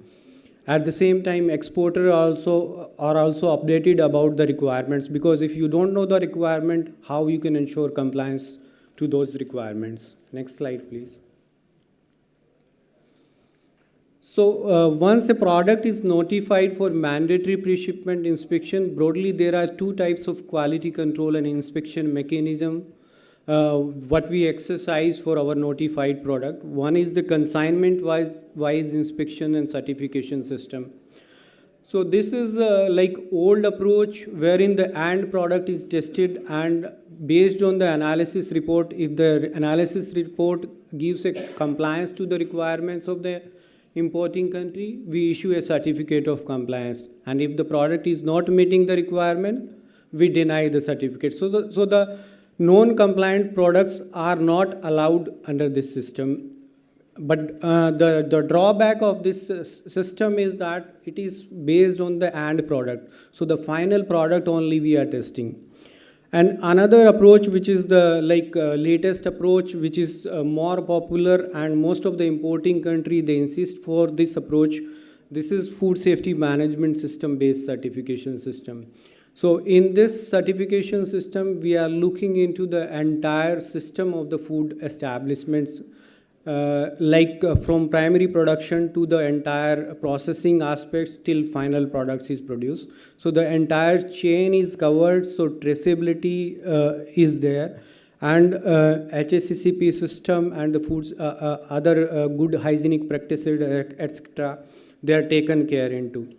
At the same time, exporters are also updated about the requirements, because if you don't know the requirement, how you can ensure compliance to those requirements. Next slide, please. So once a product is notified for mandatory pre-shipment inspection, broadly there are two types of quality control and inspection mechanism what we exercise for our notified product. One is the consignment-wise inspection and certification system. So this is like old approach wherein the end product is tested, and based on the analysis report, if the analysis report gives a compliance to the requirements of the importing country, we issue a certificate of compliance. And if the product is not meeting the requirement, we deny the certificate. So the non-compliant products are not allowed under this system. But the drawback of this system is that it is based on the end product. So the final product only we are testing. And another approach, which is the latest approach, which is more popular, and most of the importing country, they insist for this approach. This is food safety management system based certification system. So in this certification system, we are looking into the entire system of the food establishments, from primary production to the entire processing aspects till final products is produced. So the entire chain is covered, so traceability is there, and HACCP system and the foods, other good hygienic practices, etc., they are taken care into.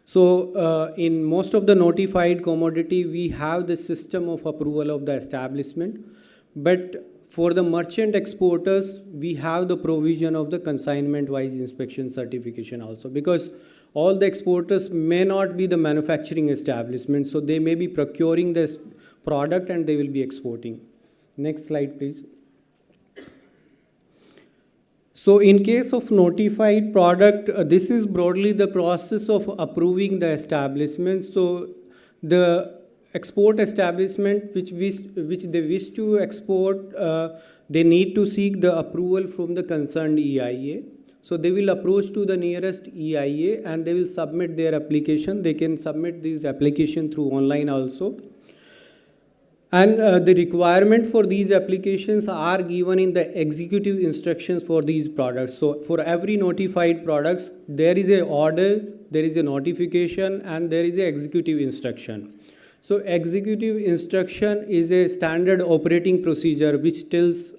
So in most of the notified commodity, we have the system of approval of the establishment, but for the merchant exporters, we have the provision of the consignment-wise inspection certification also, because all the exporters may not be the manufacturing establishment, so they may be procuring this product and they will be exporting. Next slide, please. So in case of notified product, this is broadly the process of approving the establishment. So the export establishment which they wish to export, they need to seek the approval from the concerned EIA. So they will approach to the nearest EIA and they will submit their application. They can submit this application through online also. And the requirement for these applications are given in the executive instructions for these products. So for every notified products, there is an order, there is a notification, and there is an executive instruction. So executive instruction is a standard operating procedure which tells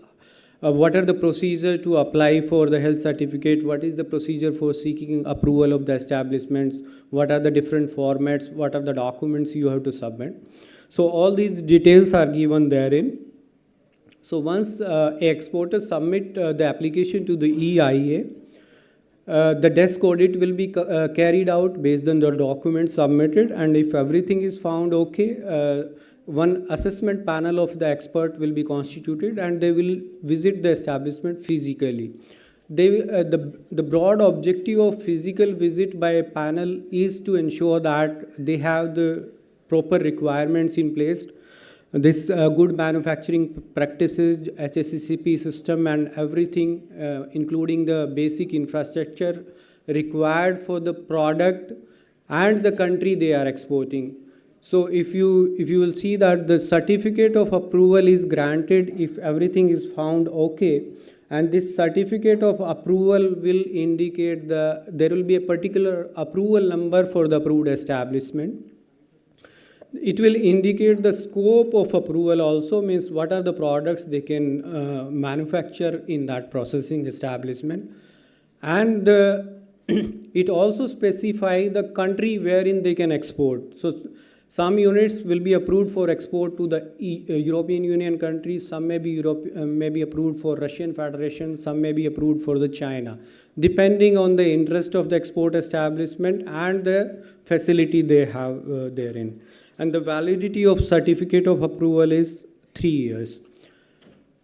what are the procedure to apply for the health certificate, what is the procedure for seeking approval of the establishments, what are the different formats, what are the documents you have to submit. So all these details are given therein. So once a exporter submit the application to the EIA, the desk audit will be carried out based on the documents submitted, and if everything is found okay, one assessment panel of the expert will be constituted and they will visit the establishment physically. The broad objective of physical visit by a panel is to ensure that they have the proper requirements in place, this good manufacturing practices, HACCP system and everything, including the basic infrastructure required for the product and the country they are exporting. So if you will see that the certificate of approval is granted if everything is found okay, and this certificate of approval will indicate there will be a particular approval number for the approved establishment. It will indicate the scope of approval also, means what are the products they can manufacture in that processing establishment. And it also specifies the country wherein they can export. So some units will be approved for export to the European Union countries, some may be approved for Russian Federation, some may be approved for the China, depending on the interest of the export establishment and the facility they have therein. And the validity of certificate of approval is 3 years.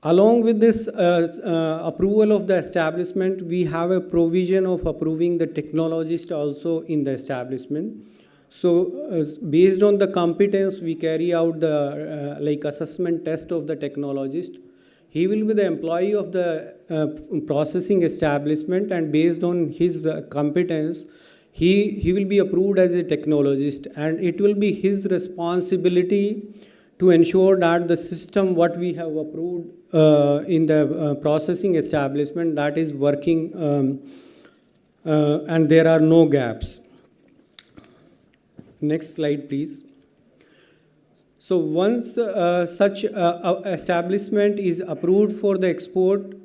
Along with this approval of the establishment, we have a provision of approving the technologist also in the establishment. So based on the competence, we carry out the assessment test of the technologist. He will be the employee of the processing establishment, and based on his competence, he will be approved as a technologist, and it will be his responsibility to ensure that the system what we have approved in the processing establishment, that is working and there are no gaps. Next slide, please. So once such establishment is approved for the export,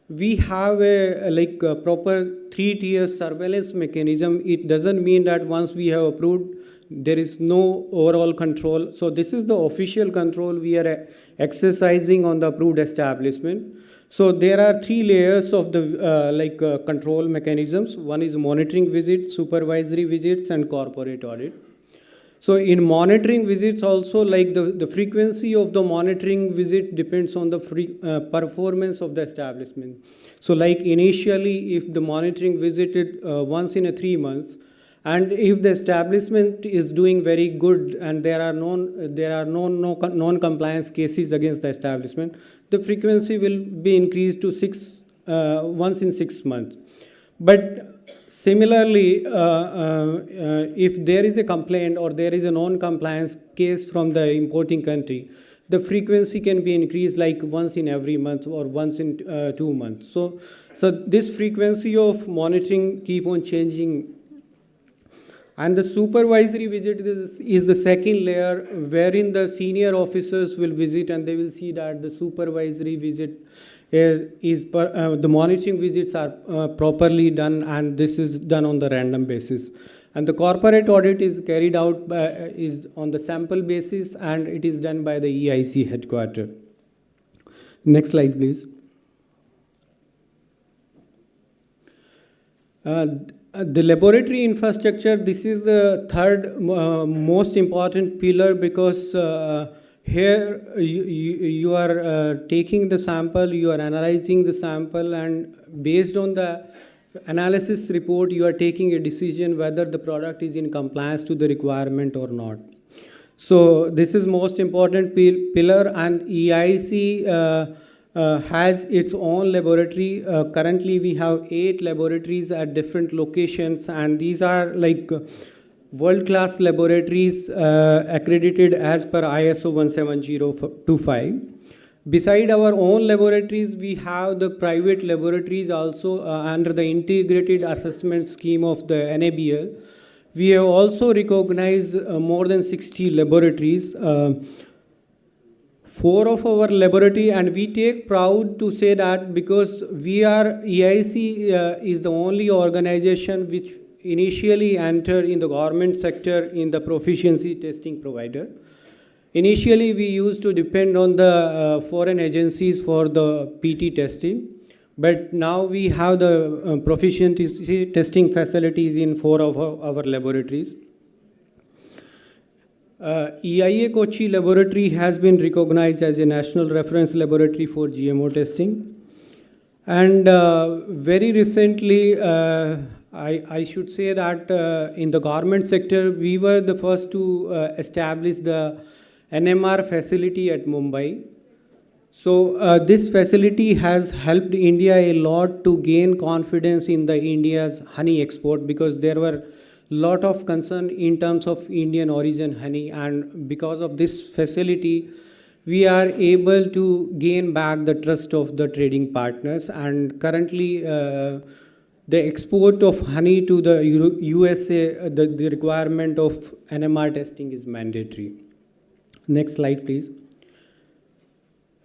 we have a proper 3-tier surveillance mechanism. It doesn't mean that once we have approved, there is no overall control. So this is the official control we are exercising on the approved establishment. So there are 3 layers of the control mechanisms. One is monitoring visit, supervisory visits, and corporate audit. So in monitoring visits also, the frequency of the monitoring visit depends on the performance of the establishment. So initially, if the monitoring visited once in 3 months, and if the establishment is doing very good and there are no non-compliance cases against the establishment, the frequency will be increased to once in 6 months. But similarly, if there is a complaint or there is a non-compliance case from the importing country, the frequency can be increased once in every month or once in 2 months. So this frequency of monitoring keep on changing. And the supervisory visit is the second layer, wherein the senior officers will visit and they will see that the supervisory visit the monitoring visits are properly done, and this is done on the random basis. And the corporate audit is carried out is on the sample basis, and it is done by the EIC headquarters. Next slide, please. The laboratory infrastructure, this is the third most important pillar because here you are taking the sample, you are analyzing the sample, and based on the analysis report, you are taking a decision whether the product is in compliance to the requirement or not. So this is most important pillar, and EIC has its own laboratory. Currently, we have 8 laboratories at different locations, and these are like world-class laboratories accredited as per ISO 17025. Beside our own laboratories, we have the private laboratories also under the integrated assessment scheme of the NABL. We have also recognized more than 60 laboratories. 4 of our laboratory, and we take proud to say that because we are EIC is the only organization which initially entered in the government sector in the proficiency testing provider. Initially, we used to depend on the foreign agencies for the PT testing, but now we have the proficiency testing facilities in 4 of our laboratories. EIA Kochi laboratory has been recognized as a national reference laboratory for GMO testing. And very recently, I should say that in the government sector, we were the first to establish the NMR facility at Mumbai. So this facility has helped India a lot to gain confidence in the India's honey export, because there were lot of concern in terms of Indian origin honey, and because of this facility we are able to gain back the trust of the trading partners. And currently the export of honey to the USA, the requirement of NMR testing is mandatory. Next slide, please.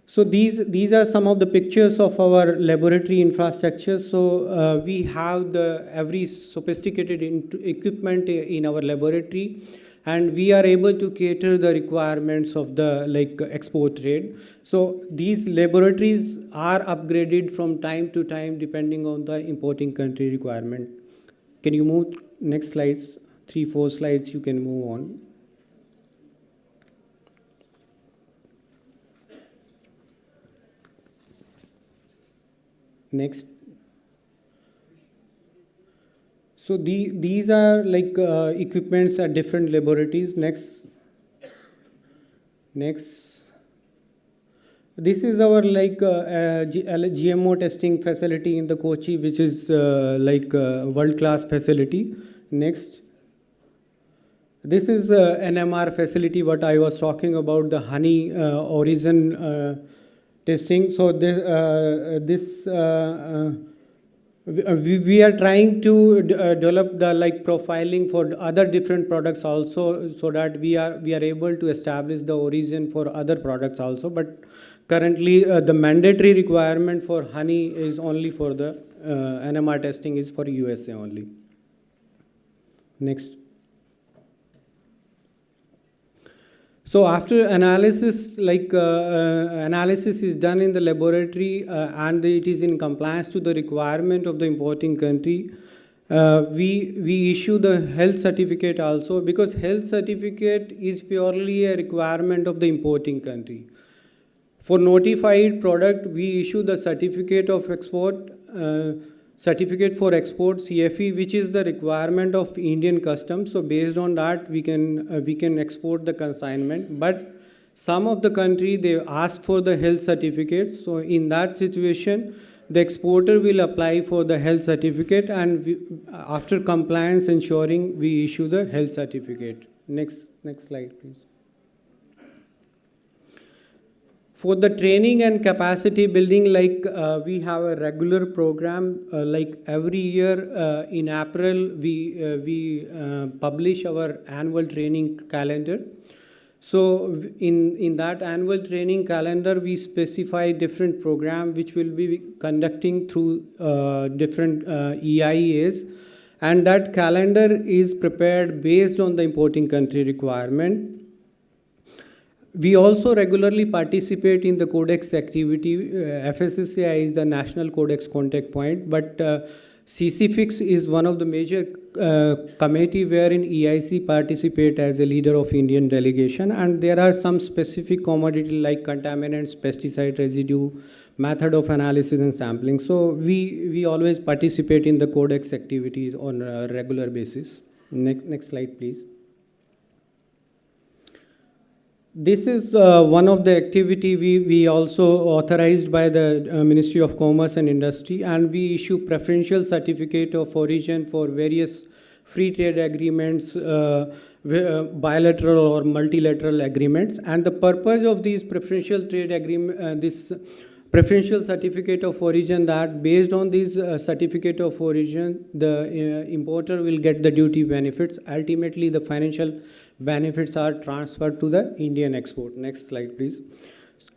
So these are some of the pictures of our laboratory infrastructure. So we have every sophisticated equipment in our laboratory, and we are able to cater the requirements of the export trade. So these laboratories are upgraded from time to time depending on the importing country requirement. Can you move next slides? 3-4 slides you can move on. Next. So these are like equipments at different laboratories. Next. This is our GMO testing facility in the Kochi, which is world-class facility. Next. This is NMR facility, what I was talking about, the honey origin testing. So we are trying to develop the profiling for other different products also, so that we are able to establish the origin for other products also. But currently the mandatory requirement for honey is only for the NMR testing is for USA only. Next. So after analysis, analysis is done in the laboratory and it is in compliance to the requirement of the importing country, we issue the health certificate also, because health certificate is purely a requirement of the importing country. For notified product, we issue the certificate of export, certificate for export, CFE, which is the requirement of Indian customs. So based on that, we can export the consignment. But some of the country, they ask for the health certificate. So in that situation, the exporter will apply for the health certificate, and after compliance ensuring, we issue the health certificate. Next slide, please. For the training and capacity building, we have a regular program. Every year in April, we publish our annual training calendar. So in that annual training calendar, we specify different programs which will be conducting through different EIAs, and that calendar is prepared based on the importing country requirement. We also regularly participate in the Codex activity. FSSAI is the National Codex Contact Point, but CCFIX is one of the major committee wherein EIC participate as a leader of Indian delegation, and there are some specific commodity like contaminants, pesticide residue, method of analysis and sampling. So we always participate in the codex activities on a regular basis. Next slide, please. This is one of the activity we also authorized by the Ministry of Commerce and Industry, and we issue preferential certificate of origin for various free trade agreements, bilateral or multilateral agreements. And the purpose of these preferential trade agreement, this preferential certificate of origin, that based on this certificate of origin, the importer will get the duty benefits. Ultimately, the financial benefits are transferred to the Indian export. Next slide, please.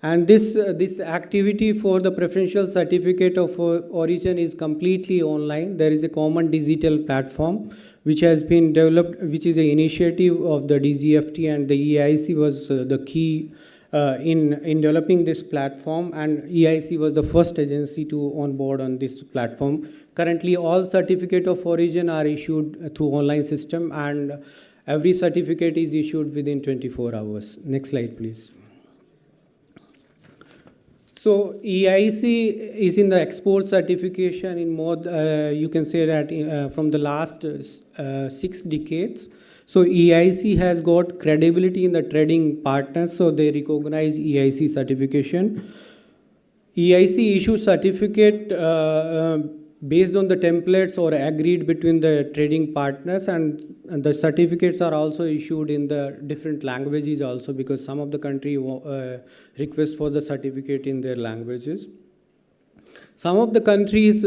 And this activity for the preferential certificate of origin is completely online. There is a common digital platform which has been developed, which is an initiative of the DGFT, and the EIC was the key in developing this platform, and EIC was the first agency to onboard on this platform. Currently, all certificate of origin are issued through online system, and every certificate is issued within 24 hours. Next slide, please. So EIC is in the export certification in more, you can say that from the last 6 decades. So EIC has got credibility in the trading partners, so they recognize EIC certification. EIC issues certificate based on the templates or agreed between the trading partners, and the certificates are also issued in the different languages also, because some of the country request for the certificate in their languages. Some of the countries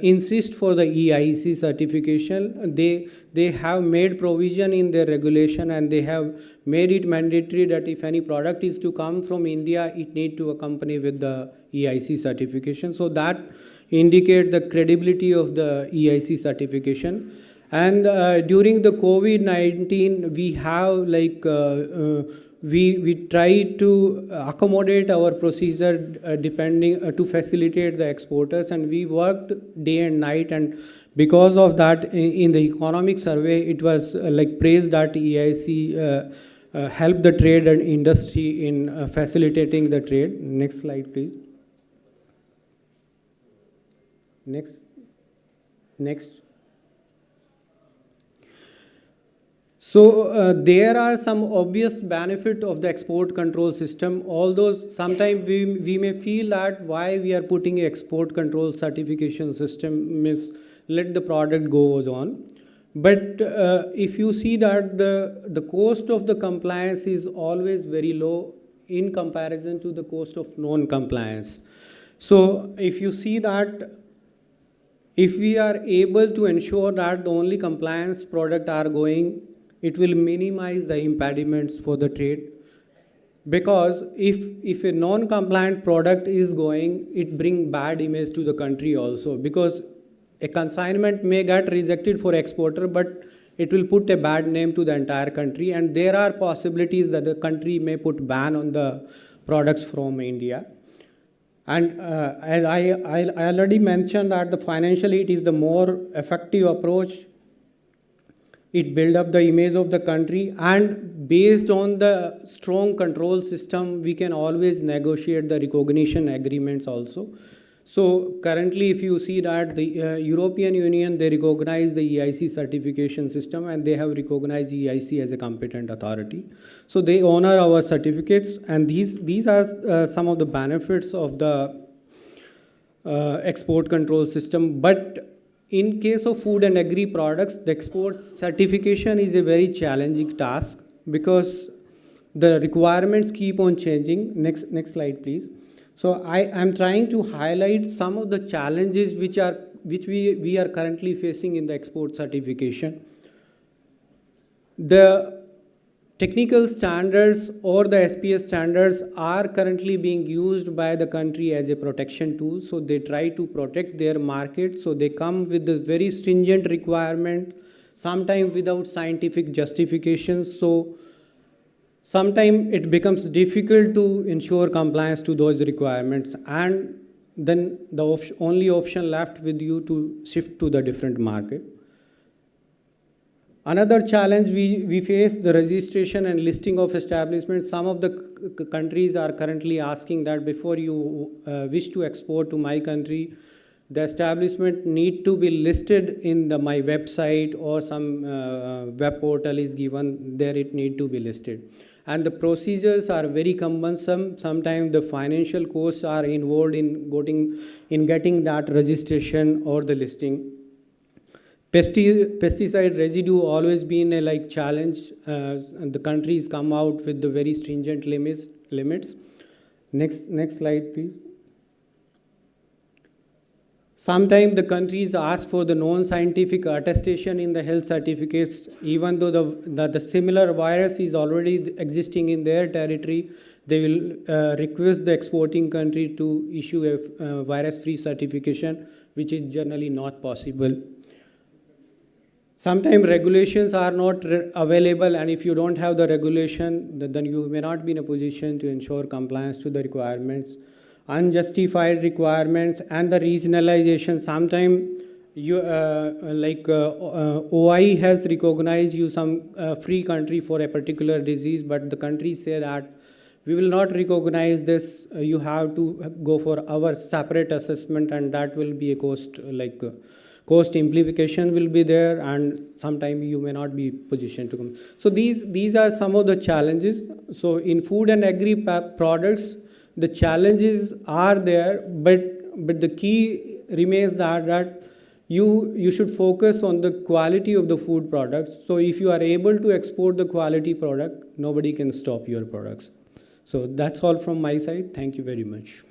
insist for the EIC certification. They have made provision in their regulation, and they have made it mandatory that if any product is to come from India, it need to accompany with the EIC certification. So that indicate the credibility of the EIC certification. And during the COVID-19, we have like we try to accommodate our procedure depending to facilitate the exporters, and we worked day and night, and because of that in the economic survey it was like praised that EIC helped the trade and industry in facilitating the trade. Next slide, please. Next. So there are some obvious benefit of the export control system, although sometimes we may feel that why we are putting an export control certification system, means let the product goes on. But if you see that the cost of the compliance is always very low in comparison to the cost of non-compliance. So if you see that if we are able to ensure that the only compliance product are going, it will minimize the impediments for the trade. Because if a non-compliant product is going, it brings bad image to the country also. Because a consignment may get rejected for exporter, but it will put a bad name to the entire country. And there are possibilities that the country may put ban on the products from India. And as I already mentioned that the financially it is the more effective approach. It build up the image of the country, and based on the strong control system, we can always negotiate the recognition agreements also. So currently, if you see that the European Union, they recognize the EIC certification system, and they have recognized EIC as a competent authority. So they honor our certificates, and these are some of the benefits of the export control system. But in case of food and agri products, the export certification is a very challenging task because the requirements keep on changing. Next slide, please. So I am trying to highlight some of the challenges which we are currently facing in the export certification. The technical standards or the SPS standards are currently being used by the country as a protection tool. So they try to protect their market. So they come with the very stringent requirement, sometimes without scientific justifications. So sometimes it becomes difficult to ensure compliance to those requirements. And then the only option left with you to shift to the different market. Another challenge we face, the registration and listing of establishments. Some of the countries are currently asking that before you wish to export to my country, the establishment need to be listed in my website or some web portal is given, there it need to be listed. And the procedures are very cumbersome. Sometimes the financial costs are involved in getting that registration or the listing. Pesticide residue always been a challenge. And the countries come out with the very stringent limits. Next slide, please. Sometimes the countries ask for the non-scientific attestation in the health certificates, even though the similar virus is already existing in their territory. They will request the exporting country to issue a virus-free certification, which is generally not possible. Sometimes regulations are not available, and if you don't have the regulation, then you may not be in a position to ensure compliance to the requirements. Unjustified requirements and the regionalization. Sometimes OI has recognized you some free country for a particular disease, but the countries say that we will not recognize this. You have to go for our separate assessment, and that will be a cost. Cost implication will be there, and sometimes you may not be positioned to come. So these are some of the challenges. So in food and agri products, the challenges are there, but the key remains that you should focus on the quality of the food products. So if you are able to export the quality product, nobody can stop your products. So that's all from my side. Thank you very much.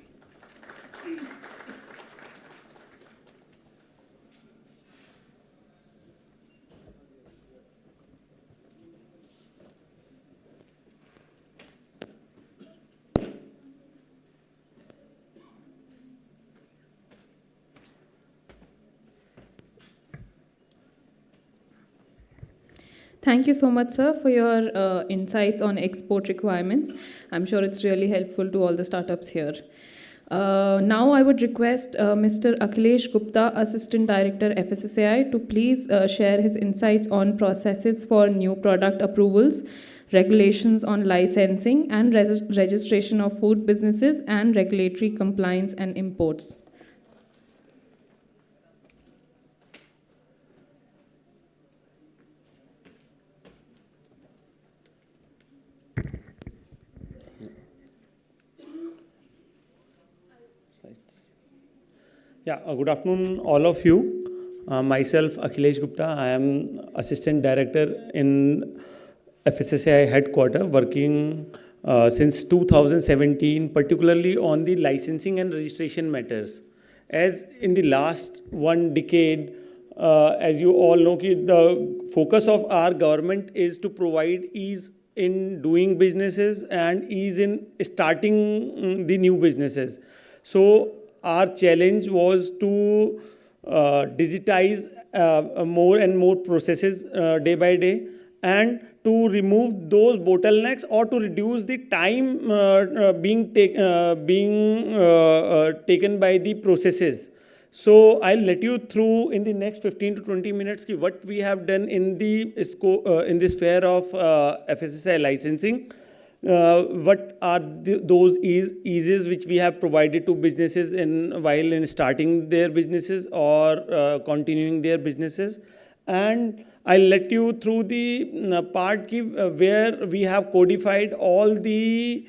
Thank you so much, sir, for your insights on export requirements. I'm sure it's really helpful to all the startups here. Now I would request Mr. Akhilesh Gupta, Assistant Director, FSSAI, to please share his insights on processes for new product approvals, regulations on licensing and registration of food businesses, and regulatory compliance and imports. Yeah, good afternoon, all of you. Myself, Akhilesh Gupta. I am Assistant Director in FSSAI headquarters, working since 2017, particularly on the licensing and registration matters. As in the last 1 decade, as you all know, the focus of our government is to provide ease in doing businesses and ease in starting the new businesses. So our challenge was to digitize more and more processes day by day, and to remove those bottlenecks or to reduce the time being taken by the processes. So I'll let you through in the next 15 to 20 minutes what we have done in the sphere of FSSAI licensing. What are those eases which we have provided to businesses while in starting their businesses or continuing their businesses, and I'll let you through the part where we have codified all the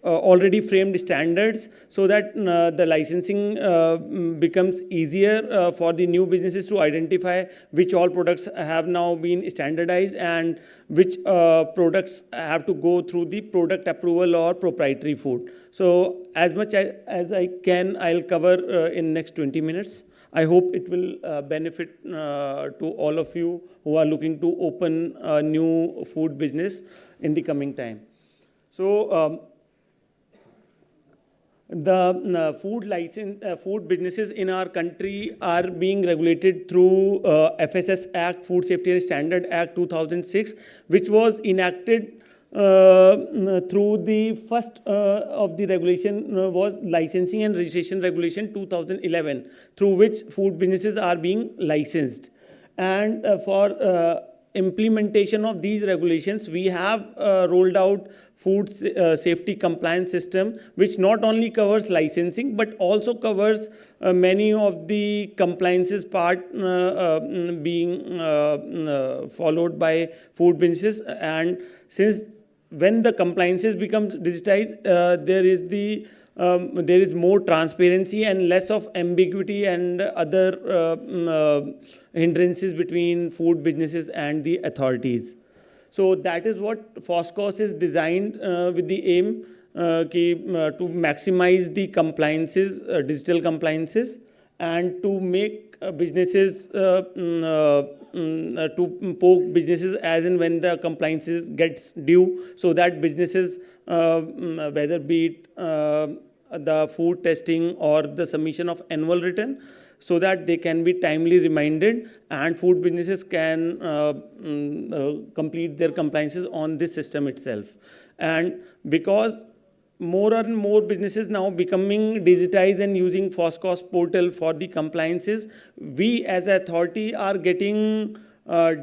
already framed standards, so that the licensing becomes easier for the new businesses to identify which all products have now been standardized and which products have to go through the product approval or proprietary food. So as much as I can, I'll cover in next 20 minutes. I hope it will benefit to all of you who are looking to open a new food business in the coming time. So the food businesses in our country are being regulated through FSS Act, Food Safety and Standard Act 2006, which was enacted through the first of the regulation was licensing and registration regulation 2011, through which food businesses are being licensed. And for implementation of these regulations, we have rolled out food safety compliance system, which not only covers licensing but also covers many of the compliances part being followed by food businesses. And since when the compliances becomes digitized, there is more transparency and less of ambiguity and other hindrances between food businesses and the authorities. So that is what FOSCOS is designed with the aim to maximize the compliances, digital compliances, and to make businesses, to poke businesses as and when the compliances gets due, so that businesses, whether be it the food testing or the submission of annual return, so that they can be timely reminded and food businesses can complete their compliances on this system itself. And because more and more businesses now becoming digitized and using FOSCOS portal for the compliances, we as authority are getting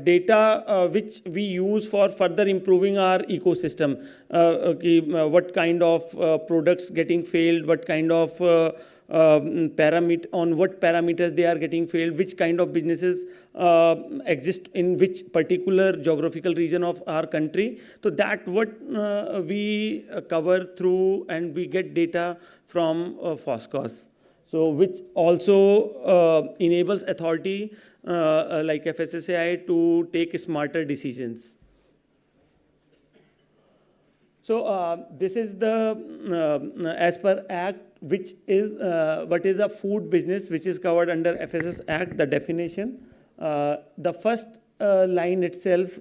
data which we use for further improving our ecosystem. What kind of products getting failed, what kind of on what parameters they are getting failed, which kind of businesses exist in which particular geographical region of our country. So that what we cover through, and we get data from FOSCOS. So which also enables authority like FSSAI to take smarter decisions. So this is the as per Act, which is what is a food business, which is covered under FSS Act, the definition. The first line itself,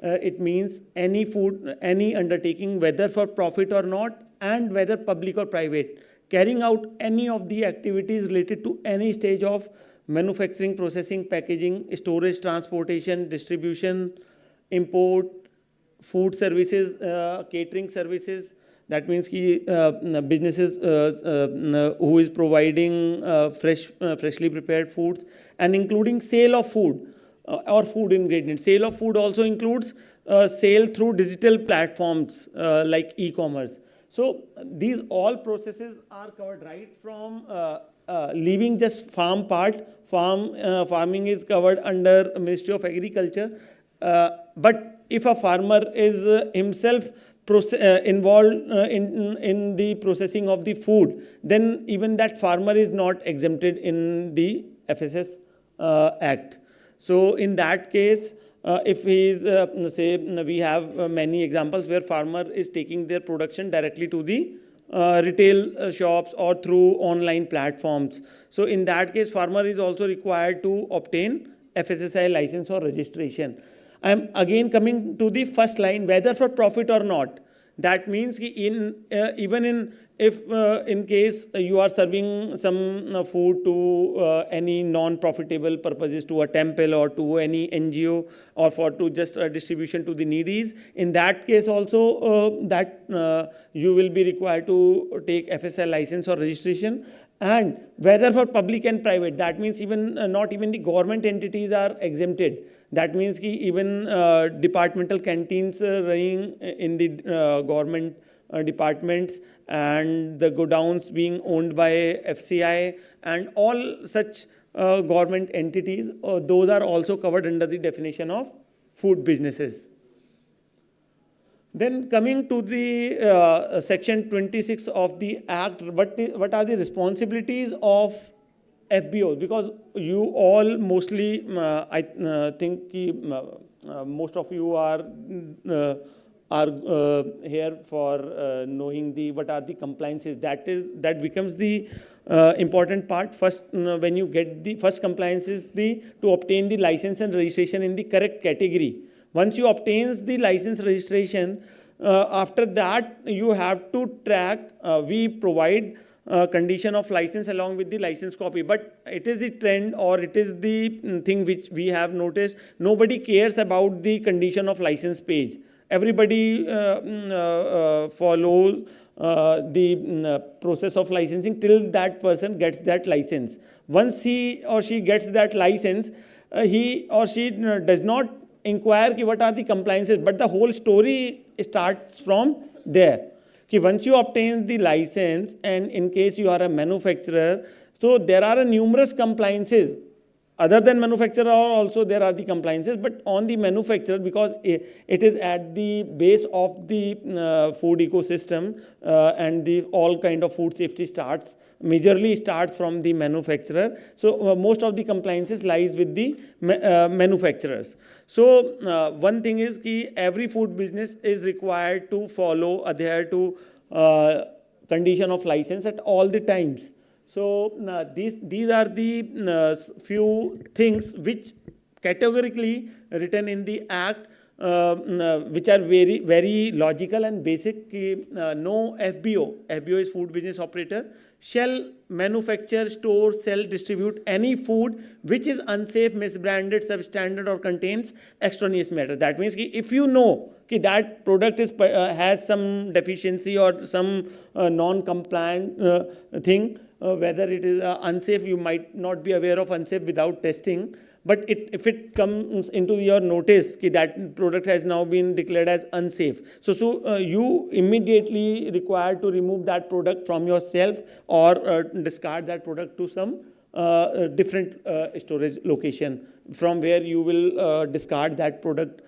it means any food, any undertaking, whether for profit or not, and whether public or private, carrying out any of the activities related to any stage of manufacturing, processing, packaging, storage, transportation, distribution, import, food services, catering services. That means businesses who is providing freshly prepared foods, and including sale of food or food ingredients. Sale of food also includes sale through digital platforms like e-commerce. So these all processes are covered, right from leaving just farm part. Farming is covered under Ministry of Agriculture. But if a farmer is himself involved in the processing of the food, then even that farmer is not exempted in the FSS Act. So in that case, if he is, say, we have many examples where farmer is taking their production directly to the retail shops or through online platforms. So in that case, farmer is also required to obtain FSSAI license or registration. I am again coming to the first line, whether for profit or not. That means if in case you are serving some food to any non-profitable purposes, to a temple or to any NGO, or to just distribution to the needies, in that case also you will be required to take FSI license or registration. And whether for public and private, that means even not even the government entities are exempted. That means even departmental canteens running in the government departments, and the godowns being owned by FCI, and all such government entities, those are also covered under the definition of food businesses. Then coming to the section 26 of the Act, what are the responsibilities of FBO? Because you all mostly, I think most of you are here for knowing what are the compliances. That becomes the important part. First, when you get the first compliance is to obtain the license and registration in the correct category. Once you obtain the license registration, after that you have to track. We provide condition of license along with the license copy, but it is the trend, or it is the thing which we have noticed. Nobody cares about the condition of license page. everybody follows the process of licensing till that person gets that license. Once he or she gets that license, he or she does not inquire what are the compliances, but the whole story starts from there. Once you obtain the license, and in case you are a manufacturer, so there are numerous compliances. Other than manufacturer also there are the compliances, but on the manufacturer, because it is at the base of the food ecosystem, and the all kind of food safety majorly starts from the manufacturer. So most of the compliances lies with the manufacturers. So one thing is every food business is required to adhere to condition of license at all the times. So these are the few things which categorically written in the Act, which are very, very logical and basic. No FBO is food business operator, shall manufacture, store, sell, distribute any food which is unsafe, misbranded, substandard or contains extraneous matter. That means if you know that product has some deficiency or some non-compliant thing, whether it is unsafe, you might not be aware of unsafe without testing. But if it comes into your notice that product has now been declared as unsafe, so you immediately require to remove that product from your shelf or discard that product to some different storage location from where you will discard that product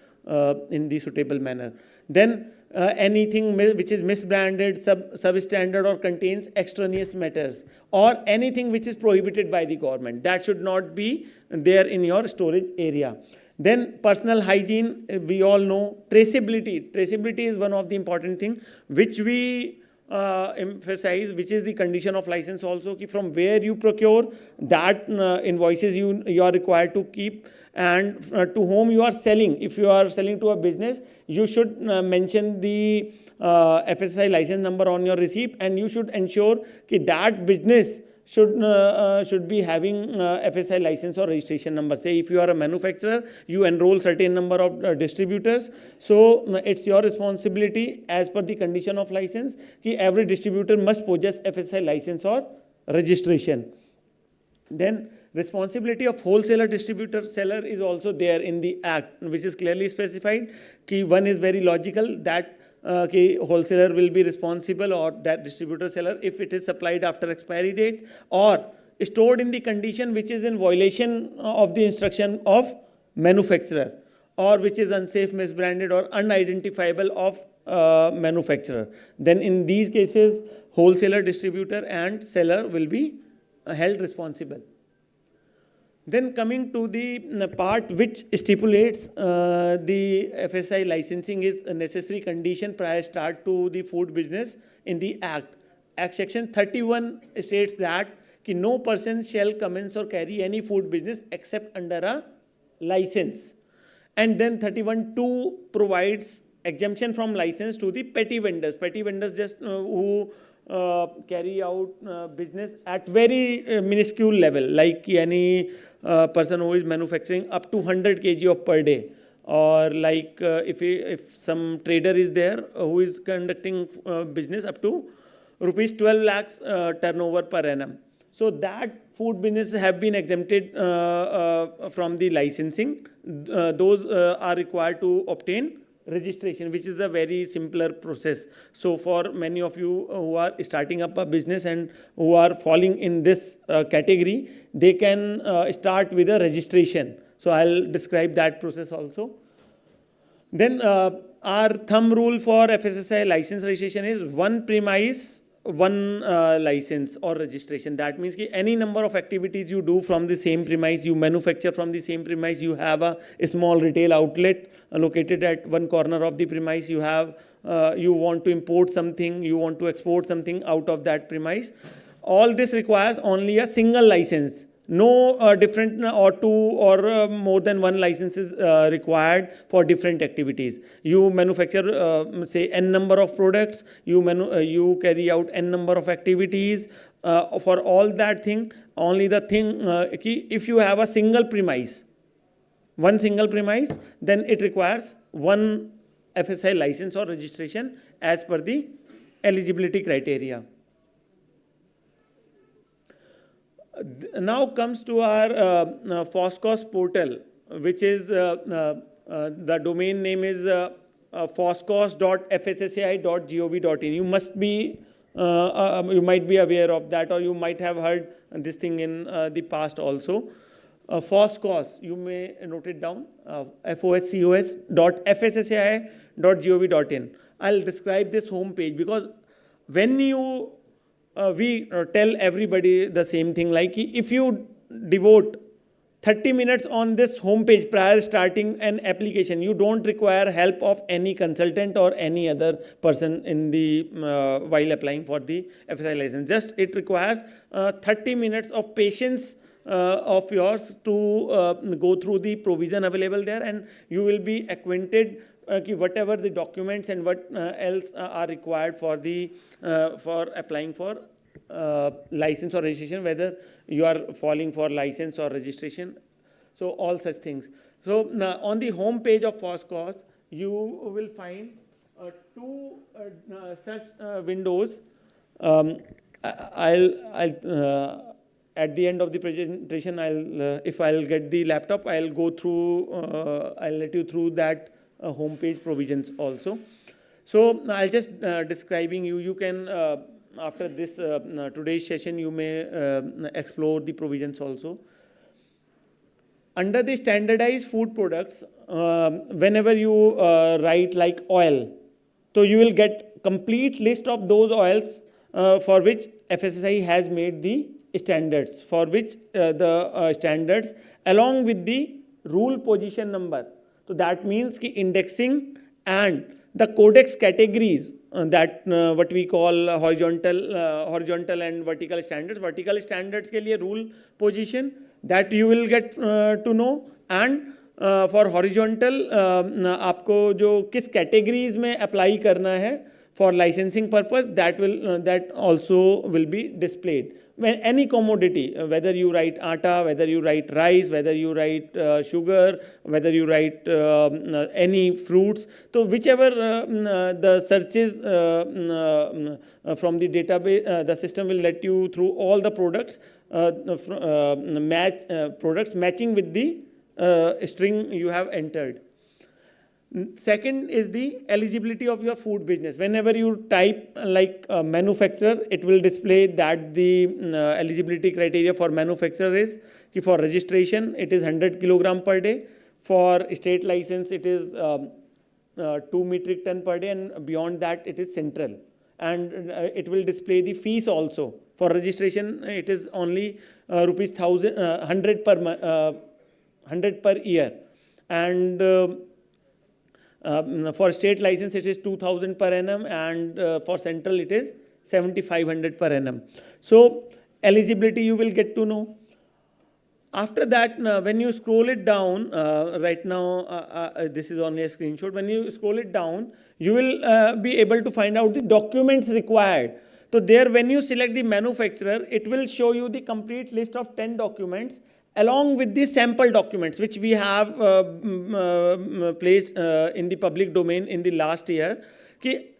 in the suitable manner. Then anything which is misbranded, substandard or contains extraneous matters, or anything which is prohibited by the government, that should not be there in your storage area. Then personal hygiene, we all know. Traceability is one of the important thing which we emphasize, which is the condition of license also, from where you procure, that invoices you are required to keep, and to whom you are selling. If you are selling to a business, you should mention the FSSAI license number on your receipt, and you should ensure that business should be having FSSAI license or registration number. Say if you are a manufacturer, you enroll certain number of distributors, so it's your responsibility as per the condition of license every distributor must possess FSSAI license or registration. Then responsibility of wholesaler, distributor, seller is also there in the Act, which is clearly specified. One is very logical, that wholesaler will be responsible, or that distributor, seller, if it is supplied after expiry date or stored in the condition which is in violation of the instruction of manufacturer, or which is unsafe, misbranded or unidentifiable of manufacturer. Then in these cases, wholesaler, distributor and seller will be held responsible. Then coming to the part which stipulates the FSSAI licensing is a necessary condition prior start to the food business in the Act. Act section 31 states that no person shall commence or carry any food business except under a license. And then 31(2) provides exemption from license to the petty vendors. Petty vendors just who carry out business at very minuscule level, like any person who is manufacturing up to 100 kg of per day, or like if some trader is there who is conducting business up to rupees 12 lakhs turnover per annum. So that food business have been exempted from the licensing. Those are required to obtain registration, which is a very simpler process. So for many of you who are starting up a business and who are falling in this category, they can start with a registration. So I'll describe that process also. Then our thumb rule for FSSAI license registration is one premise, one license or registration. That means any number of activities you do from the same premise, you manufacture from the same premise, you have a small retail outlet located at one corner of the premise, you have you want to import something, you want to export something out of that premise. All this requires only a single license. No different or two or more than one license is required for different activities. You manufacture say n number of products, you carry out n number of activities. For all that thing, only the thing if you have a single premise, one single premise, then it requires one FSI license or registration as per the eligibility criteria. Now comes to our FOSCOS portal, which is the domain name is foscos.fssci.gov.in. You must be, you might be aware of that, or you might have heard this thing in the past also. FOSCOS, you may note it down, foscos.fssci.gov.in. I'll describe this home page because when you, we tell everybody the same thing, like if you devote 30 minutes on this homepage prior starting an application, you don't require help of any consultant or any other person in the while applying for the FSI license. Just it requires 30 minutes of patience of yours to go through the provision available there, and you will be acquainted whatever the documents and what else are required for the for applying for license or registration, whether you are falling for license or registration. So all such things. So on the home page of FOSCOS, you will find two such windows. I'll at the end of the presentation, if I'll get the laptop, I'll go through, I'll let you through that home page provisions also. So I'll just describing you. You can after this today's session, you may explore the provisions also. Under the standardized food products, whenever you write like oil, so you will get complete list of those oils for which FSSAI has made the standards, for which the standards along with the rule position number. So that means ki indexing and the codex categories that what we call horizontal and vertical standards. Vertical standards के लिए rule position that you will get to know, and for horizontal आपको जो किस categories में apply करना है for licensing purpose, that will that also will be displayed. When any commodity, whether you write atta, whether you write rice, whether you write sugar, whether you write any fruits, so whichever the searches from the database, the system will let you through all the products, products matching with the string you have entered. Second is the eligibility of your food business. Whenever you type like manufacturer, it will display that the eligibility criteria for manufacturer is कि for registration it is 100 kilogram per day, for state license it is 2 metric ton per day, and beyond that it is central, and it will display the fees also. For registration it is only rupees 100 per year, and for state license it is 2000 per annum, and for central it is 7500 per annum. So eligibility you will get to know. After that, when you scroll it down, right now this is only a screenshot. When you scroll it down, you will be able to find out the documents required. So there, when you select the manufacturer, it will show you the complete list of 10 documents along with the sample documents which we have placed in the public domain in the last year. Ki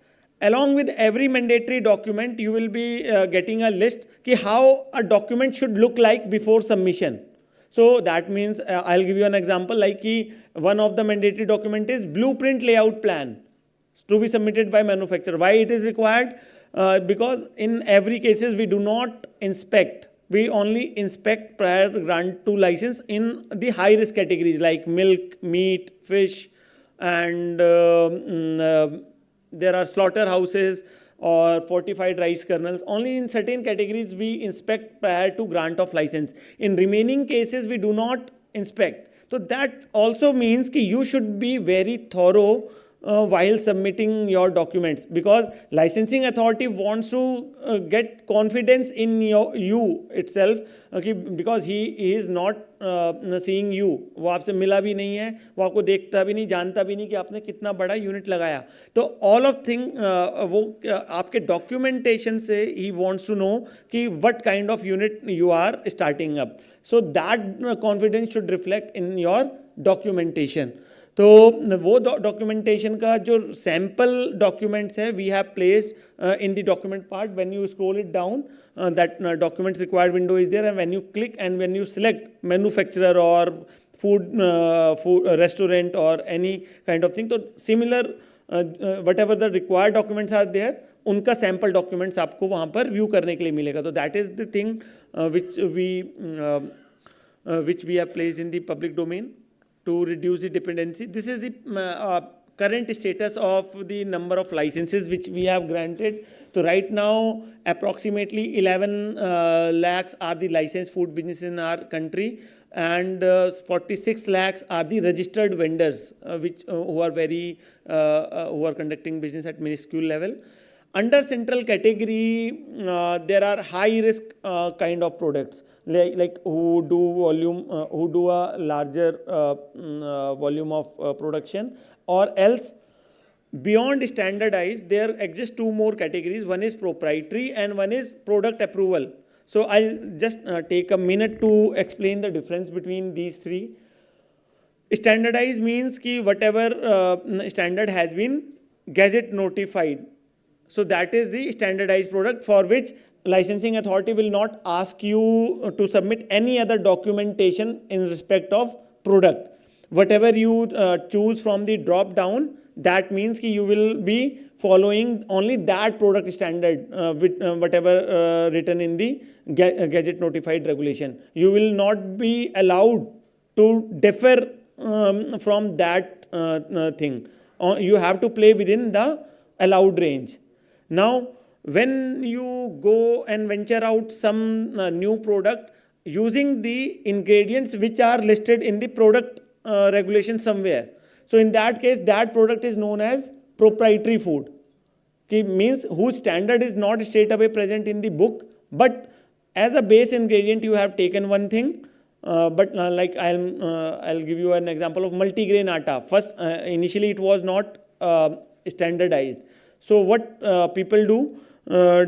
along with every mandatory document, you will be getting a list ki how a document should look like before submission. So that means, I'll give you an example, like ki one of the mandatory document is blueprint layout plan to be submitted by manufacturer. Why it is required? Because in every cases we do not inspect. We only inspect prior grant to license in the high risk categories like milk, meat, fish, and there are slaughterhouses or fortified rice kernels. Only in certain categories we inspect prior to grant of license. In remaining cases we do not inspect. So that also means that you should be very thorough while submitting your documents, because licensing authority wants to get confidence in you itself, because he is not seeing you. वो आपसे मिला भी नहीं है, वो आपको देखता भी नहीं, जानता भी नहीं कि आपने कितना बड़ा यूनिट लगाया. तो all of thing वो आपके documentation से he wants to know कि what kind of unit you are starting up. So that confidence should reflect in your documentation. तो वो डॉक्यूमेंटेशन का जो सैम्पल डॉक्यूमेंट्स है we have placed in the document part. When you scroll it down that documents required window is there, and when you click and when you select manufacturer or food restaurant or any kind of thing, so similar whatever the required documents are there, उनका sample documents आपको वहाँ पर view करने के लिए मिलेगा. तो that is the thing which we have placed in the public domain to reduce the dependency. This is the current status of the number of licenses which we have granted. So right now approximately 11 lakhs are the licensed food business in our country, and 46 lakhs are the registered vendors who are conducting business at minuscule level. Under central category there are high risk kind of products like who do a larger volume of production, or else beyond standardized there exist two more categories. One is proprietary and one is product approval. So I'll just take a minute to explain the difference between these three. Standardized means ki whatever standard has been gazette notified. So that is the standardized product for which licensing authority will not ask you to submit any other documentation in respect of product. Whatever you choose from the drop down, that means ki you will be following only that product standard with whatever written in the gazette notified regulation. You will not be allowed to differ from that thing. You have to play within the allowed range. Now when you go and venture out some new product using the ingredients which are listed in the product regulation somewhere, so in that case that product is known as proprietary food. Means whose standard is not straight away present in the book, but as a base ingredient you have taken one thing. But like I'll give you an example of multigrain atta. First initially it was not standardized. So what people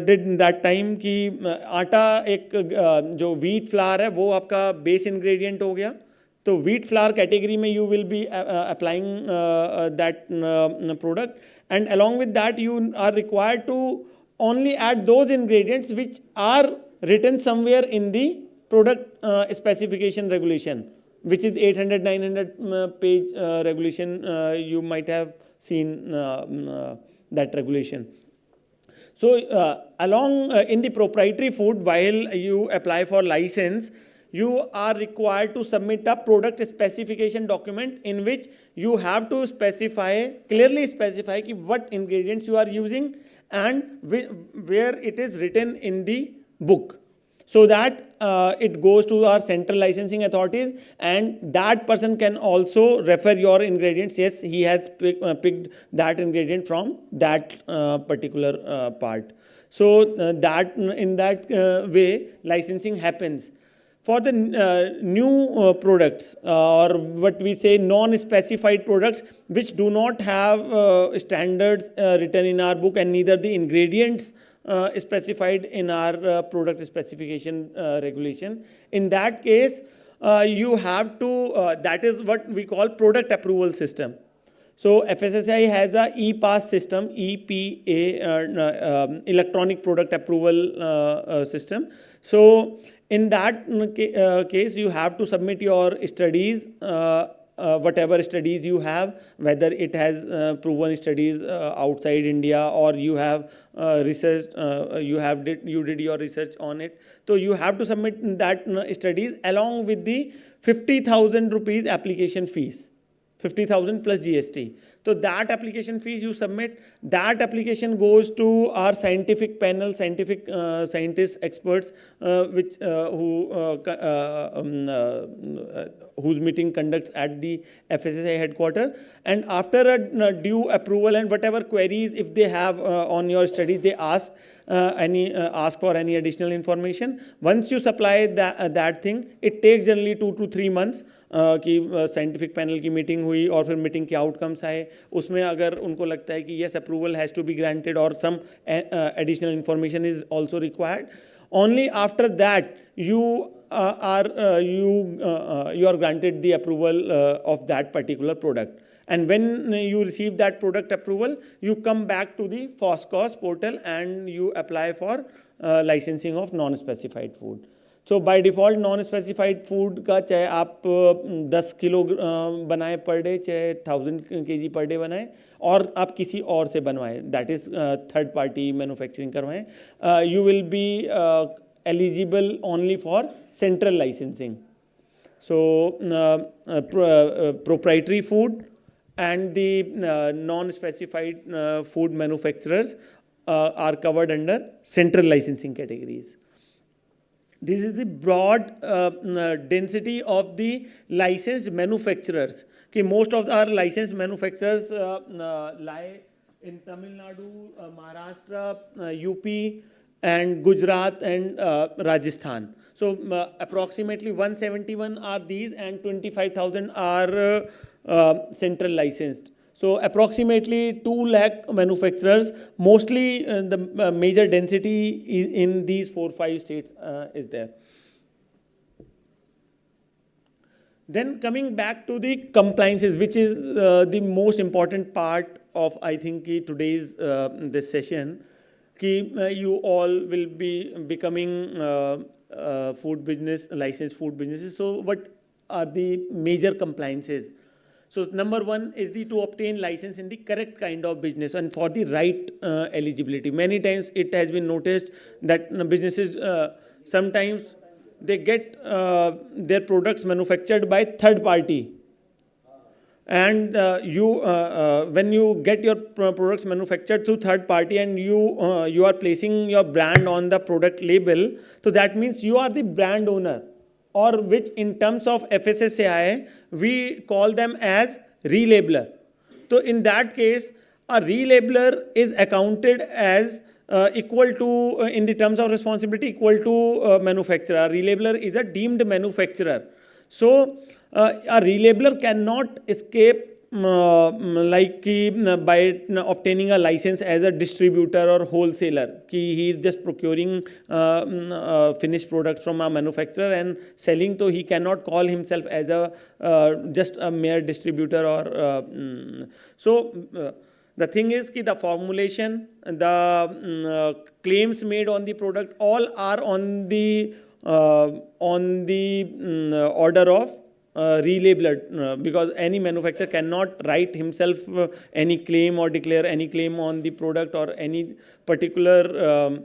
did in that time कि आटा एक जो wheat flour है वो आपका base ingredient हो गया. तो wheat flour category में you will be applying that product, and along with that you are required to only add those ingredients which are written somewhere in the product specification regulation, which is 800-900 page regulation. You might have seen that regulation. So along in the proprietary food, while you apply for license, you are required to submit a product specification document in which you have to clearly specify what ingredients you are using and where it is written in the book, so that it goes to our central licensing authorities, and that person can also refer your ingredients. Yes, he has picked that ingredient from that particular part. So that in that way licensing happens. For the new products or what we say non-specified products which do not have standards written in our book and neither the ingredients specified in our product specification regulation, in that case you have to that is what we call product approval system. So FSSAI has a e-pass system, EPA, electronic product approval system. So in that case you have to submit your studies, whatever studies you have, whether it has proven studies outside India or you have researched, you did your research on it. So you have to submit that studies along with the 50,000 rupees application fees, 50,000 plus GST. So that application fees you submit, that application goes to our scientific panel, scientists, experts, whose meeting conducts at the FSSAI headquarters. And after a due approval and whatever queries if they have on your studies, they ask for any additional information. Once you supply that thing, it takes generally 2 to 3 months कि scientific panel की meeting हुई और फिर meeting के outcomes आए, उसमें अगर उनको लगता है कि yes approval has to be granted और some additional information is also required, only after that you are granted the approval of that particular product. And when you receive that product approval, you come back to the FOSCOS portal and you apply for licensing of non-specified food. So by default non-specified food का चाहे आप 10 kilo बनाए per day, चाहे 1000 kg per day बनाए, और आप किसी और से बनवाएं, that is third party manufacturing करवाएं, you will be eligible only for central licensing. So proprietary food and the non-specified food manufacturers are covered under central licensing categories. This is the broad density of the licensed manufacturers. Okay, most of our licensed manufacturers lie in Tamil Nadu, Maharashtra, UP, and Gujarat and Rajasthan. So approximately 171 are these, and 25,000 are central licensed. So approximately 2 lakh manufacturers, mostly the major density is in these 4-5 states is there. Then coming back to the compliances, which is the most important part of, I think, today's this session. You all will be becoming food business, licensed food businesses. So what are the major compliances? So number one is to obtain license in the correct kind of business and for the right eligibility. Many times it has been noticed that businesses sometimes they get their products manufactured by third party. And when you get your products manufactured through third party and you are placing your brand on the product label, so that means you are the brand owner, or which in terms of FSSAI, we call them as relabeler. So in that case, a relabeler is accounted as equal to, in the terms of responsibility, equal to manufacturer. A relabeler is a deemed manufacturer. So a relabeler cannot escape by obtaining a license as a distributor or wholesaler. He is just procuring finished products from a manufacturer and selling, so he cannot call himself as a just a mere distributor or the thing is the formulation, the claims made on the product, all are on the order of relabeler, because any manufacturer cannot write himself any claim or declare any claim on the product or any particular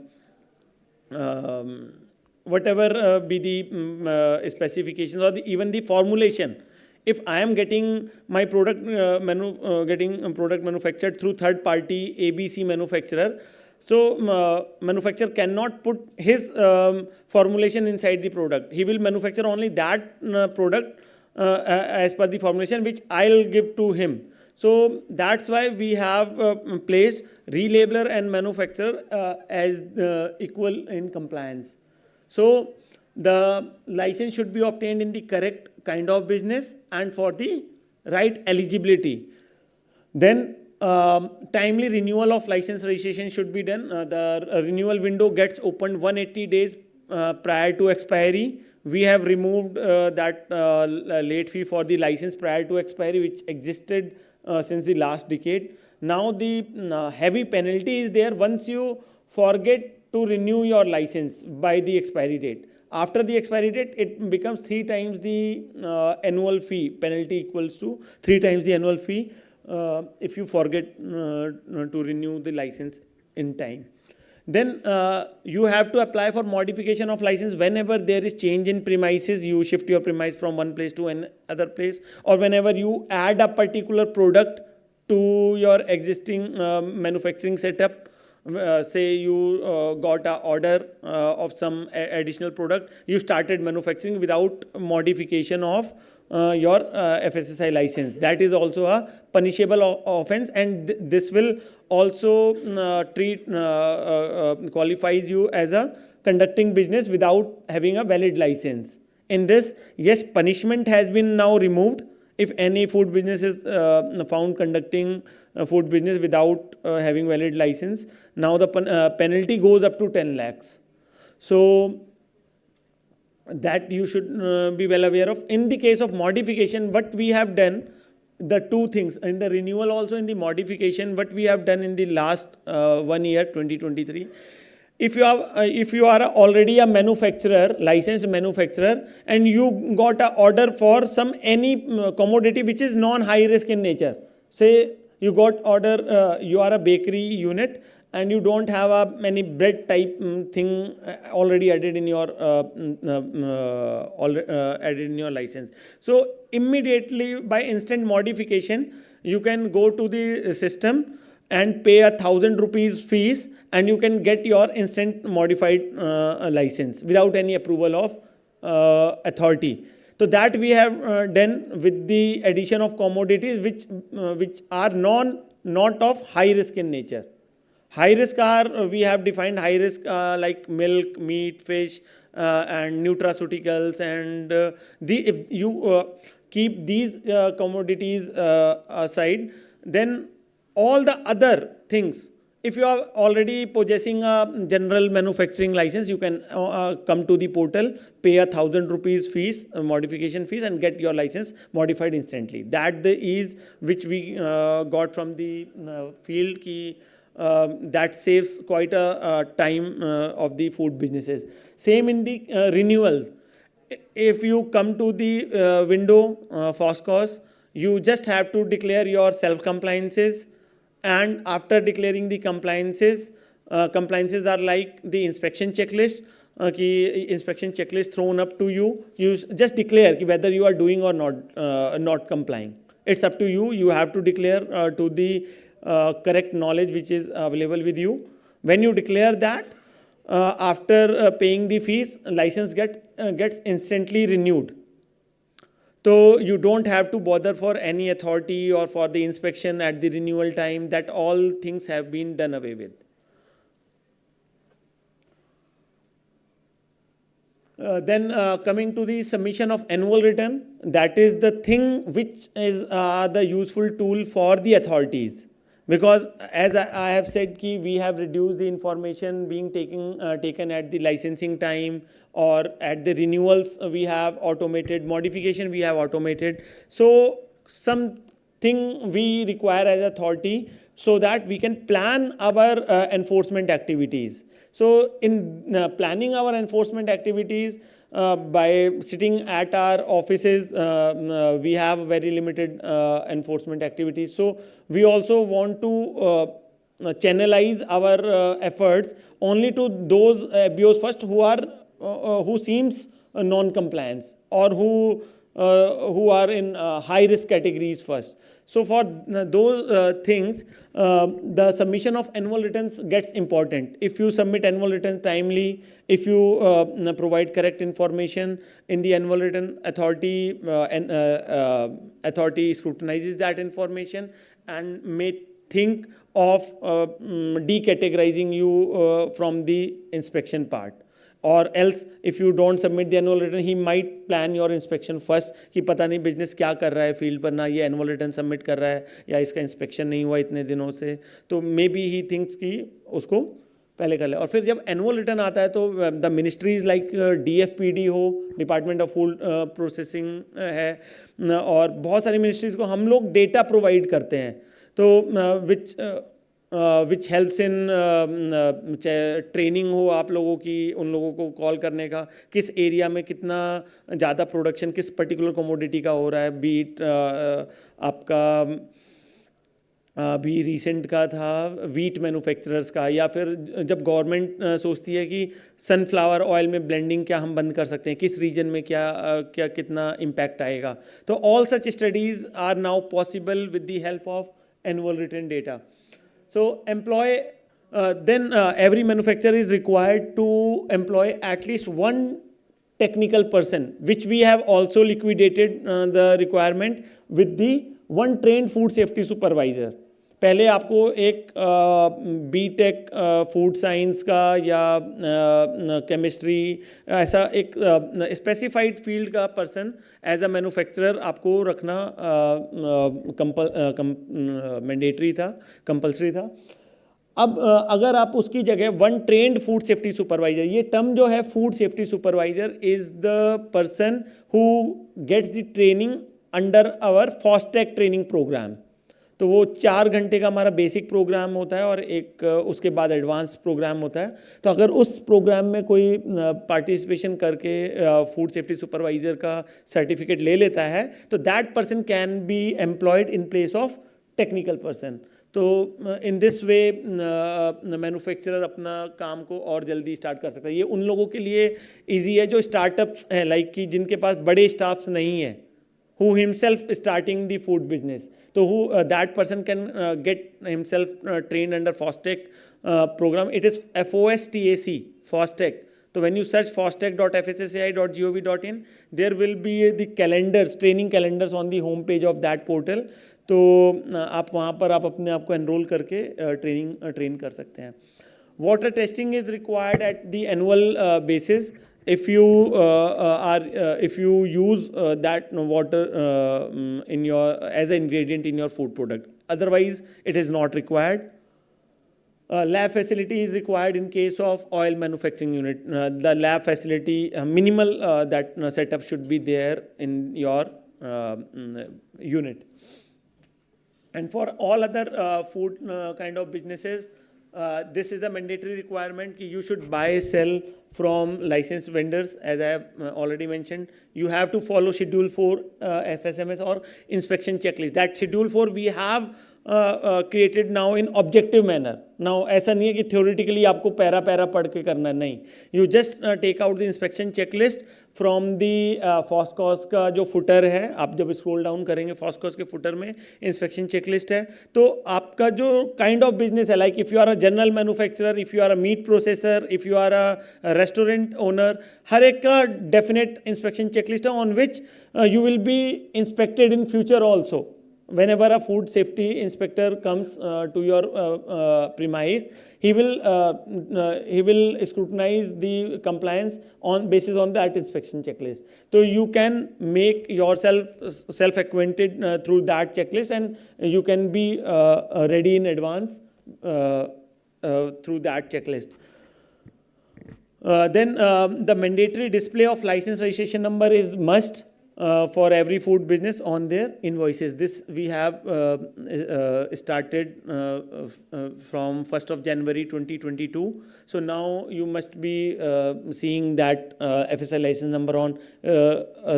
whatever be the specifications or even the formulation. If I am getting my product manufactured through third party ABC manufacturer, so manufacturer cannot put his formulation inside the product. He will manufacture only that product as per the formulation which I'll give to him. So that's why we have placed relabeler and manufacturer as equal in compliance. So the license should be obtained in the correct kind of business and for the right eligibility. Then timely renewal of license registration should be done. The renewal window gets opened 180 days prior to expiry. We have removed that late fee for the license prior to expiry, which existed since the last decade. Now the heavy penalty is there once you forget to renew your license by the expiry date. After the expiry date, it becomes 3 times the annual fee. Penalty equals to 3 times the annual fee if you forget to renew the license in time. Then you have to apply for modification of license whenever there is change in premises. You shift your premise from one place to another place, or whenever you add a particular product to your existing manufacturing setup. Say you got an order of some additional product, you started manufacturing without modification of your FSSAI license. That is also a punishable offense, and this will also qualifies you as a conducting business without having a valid license. In this, yes, punishment has been now removed. If any food business is found conducting food business without having valid license, now the penalty goes up to 10 lakhs. So that you should be well aware of. In the case of modification, what we have done, the two things in the renewal, also in the modification, what we have done in the last 1 year, 2023. If you are already a manufacturer, licensed manufacturer, and you got an order for any commodity which is non-high risk in nature. Say you got order, you are a bakery unit and you don't have any bread type thing already added in your license. So immediately by instant modification, you can go to the system and pay 1,000 rupees fees, and you can get your instant modified license without any approval of authority. So that we have done with the addition of commodities which are not of high risk in nature. High risk are, we have defined high risk like milk, meat, fish, and nutraceuticals, and if you keep these commodities aside, then all the other things, if you are already possessing a general manufacturing license, you can come to the portal, pay 1,000 rupees fees, modification fees, and get your license modified instantly. That the ease which we got from the field key, that saves quite a time of the food businesses. Same in the renewal. If you come to the window FOSCOS, you just have to declare your self-compliances, and after declaring the compliances, compliances are like the inspection checklist. Inspection checklist thrown up to you. You just declare whether you are doing or not complying. It's up to you. You have to declare to the correct knowledge which is available with you. When you declare that, after paying the fees, license gets instantly renewed. So you don't have to bother for any authority or for the inspection at the renewal time. That all things have been done away with. Then coming to the submission of annual return, that is the thing which is the useful tool for the authorities. Because as I have said, we have reduced the information being taken at the licensing time, or at the renewals we have automated, modification we have automated. So something we require as authority so that we can plan our enforcement activities. So in planning our enforcement activities, by sitting at our offices, we have very limited enforcement activities. So we also want to channelize our efforts only to those ABOs first who seems non-compliance, or who are in high risk categories first. So for those things, the submission of annual returns gets important. If you submit annual returns timely, if you provide correct information in the annual return, authority scrutinizes that information and may think of decategorizing you from the inspection part. Or else, if you don't submit the annual return, he might plan your inspection first कि पता नहीं business क्या कर रहा है field पर, ना ये एनुअल रिटर्न सबमिट कर रहा है या इसका इंस्पेक्शन नहीं हुआ इतने दिनों से, तो मे बी ही थिंक्स कि उसको पहले कर ले. और फिर जब एनुअल रिटर्न आता है तो द मिनिस्ट्रीज लाइक DFPD हो, डिपार्टमेंट ऑफ फूड प्रोसेसिंग है, और बहुत सारी मिनिस्ट्रीज को हम लोग डेटा प्रोवाइड करते हैं, तो which helps in ट्रेनिंग हो आप लोगों की, उन लोगों को कॉल करने का, किस एरिया में कितना ज़्यादा प्रोडक्शन किस पर्टिकुलर कमोडिटी का हो रहा है. बीट आपका अभी रिसेंट का था वीट मैन्युफैक्चरर्स का, या फिर जब गवर्नमेंट सोचती है कि सनफ्लावर ऑयल में ब्लेंडिंग क्या हम बंद कर सकते हैं, किस रीजन में क्या कितना इम्पैक्ट आएगा. तो all such studies are now possible with the help of annual return data. So then every manufacturer is required to employ at least one technical person, which we have also liquidated the requirement with the one trained food safety supervisor. पहले आपको एक B.Tech food science का या chemistry ऐसा एक specified field का person as a manufacturer आपको रखना मैंडेटरी था, कंपल्सरी था. अब अगर आप उसकी जगह one trained food safety supervisor, ये टर्म जो है food safety supervisor is the person who gets the training under our FoSTaC training programme. तो वो 4 घंटे का हमारा बेसिक प्रोग्राम होता है और एक उसके बाद एडवांस प्रोग्राम होता है। तो अगर उस प्रोग्राम में कोई पार्टिसिपेशन करके फूड सेफ्टी सुपरवाइजर का सर्टिफिकेट ले लेता है तो that person can be employed in place of technical person. तो इन दिस वे मैन्युफैक्चरर अपना काम को और जल्दी स्टार्ट कर सकता है। ये उन लोगों के लिए ईजी है जो स्टार्टअप्स हैं, लाइक कि जिनके पास बड़े स्टाफ्स नहीं हैं, who himself starting the food business. So who that person can get himself trained under FOSTEC program. It is FOSTAC, FOSTEC. So when you search fostek.fssci.gov.in, there will be the calendars, training calendars on the home page of that portal. तो आप वहाँ पर आप अपने आप को enrol करके train कर सकते हैं। Water testing is required at the annual basis if you if you use that water in your as an ingredient in your food product. Otherwise it is not required. Lab facility is required in case of oil manufacturing unit. The lab facility minimal that setup should be there in your unit. And for all other food kind of businesses, this is a mandatory requirement कि you should buy, sell from licensed vendors. As I have already mentioned, you have to follow Schedule 4 FSMS or inspection checklist. That Schedule 4 we have created now in objective manner. Now ऐसा नहीं है कि theoretically आपको para para पढ़ के करना, नहीं. You just take out the inspection checklist from the FOSCOS का जो footer है, आप जब scroll down करेंगे FOSCOS के footer में inspection checklist है, तो आपका जो kind of business है, like if you are a general manufacturer, if you are a meat processor, if you are a restaurant owner, हर एक का definite inspection checklist है on which you will be inspected in future also. Whenever a food safety inspector comes to your premise, he will scrutinize the compliance on basis on that inspection checklist. So you can make yourself self-acquainted through that checklist, and you can be ready in advance through that checklist. Then the mandatory display of license registration number is must for every food business on their invoices. This we have started from 1st of January 2022. So now you must be seeing that FSI license number on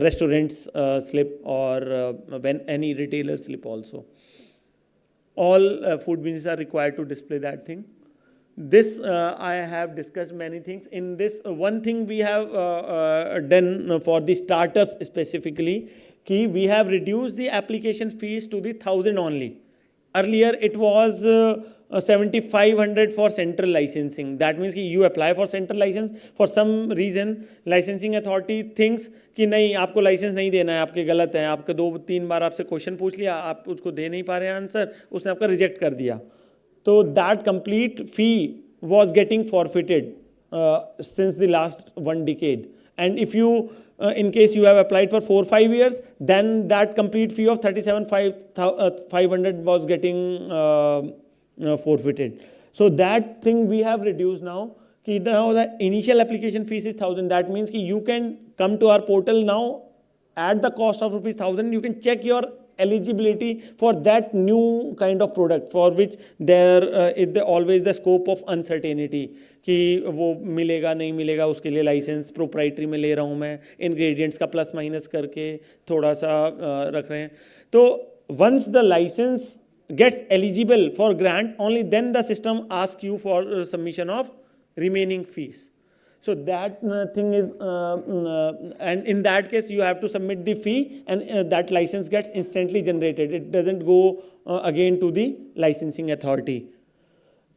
restaurants slip or when any retailer slip also. All food businesses are required to display that thing. This I have discussed many things. In this, one thing we have done for the startups specifically, we have reduced the application fees to the 1,000 only. Earlier it was 7,500 for central licensing. That means you apply for central license. For some reason, licensing authority thinks कि नहीं आपको licence नहीं देना है, आपके गलत है, आपके 2-3 बार आपसे क्वेश्चन पूछ लिया, आप उसको दे नहीं पा रहे हैं आंसर, उसने आपका रिजेक्ट कर दिया. So that complete fee was getting forfeited since the last 1 decade. And if you, in case you have applied for 4-5 years, then that complete fee of 37,500 was getting forfeited. So that thing we have reduced now. Now the initial application fees is 1,000. That means you can come to our portal now at the cost of ₹1,000. You can check your eligibility for that new kind of product for which there is always the scope of uncertainty कि वो मिलेगा नहीं मिलेगा, उसके लिए licence proprietary में ले रहा हूँ मैं, इंग्रेडिएंट्स का प्लस माइनस करके थोड़ा सा रख रहे हैं. तो once the license gets eligible for grant, only then the system asks you for submission of remaining fees. So that thing is, and in that case you have to submit the fee, and that license gets instantly generated. It doesn't go again to the licensing authority.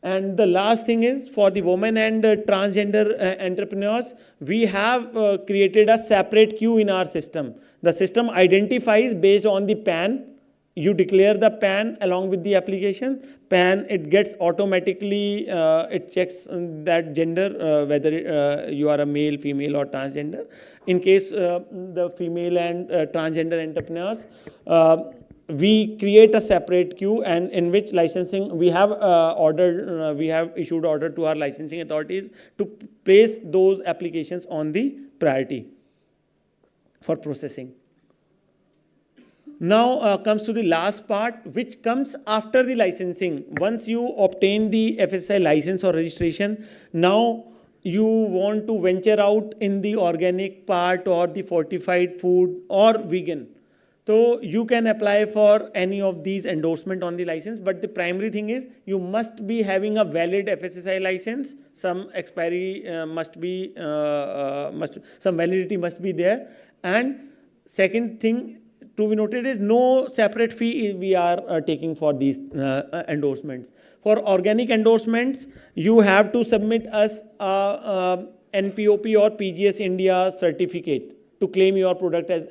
And the last thing is for the women and transgender entrepreneurs, we have created a separate queue in our system. The system identifies based on the PAN. You declare the PAN along with the application. PAN, it gets automatically, it checks that gender, whether you are a male, female or transgender. In case the female and transgender entrepreneurs, we create a separate queue, and in which licensing, we have we have issued order to our licensing authorities to place those applications on the priority for processing. Now comes to the last part, which comes after the licensing. Once you obtain the FSSAI license or registration, now you want to venture out in the organic part or the fortified food or vegan. So you can apply for any of these endorsement on the license, but the primary thing is you must be having a valid FSSAI license. Some expiry some validity must be there. And second thing to be noted is no separate fee we are taking for these endorsements. For organic endorsements, you have to submit us a NPOP or PGS India certificate to claim your product as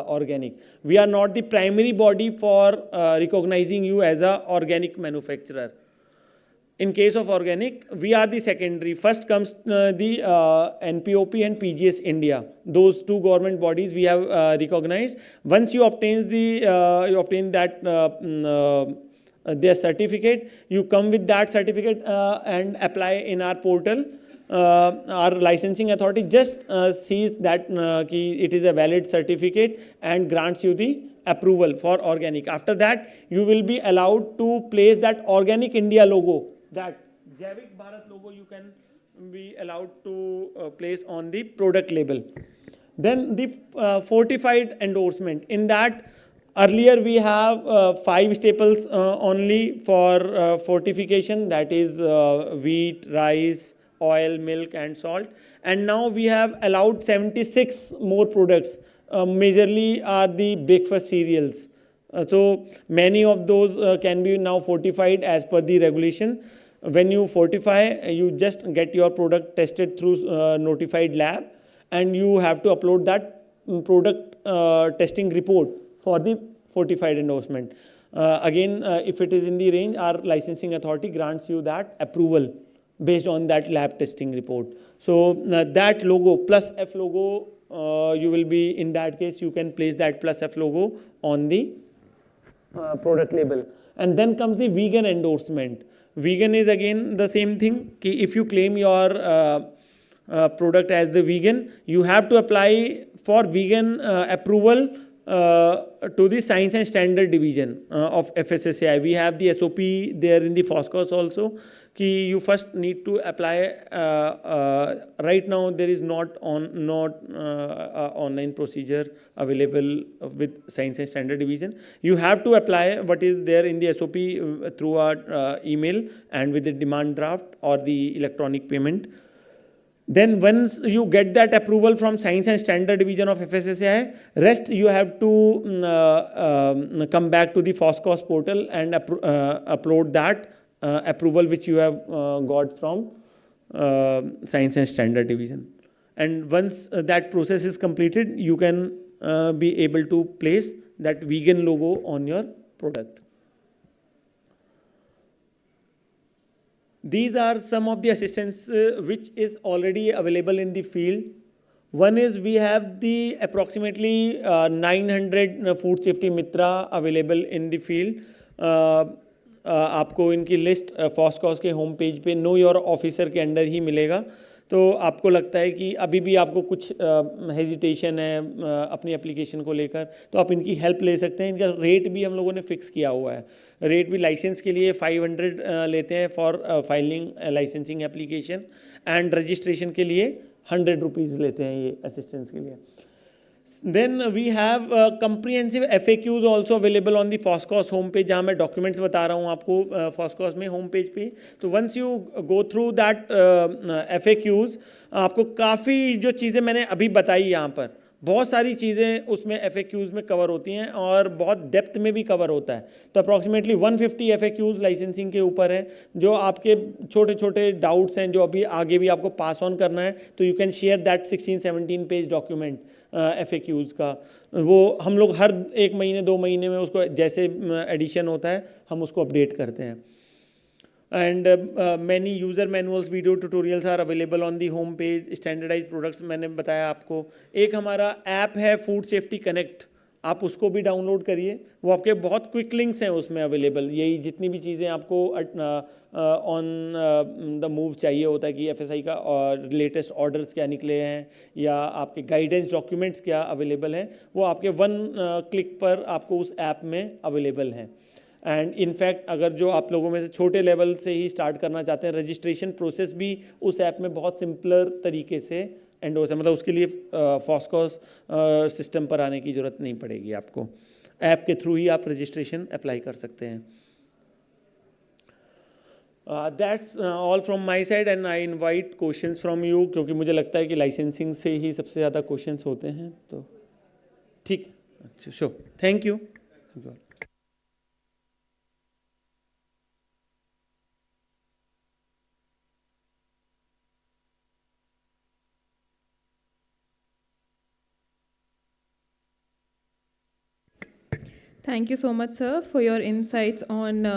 organic. We are not the primary body for recognizing you as an organic manufacturer. In case of organic, we are the secondary. First comes the NPOP and PGS India. Those two government bodies we have recognized. Once you obtain their certificate, you come with that certificate and apply in our portal. Our licensing authority just sees that it is a valid certificate and grants you the approval for organic. After that, you will be allowed to place that Organic India logo, that Jaivik Bharat logo you can be allowed to place on the product label. Then the fortified endorsement. In that, earlier we have 5 staples only for fortification, that is wheat, rice, oil, milk and salt. And now we have allowed 76 more products. Majorly are the breakfast cereals. So many of those can be now fortified as per the regulation. When you fortify, you just get your product tested through notified lab, and you have to upload that product testing report for the fortified endorsement. Again, if it is in the range, our licensing authority grants you that approval based on that lab testing report. So that logo, plus F logo, you will be, in that case, you can place that plus F logo on the product label. And then comes the vegan endorsement. Vegan is again the same thing. If you claim your product as the vegan, you have to apply for vegan approval to the Science and Standard Division of FSSAI. We have the SOP there in the FOSCOS also. You first need to apply. Right now there is not online procedure available with Science and Standard Division. You have to apply what is there in the SOP through our email and with the demand draft or the electronic payment. Then once you get that approval from Science and Standard Division of FSSAI, rest you have to come back to the FOSCOS portal and upload that approval which you have got from Science and Standard Division. And once that process is completed, you can be able to place that vegan logo on your product. These are some of the assistance which is already available in the field. One is we have the approximately 900 food safety mitra available in the field. आपको इनकी list फॉस्कॉस के home page पे know your officer के under ही मिलेगा. तो आपको लगता है कि अभी भी आपको कुछ हेजिटेशन है अपनी एप्लीकेशन को लेकर, तो आप इनकी हेल्प ले सकते हैं. इनका रेट भी हम लोगों ने फिक्स किया हुआ है. रेट भी लाइसेंस के लिए 500 लेते हैं for filing licensing application, and registration के लिए 100 रुपीज़ लेते हैं ये असिस्टेंस के लिए. Then we have comprehensive FAQs also available on the FOSCOS homepage, जहाँ मैं documents बता रहा हूँ आपको FOSCOS में homepage पे. तो once you go through that FAQs, आपको काफ़ी जो चीज़ें मैंने अभी बताई यहाँ पर, बहुत सारी चीज़ें उसमें FAQs में कवर होती हैं और बहुत डेप्थ में भी कवर होता है. तो अप्रॉक्सीमेटली 150 FAQs लाइसेंसिंग के ऊपर है, जो आपके छोटे छोटे डाउट्स हैं जो अभी आगे भी आपको पास ऑन करना है. तो you can share that 16-17 page document FAQs का. वो हम लोग हर 1 महीने 2 महीने में उसको जैसे एडिशन होता है हम उसको अपडेट करते हैं. And many user manuals, video tutorials are available on the home page. Standardized products मैंने बताया आपको. एक हमारा ऐप है फूड सेफ्टी कनेक्ट, आप उसको भी डाउनलोड करिए। वो आपके बहुत क्विक लिंक्स हैं उसमें अवेलेबल, यही जितनी भी चीज़ें आपको ऑन द मूव चाहिए होता है कि एफएसआई का लेटेस्ट ऑर्डर्स क्या निकले हैं या आपके गाइडेंस डॉक्यूमेंट्स क्या अवेलेबल हैं, वो आपके वन क्लिक पर आपको उस ऐप में अवेलेबल हैं। एंड इनफैक्ट अगर जो आप लोगों में से छोटे लेवल से ही स्टार्ट करना चाहते हैं, रजिस्ट्रेशन प्रोसेस भी उस ऐप में बहुत सिंपलर तरीके से एंडोर्स है, मतलब उसके लिए फॉस्कॉस सिस्टम पर आने की ज़रूरत नहीं पड़ेगी आपको, ऐप के थ्रू ही आप रजिस्ट्रेशन अप्लाई कर सकते हैं। That's all from my side and I invite questions from you, क्योंकि मुझे लगता है कि लाइसेंसिंग से ही सबसे ज़्यादा क्वेश्चंस होते हैं, तो ठीक, अच्छा sure, thank you. Thank you so much, sir, for your insights on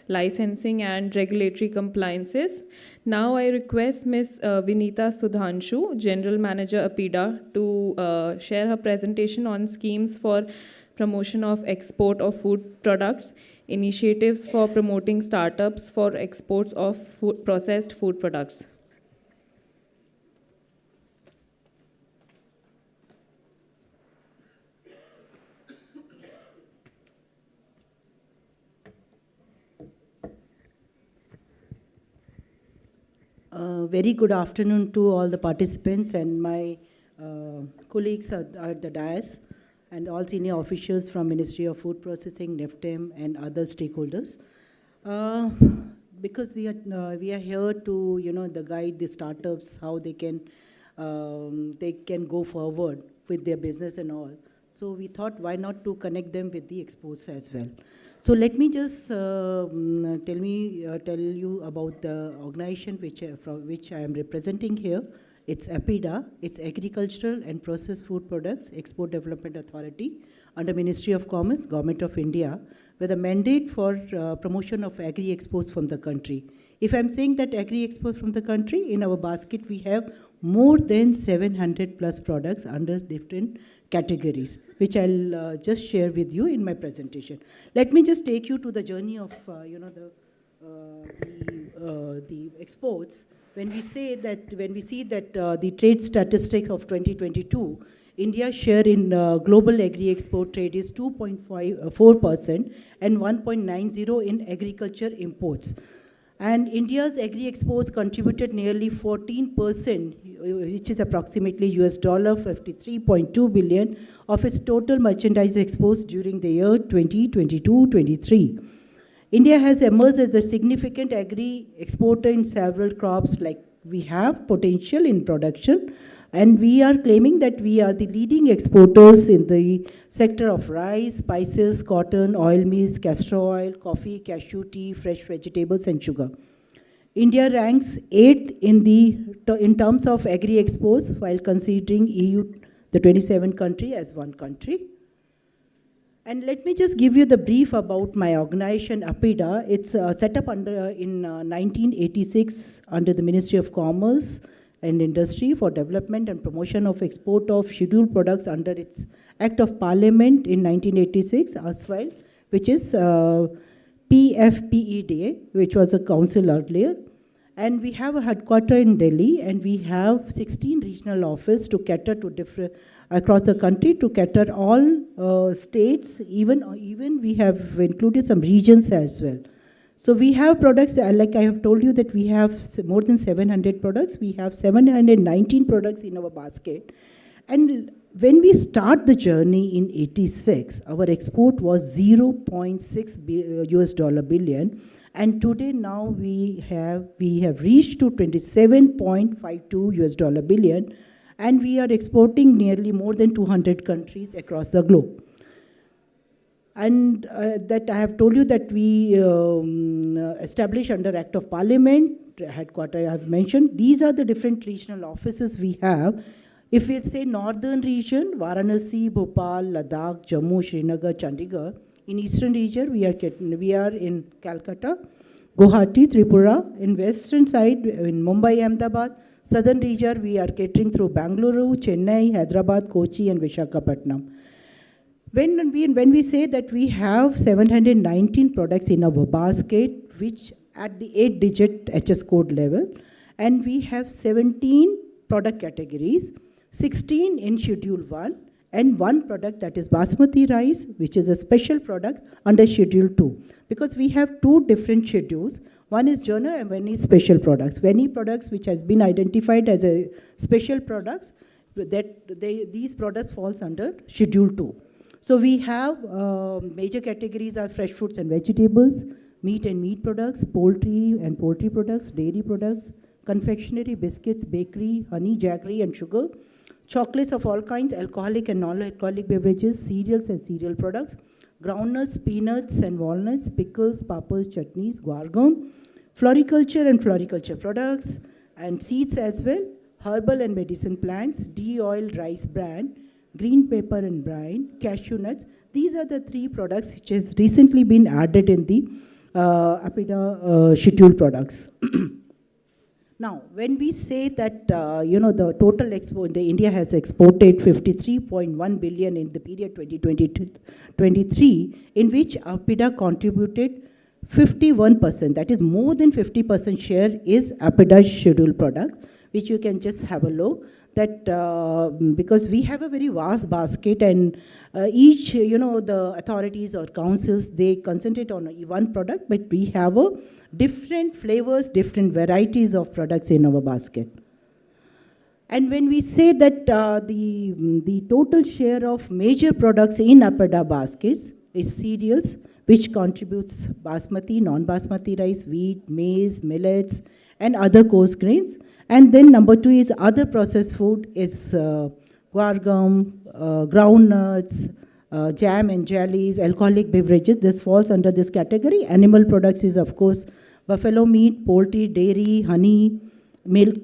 licensing and regulatory compliances. Now I request Ms. Vinita Sudhanshu, General Manager APIDA, to share her presentation on schemes for promotion of export of food products, initiatives for promoting startups for exports of processed food products. Very good afternoon to all the participants and my colleagues at the dais and all senior officials from Ministry of Food Processing, NIFTEM and other stakeholders. Because we are here to the guide the startups how they can go forward with their business and all. So we thought why not to connect them with the exports as well. So let me just tell you about the organization which I am representing here. It's APIDA, it's Agricultural and Processed Food Products Export Development Authority under Ministry of Commerce, Government of India, with a mandate for promotion of agri-exports from the country. If I'm saying that agri-exports from the country, in our basket we have more than 700 plus products under different categories, which I'll just share with you in my presentation. Let me just take you to the journey of the exports. When we see that the trade statistics of 2022, India's share in global agri-export trade is 2.4% and 1.90% in agriculture imports. And India's agri-exports contributed nearly 14%, which is approximately US $53.2 billion of its total merchandise exports during the year 2022-23. India has emerged as a significant agri-exporter in several crops, like we have potential in production, and we are claiming that we are the leading exporters in the sector of rice, spices, cotton, oil meals, castor oil, coffee, cashew tea, fresh vegetables, and sugar. India ranks 8th in terms of agri-exports, while considering EU, the 27 country, as one country. And let me just give you the brief about my organization, APIDA. It's set up in 1986 under the Ministry of Commerce and Industry for Development and Promotion of Export of Scheduled Products under its Act of Parliament in 1986 as well, which is PFPEDA, which was a council earlier. And we have a headquarter in Delhi, and we have 16 regional offices to cater to different across the country to cater all states. Even we have included some regions as well. So we have products, like I have told you, that we have more than 700 products. We have 719 products in our basket. And when we start the journey in 86, our export was $0.6 US billion. And today now we have reached to 27.52 US billion. And we are exporting nearly more than 200 countries across the globe. And that I have told you that we established under Act of Parliament, headquarter I have mentioned. These are the different regional offices we have. If we say northern region, Varanasi, Bhopal, Ladakh, Jammu, Srinagar, Chandigarh. In eastern region, we are in Calcutta, Guwahati, Tripura. In western side, in Mumbai, Ahmedabad. Southern region, we are catering through Bangalore, Chennai, Hyderabad, Kochi, and Visakhapatnam. When we say that we have 719 products in our basket, which at the 8-digit HS code level, and we have 17 product categories, 16 in Schedule 1, and 1 product that is basmati rice, which is a special product under Schedule 2. Because we have 2 different schedules. One is journal and one is special products. Any products which has been identified as a special products, these products falls under Schedule 2. So we have major categories are fresh fruits and vegetables, meat and meat products, poultry and poultry products, dairy products, confectionery, biscuits, bakery, honey, jaggery and sugar, chocolates of all kinds, alcoholic and non-alcoholic beverages, cereals and cereal products, groundnuts, peanuts and walnuts, pickles, papas, chutneys, guar gum, floriculture and floriculture products, and seeds as well, herbal and medicine plants, de-oil rice bran, green pepper and brine, cashew nuts. These are the 3 products which has recently been added in the APIDA schedule products. Now, when we say that, the total export, India has exported 53.1 billion in the period 2022-23, in which APIDA contributed 51%, that is more than 50% share is APIDA schedule product, which you can just have a look, that because we have a very vast basket and each, the authorities or councils, they concentrate on one product, but we have a different flavors, different varieties of products in our basket. And when we say that the total share of major products in APIDA baskets is cereals, which contributes basmati, non-basmati rice, wheat, maize, millets, and other coarse grains. And then number 2 is other processed food, is guar gum, groundnuts, jam and jellies, alcoholic beverages. This falls under this category. Animal products is, of course, buffalo meat, poultry, dairy, honey, milk,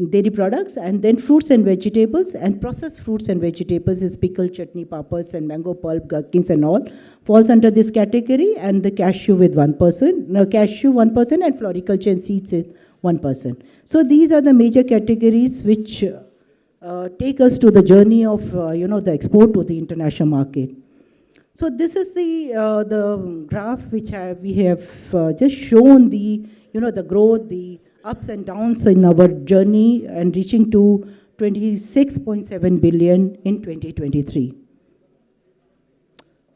dairy products, and then fruits and vegetables, and processed fruits and vegetables is pickle, chutney, papas, and mango pulp, gherkins, and all falls under this category. And the cashew with 1%, cashew 1%, and floriculture and seeds is 1%. So these are the major categories which take us to the journey of the export to the international market. So this is the graph which we have just shown the the growth, the ups and downs in our journey, and reaching to 26.7 billion in 2023.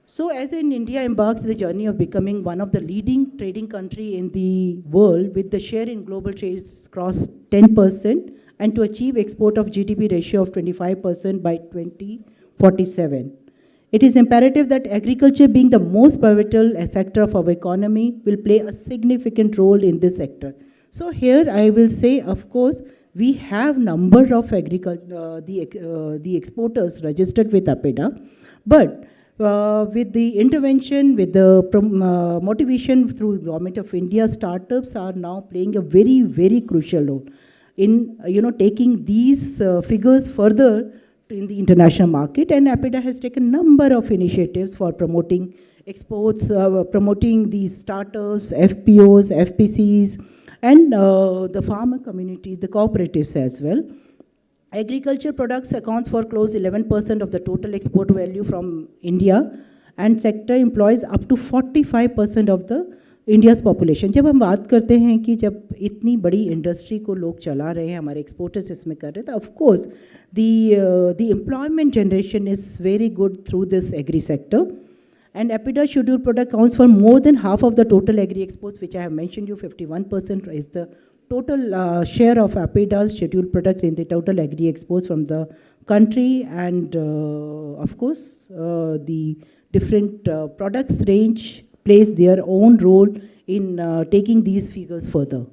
So as in India embarks the journey of becoming one of the leading trading country in the world, with the share in global trades cross 10%, and to achieve export of GDP ratio of 25% by 2047. It is imperative that agriculture, being the most pivotal sector of our economy, will play a significant role in this sector. So here I will say, of course, we have number of the exporters registered with APIDA, but with the intervention, with the motivation through Government of India, startups are now playing a very, very crucial role in taking these figures further in the international market. And APIDA has taken a number of initiatives for promoting exports, promoting these startups, FPOs, FPCs, and the farmer community, the cooperatives as well. Agriculture products accounts for close 11% of the total export value from India, and sector employs up to 45% of the India's population. जब हम बात करते हैं कि जब इतनी बड़ी industry को लोग चला रहे हैं, हमारे एक्सपोर्टर्स इसमें कर रहे हैं, तो of course the employment generation is very good through this agri sector. And APIDA scheduled product counts for more than half of the total agri exports, which I have mentioned you, 51% is the total share of APIDA's scheduled product in the total agri exports from the country. And of course, the different products range plays their own role in taking these figures further.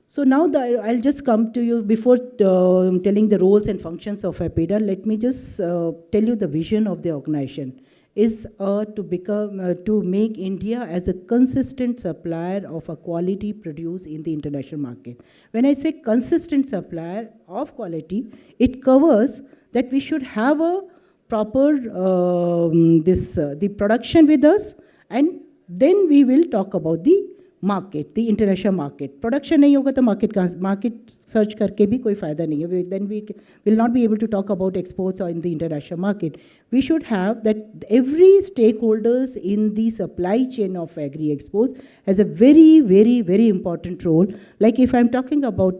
So now I'll just come to you before telling the roles and functions of APIDA. Let me just tell you the vision of the organization is to make India as a consistent supplier of a quality produce in the international market. When I say consistent supplier of quality, it covers that we should have a proper the production with us, and then we will talk about the market, the international market. Production नहीं होगा तो market search करके भी कोई फ़ायदा नहीं है. Then we will not be able to talk about exports or in the international market. We should have that every stakeholders in the supply chain of agri-exports has a very, very, very important role. Like if I'm talking about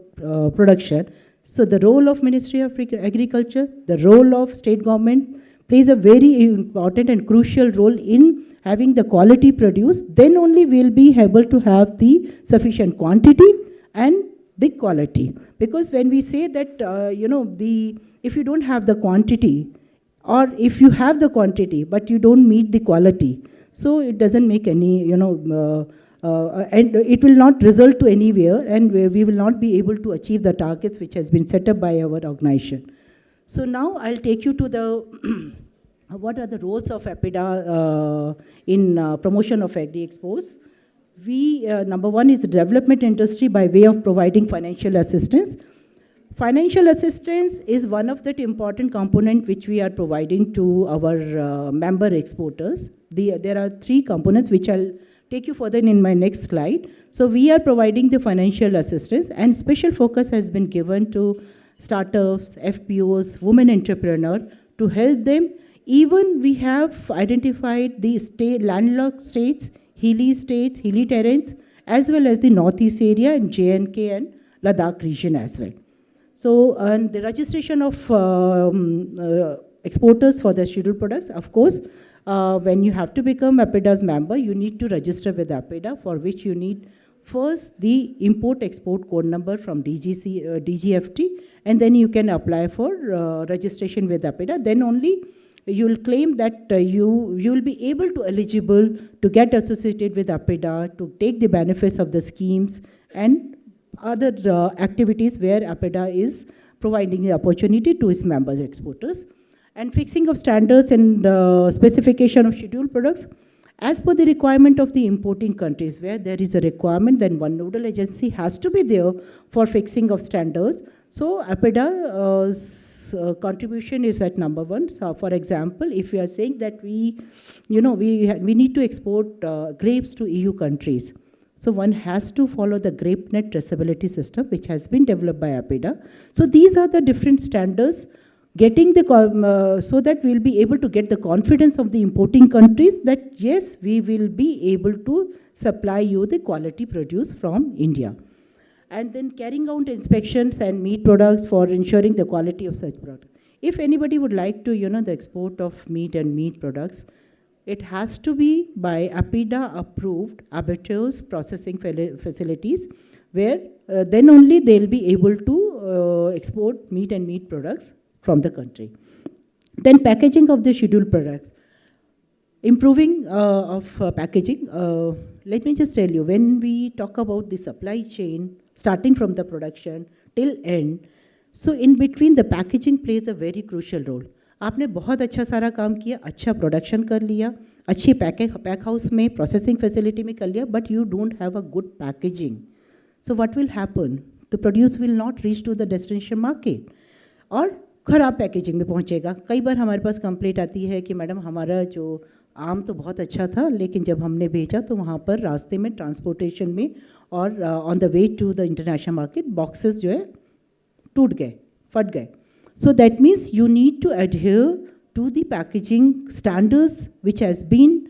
production, so the role of Ministry of Agriculture, the role of state government plays a very important and crucial role in having the quality produce. Then only we'll be able to have the sufficient quantity and the quality. Because when we say that, if you don't have the quantity, or if you have the quantity but you don't meet the quality, so it doesn't make any, and it will not result to anywhere, and we will not be able to achieve the targets which has been set up by our organization. So now I'll take you to the what are the roles of APIDA in promotion of agri-exports. Number one is the development industry by way of providing financial assistance. Financial assistance is one of the important component which we are providing to our member exporters. There are three components which I'll take you further in my next slide. So we are providing the financial assistance, and special focus has been given to startups, FPOs, women entrepreneurs, to help them. Even we have identified the landlocked states, hilly terrains, as well as the Northeast area and J&K and Ladakh region as well. So, and the registration of exporters for the scheduled products, of course, when you have to become APIDA's member, you need to register with APIDA, for which you need first the import-export code number from DGFT, and then you can apply for registration with APIDA. Then only you will claim that you will be able to eligible to get associated with APIDA, to take the benefits of the schemes and other activities where APIDA is providing the opportunity to its members exporters. And fixing of standards and specification of scheduled products as per the requirement of the importing countries. Where there is a requirement, then one nodal agency has to be there for fixing of standards. So APIDA's contribution is at number one. So for example, if we are saying that we need to export grapes to EU countries, so one has to follow the grape net traceability system, which has been developed by APIDA. So these are the different standards, getting the so that we'll be able to get the confidence of the importing countries that yes, we will be able to supply you the quality produce from India. And then carrying out inspections and meat products for ensuring the quality of such products. If anybody would like to, the export of meat and meat products, it has to be by APIDA approved abattoirs processing facilities, where then only they'll be able to export meat and meat products from the country. Then packaging of the scheduled products. Improving of packaging. Let me just tell you, when we talk about the supply chain, starting from the production till end, so in between the packaging plays a very crucial role. आपने बहुत अच्छा सारा काम किया, अच्छा production कर लिया, अच्छी पैक हाउस में प्रोसेसिंग फैसिलिटी में कर लिया, but you don't have a good packaging. So what will happen? The produce will not reach to the destination market. और ख़राब पैकेजिंग में पहुंचेगा. कई बार हमारे पास कंप्लेंट आती है कि मैडम हमारा जो आम तो बहुत अच्छा था, लेकिन जब हमने भेजा तो वहाँ पर रास्ते में ट्रांसपोर्टेशन में और on the way to the international market boxes जो है टूट गए, फट गए. So that means you need to adhere to the packaging standards which has been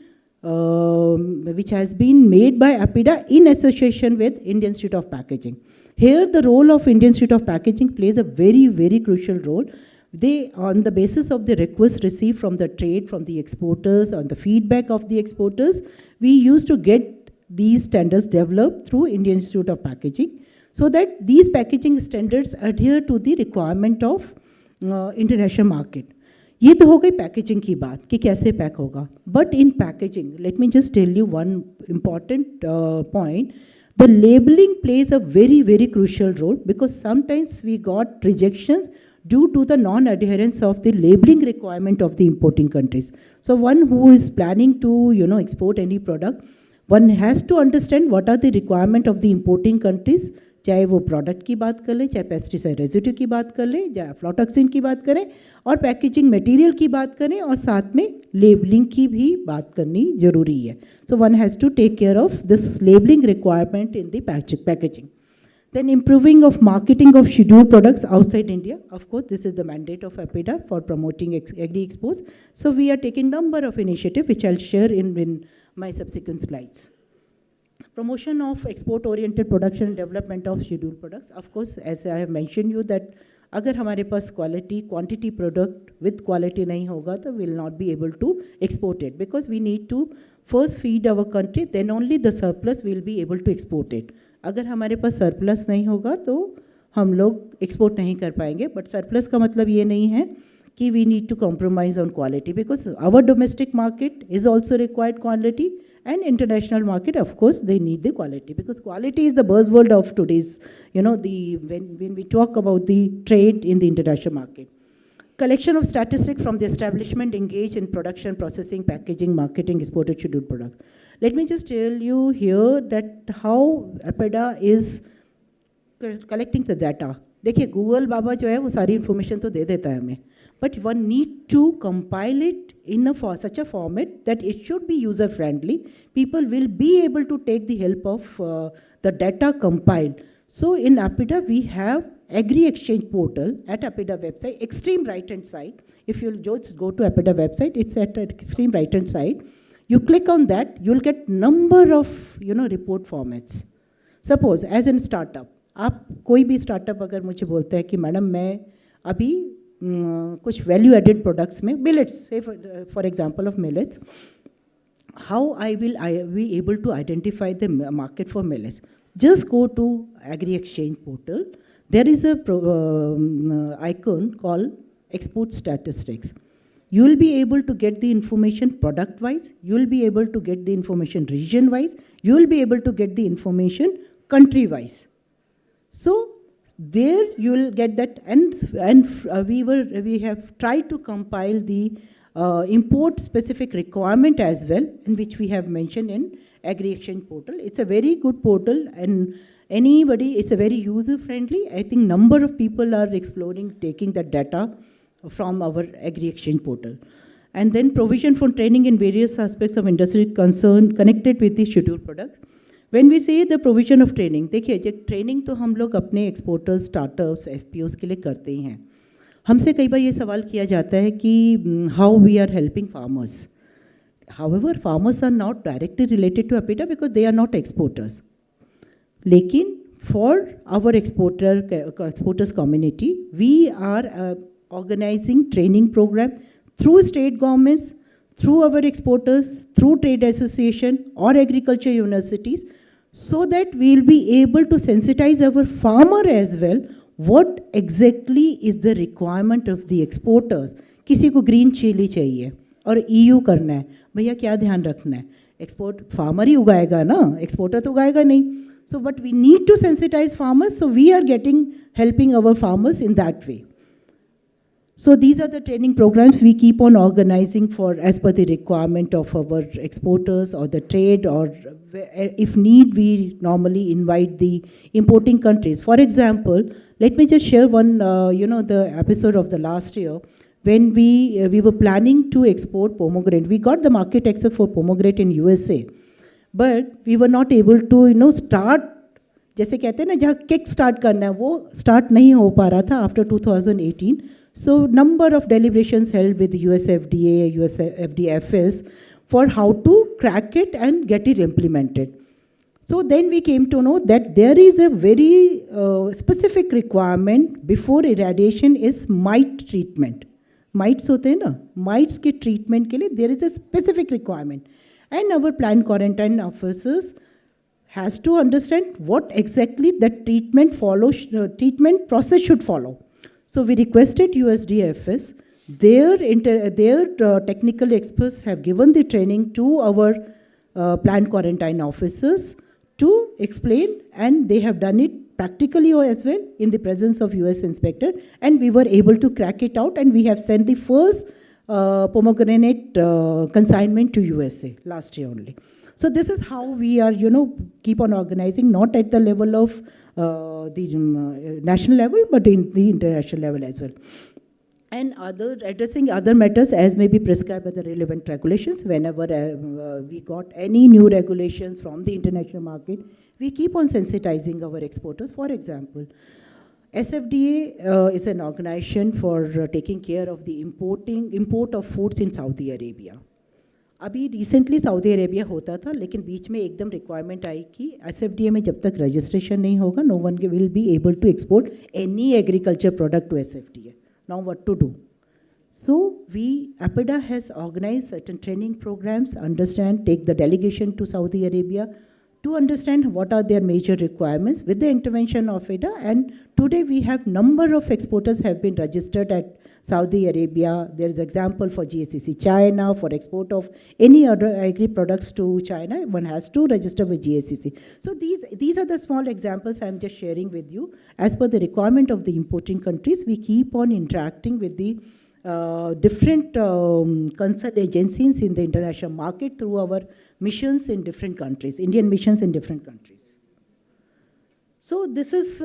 made by APIDA in association with Indian Institute of Packaging. Here the role of Indian Institute of Packaging plays a very, very crucial role. They, on the basis of the requests received from the trade, from the exporters, on the feedback of the exporters, we used to get these standards developed through Indian Institute of Packaging, so that these packaging standards adhere to the requirement of international market. ये तो हो गई packaging की बात कि कैसे pack होगा. But in packaging, let me just tell you one important point. The labelling plays a very very crucial role, because sometimes we got rejections due to the non-adherence of the labeling requirement of the importing countries. So one who is planning to, export any product, one has to understand what are the requirement of the importing countries, चाहे वो product की बात कर लें, चाहे pesticide residue की बात कर लें, चाहे अफ्लाटॉक्सिन की बात करें, और पैकेजिंग मटेरियल की बात करें, और साथ में लेबलिंग की भी बात करनी जरूरी है. So one has to take care of this labelling requirement in the packaging. Then improving of marketing of scheduled products outside India. Of course, this is the mandate of APIDA for promoting agri-expos. So we are taking number of initiatives which I'll share in my subsequent slides. Promotion of export-oriented production and development of scheduled products. Of course, as I have mentioned you that अगर हमारे पास quantity product with quality नहीं होगा तो we will not be able to export it, because we need to first feed our country, then only the surplus will be able to export it. अगर हमारे पास surplus नहीं होगा तो हम लोग एक्सपोर्ट नहीं कर पाएंगे. बट सरप्लस का मतलब ये नहीं है कि we need to compromise on quality, because our domestic market is also required quality, and international market, of course, they need the quality, because quality is the buzzword of today's, when we talk about the trade in the international market. Collection of statistics from the establishment engaged in production, processing, packaging, marketing, exported scheduled products. Let me just tell you here that how APIDA is collecting the data. देखिए Google बाबा जो है वो सारी information तो दे देता है हमें, but one need to compile it in such a format that it should be user friendly. People will be able to take the help of the data compiled. So in APIDA we have Agri Exchange portal at APIDA website, extreme right hand side. If you'll just go to APIDA website, it's at extreme right hand side. You click on that, you'll get number of report formats. Suppose as in startup, आप कोई भी startup अगर मुझे बोलता है कि madam मैं अभी कुछ वैल्यू एडेड प्रोडक्ट्स में millets, say for example of millets, how I be able to identify the market for millets. Just go to Agri Exchange portal. There is a icon called Export Statistics. You will be able to get the information product-wise. You will be able to get the information region-wise. You will be able to get the information country-wise. So there you will get that, and we have tried to compile the import specific requirement as well, in which we have mentioned in Agri Exchange portal. It's a very good portal, and it's a very user friendly. I think number of people are exploring taking that data from our Agri Exchange portal. And then provision for training in various aspects of industry concern connected with the scheduled products. When we say the provision of training, देखिए जो training तो हम लोग अपने exporters, startups, एफपीओस के लिए करते ही हैं. हमसे कई बार ये सवाल किया जाता है कि how we are helping farmers. However, farmers are not directly related to APIDA because they are not exporters. लेकिन for our exporters community, we are organizing training program through state governments, through our exporters, through trade association or agriculture universities, so that we will be able to sensitize our farmer as well what exactly is the requirement of the exporters. किसी को green chili चाहिए और EU करना है, भैया क्या ध्यान रखना है? एक्सपोर्ट फार्मर ही उगाएगा ना, एक्सपोर्टर तो उगाएगा नहीं. So but we need to sensitize farmers, so we are helping our farmers in that way. So these are the training programs we keep on organizing for as per the requirement of our exporters or the trade, or if need we normally invite the importing countries. For example, let me just share one, the episode of the last year when we were planning to export pomegranate. We got the market access for pomegranate in USA, but we were not able to start. जैसे कहते हैं ना जहाँ kick start करना है वो start नहीं हो पा रहा था after 2018. So number of deliberations held with US FDA, US FDFS for how to crack it and get it implemented. So then we came to know that there is a very specific requirement before irradiation is mite treatment. Mites होते हैं ना, mites के treatment के लिए there is a specific requirement, and our plant quarantine officers has to understand what exactly that treatment treatment process should follow. So we requested USDFS, their technical experts have given the training to our plant quarantine officers to explain, and they have done it practically as well in the presence of US inspector, and we were able to crack it out, and we have sent the first pomegranate consignment to USA last year only. So this is how we are, keep on organizing, not at the level of national level, but in the international level as well. And addressing other matters as may be prescribed by the relevant regulations. Whenever we got any new regulations from the international market, we keep on sensitizing our exporters. For example, SFDA is an organization for taking care of the import of foods in Saudi Arabia. अभी recently Saudi Arabia होता था, लेकिन बीच में एकदम requirement आई कि SFDA में जब तक रजिस्ट्रेशन नहीं होगा, no one will be able to export any agriculture product to SFDA. Now what to do? So APIDA has organized certain training programs, take the delegation to Saudi Arabia to understand what are their major requirements with the intervention of APIDA. And today we have number of exporters have been registered at Saudi Arabia. There is example for GSCC China, for export of any other agri products to China, one has to register with GSCC. So these are the small examples I'm just sharing with you. As per the requirement of the importing countries, we keep on interacting with the different concerned agencies in the international market through our missions in different countries, Indian missions in different countries. So this is,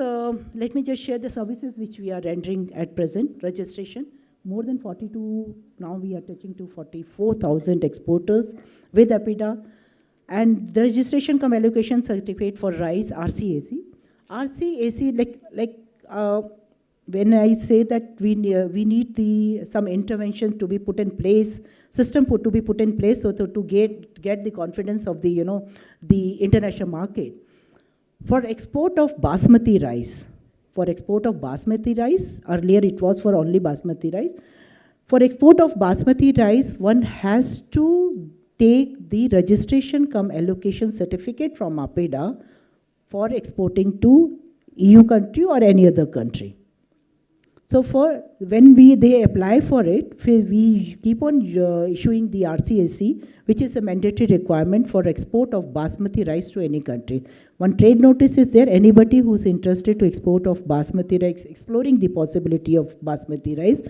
let me just share the services which we are rendering at present. Registration, more than 42, now we are touching to 44,000 exporters with APIDA. And the registration cum allocation certificate for rice, RCAC. RCAC, when I say that we need some intervention to be put in place, system to be put in place so to get the confidence of the, the international market. For export of basmati rice, earlier it was for only basmati rice. For export of basmati rice, one has to take the registration cum allocation certificate from APIDA for exporting to EU country or any other country. So when they apply for it, we keep on issuing the RCAC, which is a mandatory requirement for export of basmati rice to any country. One trade notice is there. Anybody who's interested to export of basmati rice, exploring the possibility of basmati rice,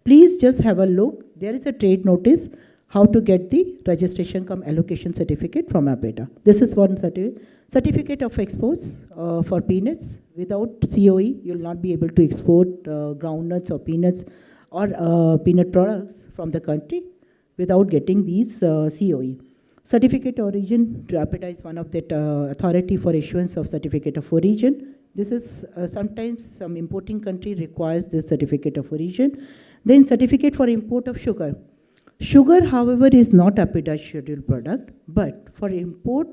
please just have a look. There is a trade notice how to get the registration cum allocation certificate from APIDA. This is one certificate. Certificate of exports for peanuts. Without COE, you will not be able to export groundnuts or peanuts or peanut products from the country without getting these COE. Certificate origin, APIDA is one of the authority for issuance of certificate of origin. This is sometimes some importing country requires this certificate of origin. Then certificate for import of sugar. Sugar, however, is not APIDA scheduled product, but for import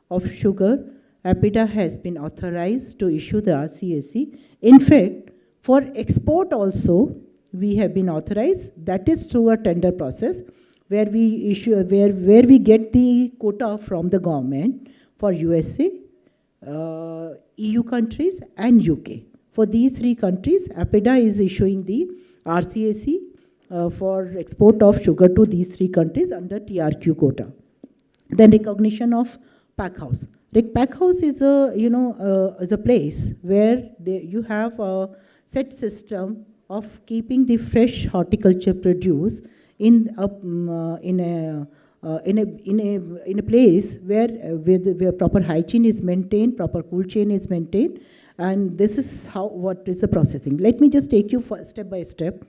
of sugar, APIDA has been authorized to issue the RCAC. In fact, for export also, we have been authorized. That is through a tender process where we issue, where we get the quota from the government for USA, EU countries, and UK. For these three countries, APIDA is issuing the RCAC for export of sugar to these three countries under TRQ quota. Then recognition of pack house. Pack house is a is a place where you have a set system of keeping the fresh horticulture produce in a place where proper hygiene is maintained, proper cold chain is maintained, and this is what is the processing. Let me just take you step by step.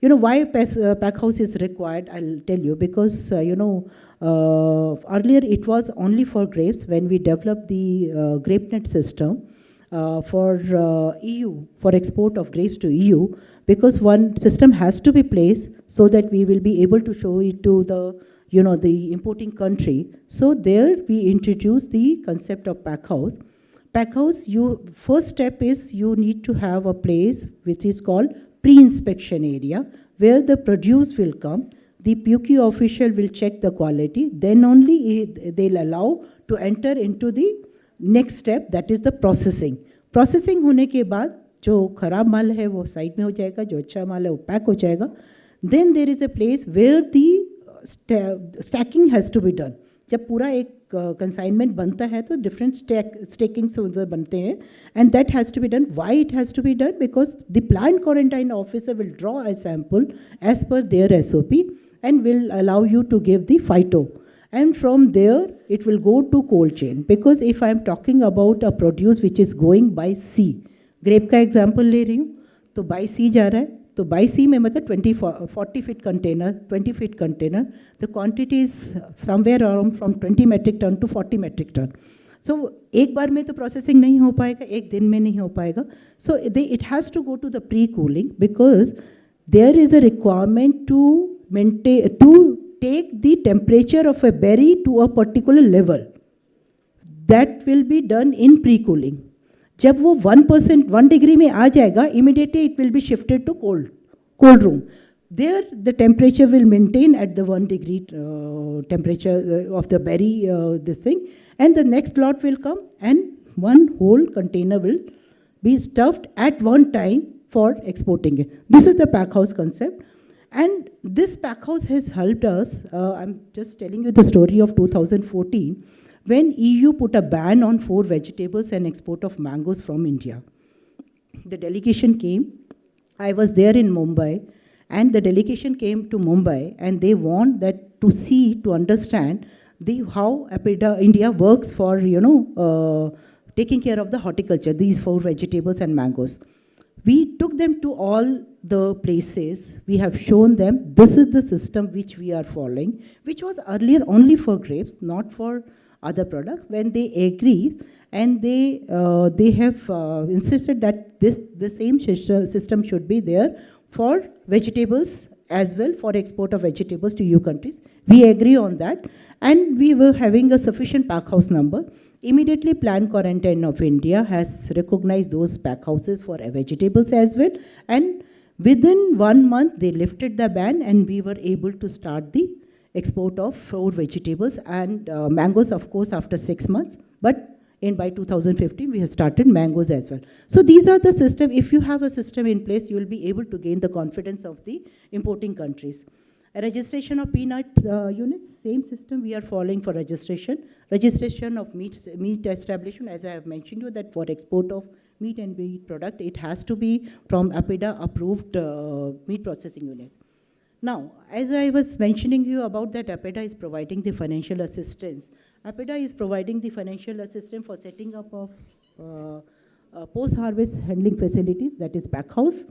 Why pack house is required, I'll tell you, because, earlier it was only for grapes. When we developed the grape net system for EU, for export of grapes to EU, because one system has to be placed so that we will be able to show it to the, the importing country. So there we introduce the concept of pack house. Pack house, first step is you need to have a place which is called pre-inspection area where the produce will come. The PUQ official will check the quality. Then only they'll allow to enter into the next step, that is the processing. Processing होने के बाद जो खराब माल है वो side में हो जाएगा, जो अच्छा माल है वो पैक हो जाएगा. Then there is a place where the stacking has to be done. जब पूरा एक consignment बनता है तो different stackings बनते हैं, and that has to be done. Why it has to be done? Because the plant quarantine officer will draw a sample as per their SOP and will allow you to give the phyto. And from there, it will go to cold chain. Because if I'm talking about a produce which is going by sea, grape का example ले रही हूँ, तो by sea जा रहा है, तो by sea में मतलब 40 feet container, 20 feet container, the quantity is somewhere around from 20 metric ton to 40 metric ton. So एक बार में तो processing नहीं हो पाएगा, एक दिन में नहीं हो पाएगा. So it has to go to the pre-cooling because there is a requirement to maintain, to take the temperature of a berry to a particular level. That will be done in pre-cooling. जब वो 1 degree में आ जाएगा, immediately it will be shifted to cold room. There the temperature will maintain at the 1 degree temperature of the berry, this thing, and the next lot will come and one whole container will be stuffed at one time for exporting it. This is the pack house concept. And this pack house has helped us. I'm just telling you the story of 2014, when EU put a ban on 4 vegetables and export of mangoes from India. The delegation came. I was there in Mumbai, and the delegation came to Mumbai, and they want that to see, to understand how India works for, taking care of the horticulture, these 4 vegetables and mangoes. We took them to all the places. We have shown them this is the system which we are following, which was earlier only for grapes, not for other products. When they agree, and they have insisted that the same system should be there for vegetables as well, for export of vegetables to EU countries. We agree on that, and we were having a sufficient pack house number. Immediately, Plant Quarantine of India has recognized those pack houses for vegetables as well, and within 1 month, they lifted the ban, and we were able to start the export of 4 vegetables and mangoes, of course, after 6 months. But by 2015, we have started mangoes as well. So these are the system. If you have a system in place, you will be able to gain the confidence of the importing countries. A registration of peanut units, same system we are following for registration. Registration of meat establishment, as I have mentioned you, that for export of meat and meat product, it has to be from APIDA approved meat processing units. Now, as I was mentioning you about that APIDA is providing the financial assistance. APIDA is providing the financial assistance for setting up of post-harvest handling facilities, that is pack house.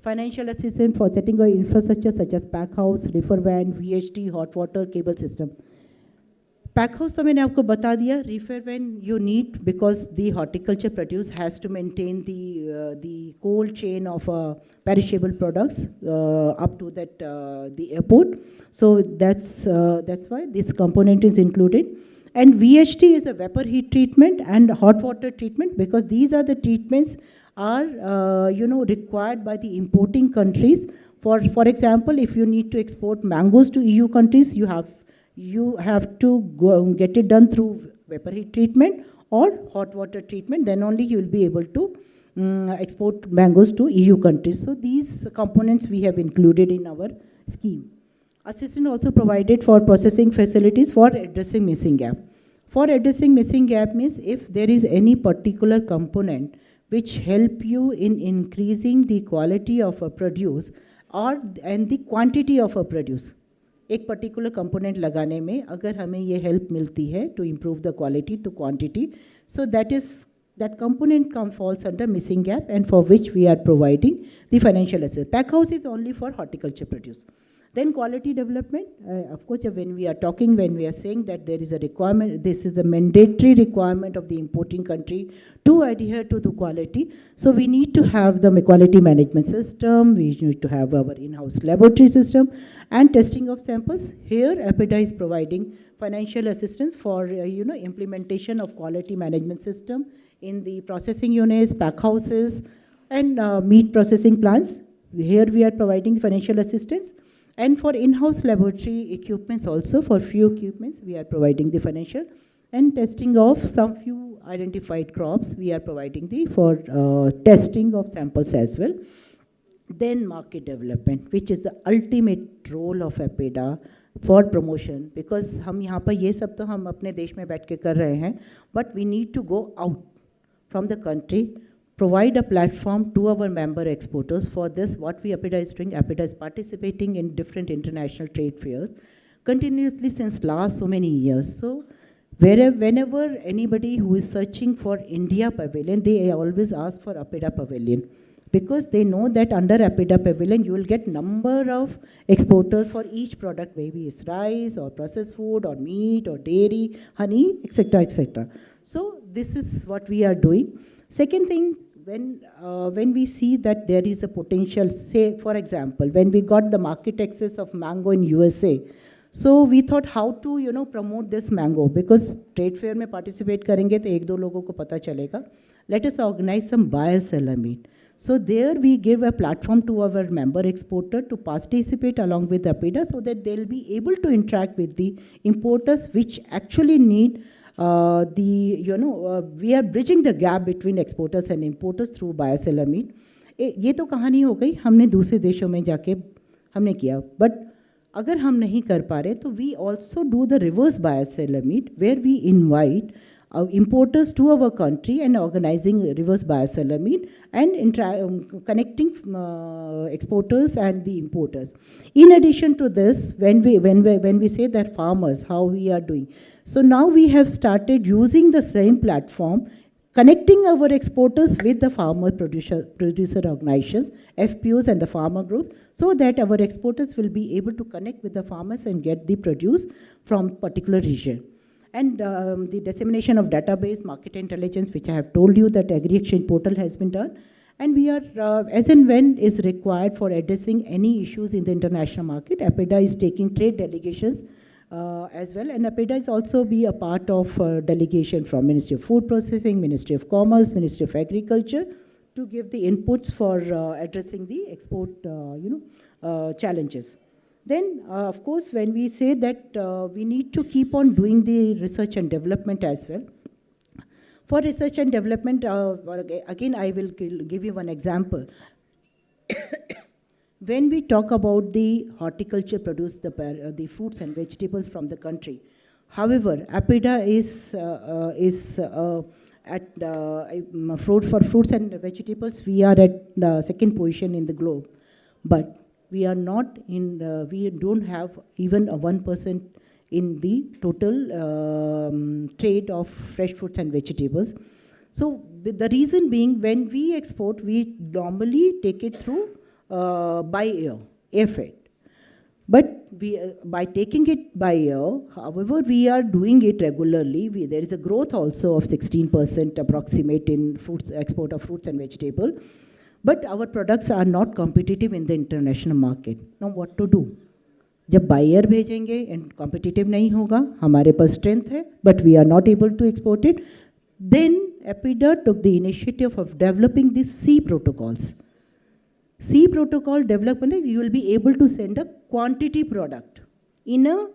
Financial assistance for setting up infrastructure such as pack house, reefer van, VHT, hot water, cable system. Pack house तो मैंने आपको बता दिया. Reefer van you need because the horticulture produce has to maintain the cold chain of perishable products up to that the airport. So that's why this component is included. And VHT is a vapor heat treatment and hot water treatment, because these are the treatments are required by the importing countries. For example, if you need to export mangoes to EU countries, you have to go get it done through vapor heat treatment or hot water treatment. Then only you will be able to export mangoes to EU countries. So these components we have included in our scheme. Assistance also provided for processing facilities for addressing missing gap. For addressing missing gap means if there is any particular component which help you in increasing the quality of a produce and the quantity of a produce. एक particular component लगाने में अगर हमें ये help मिलती है to improve the quality to quantity, so that component falls under missing gap, and for which we are providing the financial assistance. Pack house is only for horticulture produce. Then quality development, of course, when we are saying that there is a requirement, this is a mandatory requirement of the importing country to adhere to the quality. So we need to have the quality management system, we need to have our in-house laboratory system, and testing of samples. Here, APIDA is providing financial assistance for implementation of quality management system in the processing units, pack houses, and meat processing plants. Here we are providing financial assistance. And for in-house laboratory equipments also, for few equipments, we are providing the financial, and testing of some few identified crops, we are providing for testing of samples as well. Then market development, which is the ultimate role of APIDA for promotion, because हम यहाँ पर ये सब तो हम अपने देश में बैठ के कर रहे हैं, but we need to go out from the country, provide a platform to our member exporters. For this, what APIDA is doing, APIDA is participating in different international trade fairs, continuously since last so many years. So whenever anybody who is searching for India Pavilion, they always ask for APIDA Pavilion, because they know that under APIDA Pavilion you will get number of exporters for each product, maybe it's rice or processed food or meat or dairy, honey, etc., etc. So this is what we are doing. Second thing, when we see that there is a potential, say for example, when we got the market access of mango in USA, so we thought how to promote this mango, because trade fair में participate करेंगे तो एक दो लोगों को पता चलेगा. Let us organize some buyer-seller meet. So there we give a platform to our member exporter to participate along with APIDA, so that they'll be able to interact with the importers which actually need we are bridging the gap between exporters and importers through buyer-seller meet. ये तो कहानी हो गई, हमने दूसरे देशों में जाके हमने किया. But अगर हम नहीं कर पा रहे तो we also do the reverse buyer-seller meet, where we invite importers to our country and organizing a reverse buyer-seller meet and connecting exporters and the importers. In addition to this, when we say that farmers, how we are doing. So now we have started using the same platform, connecting our exporters with the farmer producer organizations, FPOs and the farmer group, so that our exporters will be able to connect with the farmers and get the produce from particular region. And the dissemination of database, market intelligence, which I have told you that Agri-Exchange portal has been done. And we are, as and when is required for addressing any issues in the international market, APIDA is taking trade delegations as well. And APIDA is also be a part of delegation from Ministry of Food Processing, Ministry of Commerce, Ministry of Agriculture, to give the inputs for addressing the export challenges. Then, of course, when we say that we need to keep on doing the research and development as well. For research and development, again, I will give you one example. When we talk about the horticulture produce, the fruits and vegetables from the country, however, APIDA is for fruits and vegetables, we are at the second position in the globe. But we are not in, we don't have even a 1% in the total trade of fresh fruits and vegetables. So the reason being, when we export, we normally take it through by air freight. But by taking it by air, however, we are doing it regularly. There is a growth also of 16% approximate in fruits, export of fruits and vegetables. But our products are not competitive in the international market. Now what to do? जब buyer भेजेंगे and competitive नहीं होगा, हमारे पास strength है, but we are not able to export it. Then APIDA took the initiative of developing these C protocols. C protocol development, you will be able to send a quantity product in a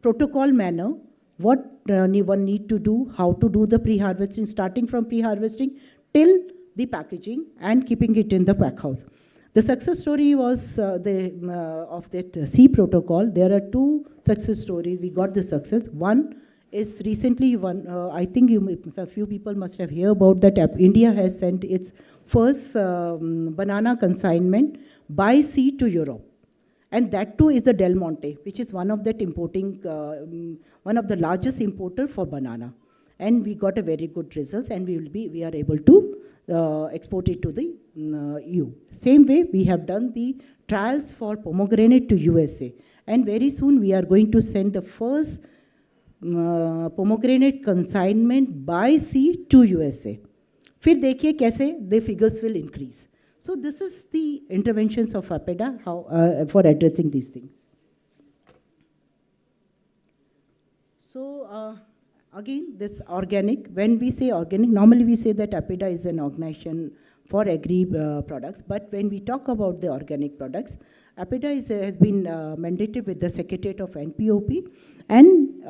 protocol manner. What one need to do, how to do the pre-harvesting, starting from pre-harvesting till the packaging and keeping it in the pack house. The success story was of that C protocol. There are two success stories. We got the success. One is recently I think a few people must have heard about that. India has sent its first banana consignment by sea to Europe. And that too is the Del Monte, which is one of that importing, one of the largest importer for banana. And we got a very good results, and we are able to export it to the EU. Same way, we have done the trials for pomegranate to USA. And very soon we are going to send the first pomegranate consignment by sea to USA. फिर देखिए कैसे the figures will increase. So this is the interventions of APIDA for addressing these things. So again, this organic, when we say organic, normally we say that APIDA is an organization for agri products, but when we talk about the organic products, APIDA has been mandated with the Secretariat of NPOP, and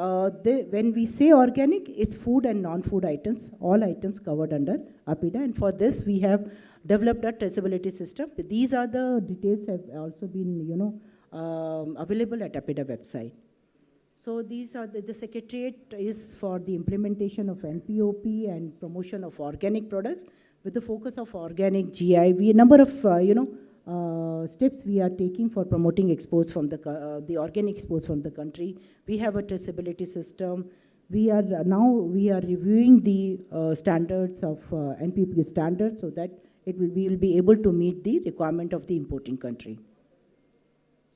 when we say organic, it's food and non-food items, all items covered under APIDA, and for this we have developed a traceability system. These are the details have also been, available at APIDA website. So these are the Secretariat is for the implementation of NPOP and promotion of organic products with the focus of organic GI. We a number of steps we are taking for promoting exports from the organic exports from the country. We have a traceability system. We are reviewing the standards of NPP standards so that we will be able to meet the requirement of the importing country.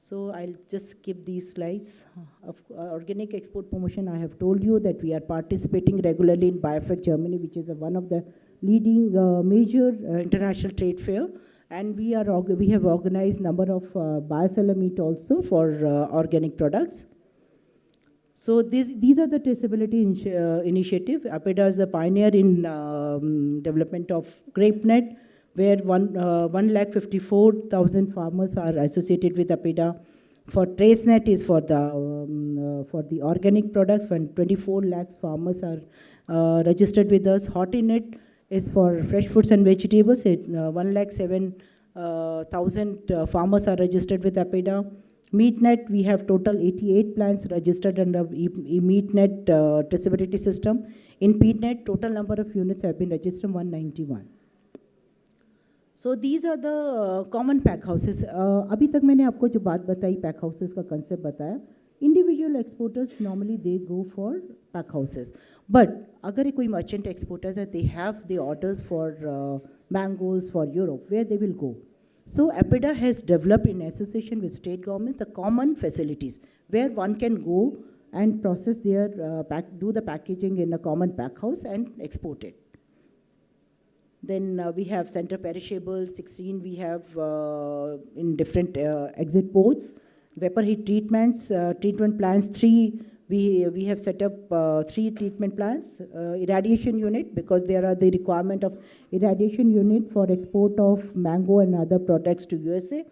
So I'll just skip these slides. Of organic export promotion, I have told you that we are participating regularly in BioFEC Germany, which is one of the leading major international trade fair. And we have organized number of biocellular meet also for organic products. So these are the traceability initiative. APEDA is the pioneer in development of GrapeNet, where 154,000 farmers are associated with APEDA. For TraceNet is for the organic products, when 24 lakhs farmers are registered with us. HOTINET is for fresh fruits and vegetables. 107,000 farmers are registered with APEDA. MeatNet, we have total 88 plants registered under MeatNet traceability system. In PeatNet, total number of units have been registered 191. So these are the common pack houses. अभी तक मैंने आपको जो बात बताई pack houses का concept बताया. Individual exporters normally they go for pack houses. But अगर कोई merchant exporters है, they have the orders for mangoes for Europe, where they will go. So APEDA has developed in association with state governments the common facilities where one can go and process their do the packaging in a common pack house and export it. Then we have center perishable, 16 we have in different exit ports. Vapor heat treatments, treatment plants, 3 we have set up 3 treatment plants. Irradiation unit, because there are the requirement of irradiation unit for export of mango and other products to USA.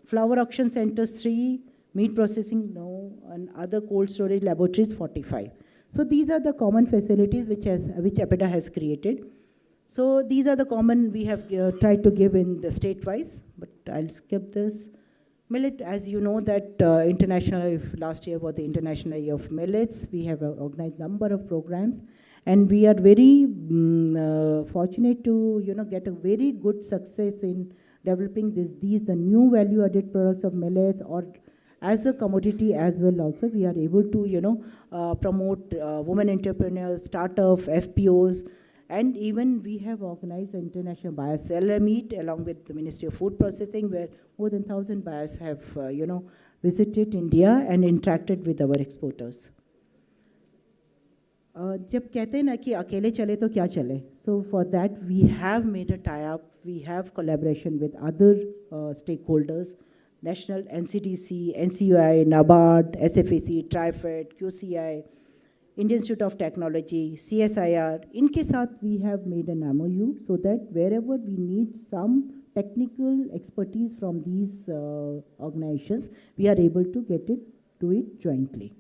Flower auction centers 3, meat processing no, and other cold storage laboratories 45. So these are the common facilities which APEDA has created. So these are the common we have tried to give in the state-wise, but I'll skip this. Millet, as you know that last year was the International Year of Millets. We have organized number of programs, and we are very fortunate to get a very good success in developing the new value-added products of millets, or as a commodity as well. Also, we are able to promote women entrepreneurs, startup, FPOs. And even we have organized the International Biocellular Meet along with the Ministry of Food Processing, where more than 1,000 buyers have visited India and interacted with our exporters. जब कहते हैं ना कि अकेले चले तो क्या चले, so for that we have made a tie-up, we have collaboration with other stakeholders, National NCDC, NCUI, NABARD, SFAC, TriFed, QCI, Indian Institute of Technology, CSIR, इनके साथ we have made an MOU so that wherever we need some technical expertise from these organizations, we are able to do it jointly.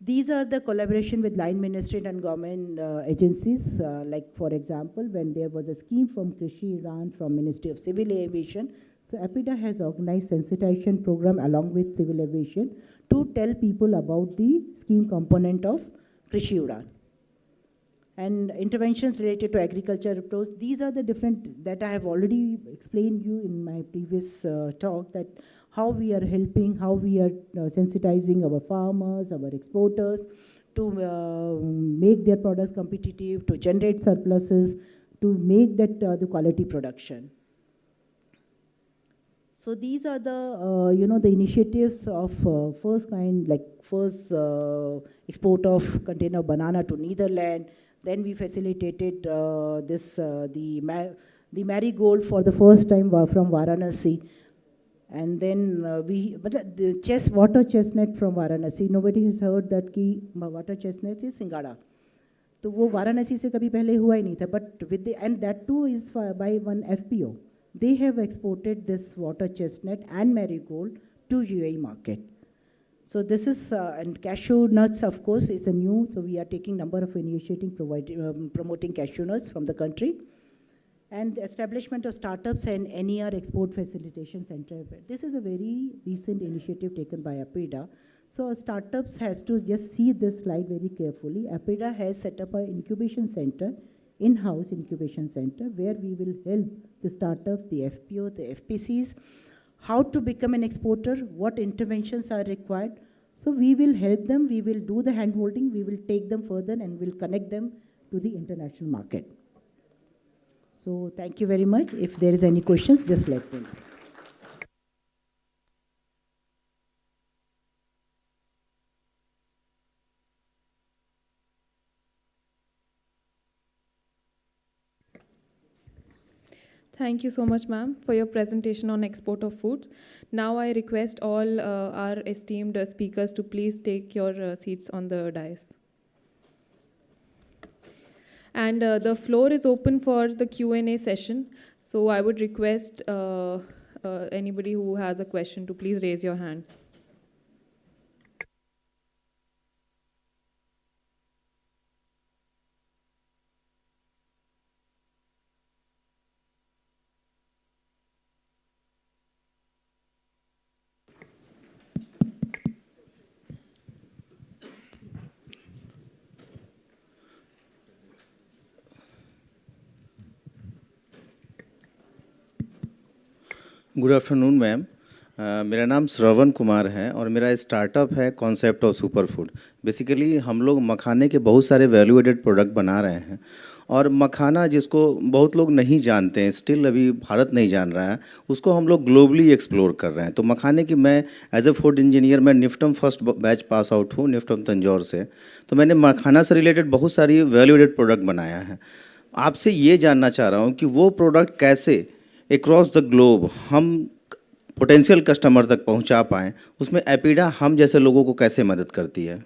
These are the collaboration with line ministry and government agencies, like for example, when there was a scheme from Krishi Iran from Ministry of Civil Aviation, so APEDA has organized sensitization program along with Civil Aviation to tell people about the scheme component of Krishi Udan. And interventions related to agriculture approach, these are the different that I have already explained you in my previous talk, that how we are helping, how we are sensitizing our farmers, our exporters to make their products competitive, to generate surpluses, to make that the quality production. So these are the the initiatives of first kind, like first export of container banana to Netherlands. Then we facilitated the marigold for the first time from Varanasi. And then the water chestnut from Varanasi. Nobody has heard that ki water chestnut is Singada. So वो वाराणसी से कभी पहले हुआ ही नहीं था. But and that too is by one FPO. They have exported this water chestnut and marigold to UAE market. So this is, and cashew nuts, of course, is a new, so we are taking number of initiating, promoting cashew nuts from the country. And the establishment of startups and NER export facilitation center. This is a very recent initiative taken by APEDA. So startups has to just see this slide very carefully. APEDA has set up an incubation center in-house incubation center where we will help the startups, the FPO, the FPCs, how to become an exporter, what interventions are required. So we will help them, we will do the hand-holding, we will take them further and will connect them to the international market. So thank you very much. If there is any question, just let me know. Thank you so much, ma'am, for your presentation on export of foods. Now I request all our esteemed speakers to please take your seats on the dais. And the floor is open for the Q&A session. So I would request anybody who has a question to please raise your hand. Good afternoon ma'am, मेरा नाम श्रवण कुमार है और मेरा startup है concept of super food. Basically हम लोग मखाने के बहुत सारे वैल्यू एडेड प्रोडक्ट बना रहे हैं और मखाना जिसको बहुत लोग नहीं जानते हैं, स्टिल अभी भारत नहीं जान रहा है, उसको हम लोग ग्लोबली एक्सप्लोर कर रहे हैं। तो मखाने की मैं एज ए फूड इंजीनियर, मैं NIFTEM first batch pass out हूँ, निफ्टम तंजौर से। तो मैंने मखाना से रिलेटेड बहुत सारी वैल्यू एडेड प्रोडक्ट बनाया है। आपसे ये जानना चाह रहा हूँ कि वो प्रोडक्ट कैसे अक्रॉस द ग्लोब हम पोटेंशियल कस्टमर तक पहुंचा पाएँ, उसमें एपिडा हम जैसे लोगों को कैसे मदद करती है?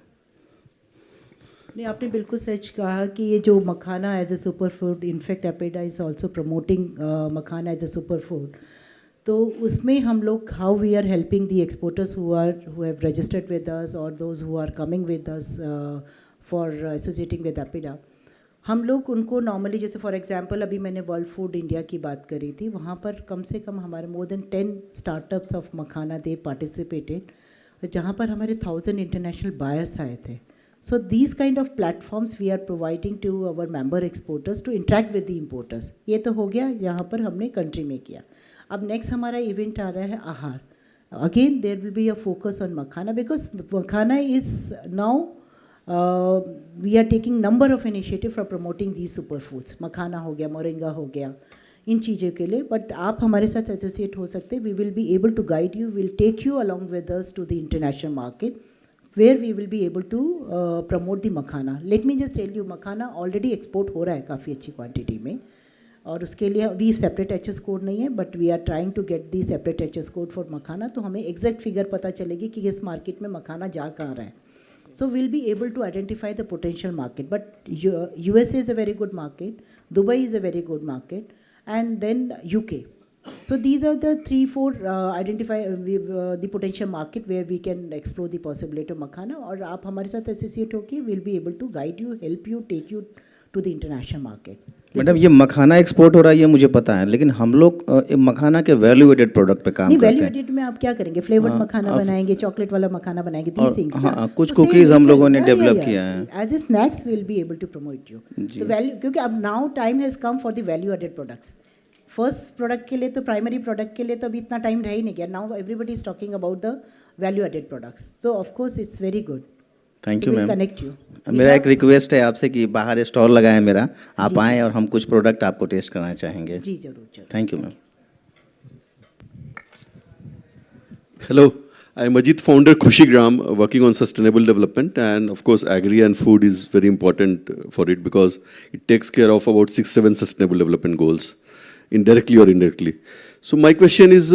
नहीं, आपने बिल्कुल सच कहा कि ये जो makhana as a super food, in fact APEDA is also promoting makhana as a super food. तो उसमें हम लोग how we are helping the exporters who have registered with us और those who are coming with us for associating with APEDA. हम लोग उनको normally, जैसे for example अभी मैंने वर्ल्ड फूड इंडिया की बात करी थी, वहाँ पर कम से कम हमारे more than 10 startups of makhana they participated, जहाँ पर हमारे 1000 इंटरनेशनल बायर्स आए थे। So these kind of platforms we are providing to our member exporters to interact with the importers. ये तो हो गया यहाँ पर हमने कंट्री में किया। अब नेक्स्ट हमारा इवेंट आ रहा है Aahar. Again there will be a focus on makhana because makhana is now we are taking number of initiative for promoting these superfoods. मखाना हो गया, मोरिंगा हो गया, इन चीज़ों के लिए। बट आप हमारे साथ एसोसिएट हो सकते हैं। We will be able to guide you, will take you along with us to the international market where we will be able to promote the makhana. Let me just tell you, makhana already export हो रहा है काफ़ी अच्छी quantity में, और उसके लिए अभी सेपरेट एच एस कोड नहीं है, but we are trying to get the separate H S code for makhana. तो हमें एग्जैक्ट फिगर पता चलेगी कि इस मार्केट में मखाना जा कहाँ रहा है। So we'll be able to identify the potential market. But USA is a very good market, Dubai is a very good market, and then UK. So these are the 3-4 identify the potential market where we can explore the possibility of makhana. और आप हमारे साथ associate होके we'll be able to guide you, help you, take you to the international market. Madam, ये मखाना export हो रहा है ये मुझे पता है, लेकिन हम लोग मखाना के वैल्यू एडेड प्रोडक्ट पे काम करते हैं। वैल्यू एडेड में आप क्या करेंगे? फ्लेवर्ड मखाना बनाएंगे, चॉकलेट वाला मखाना बनाएंगे, these things। हाँ, कुछ कुकीज़ हम लोगों ने डेवलप किया है। As a snacks will be able to promote you तो वैल्यू, क्योंकि अब now time has come for the value added products. First product के लिए तो, प्राइमरी प्रोडक्ट के लिए तो अभी इतना टाइम रह ही नहीं गया। Now everybody is talking about the value added products. So of course it's very good. Thank you ma'am. Connect you. मेरा एक रिक्वेस्ट है आपसे कि बाहर स्टॉल लगाएं मेरा, आप आएँ और हम कुछ प्रोडक्ट आपको टेस्ट कराना चाहेंगे। जी जरूर। Thank you ma'am. Hello, I'm Ajit, founder Khushigram, working on sustainable development, and of course agri and food is very important for it because it takes care of about 6-7 sustainable development goals, indirectly or indirectly. So my question is,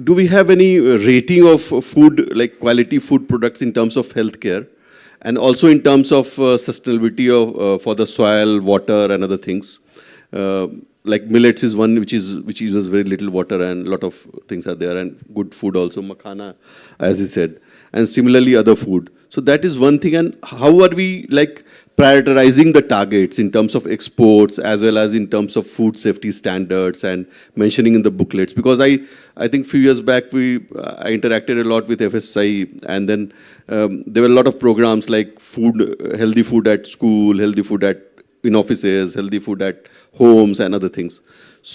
do we have any rating of food, like quality food products in terms of healthcare, and also in terms of sustainability of for the soil, water, and other things? Like millets is one which uses very little water, and a lot of things are there, and good food also, makhana, as he said, and similarly other food. So that is one thing. And how are we like prioritizing the targets in terms of exports as well as in terms of food safety standards and mentioning in the booklets? Because I think few years back I interacted a lot with FSI, and then there were a lot of programs like healthy food at school, healthy food at in offices, healthy food at homes and other things.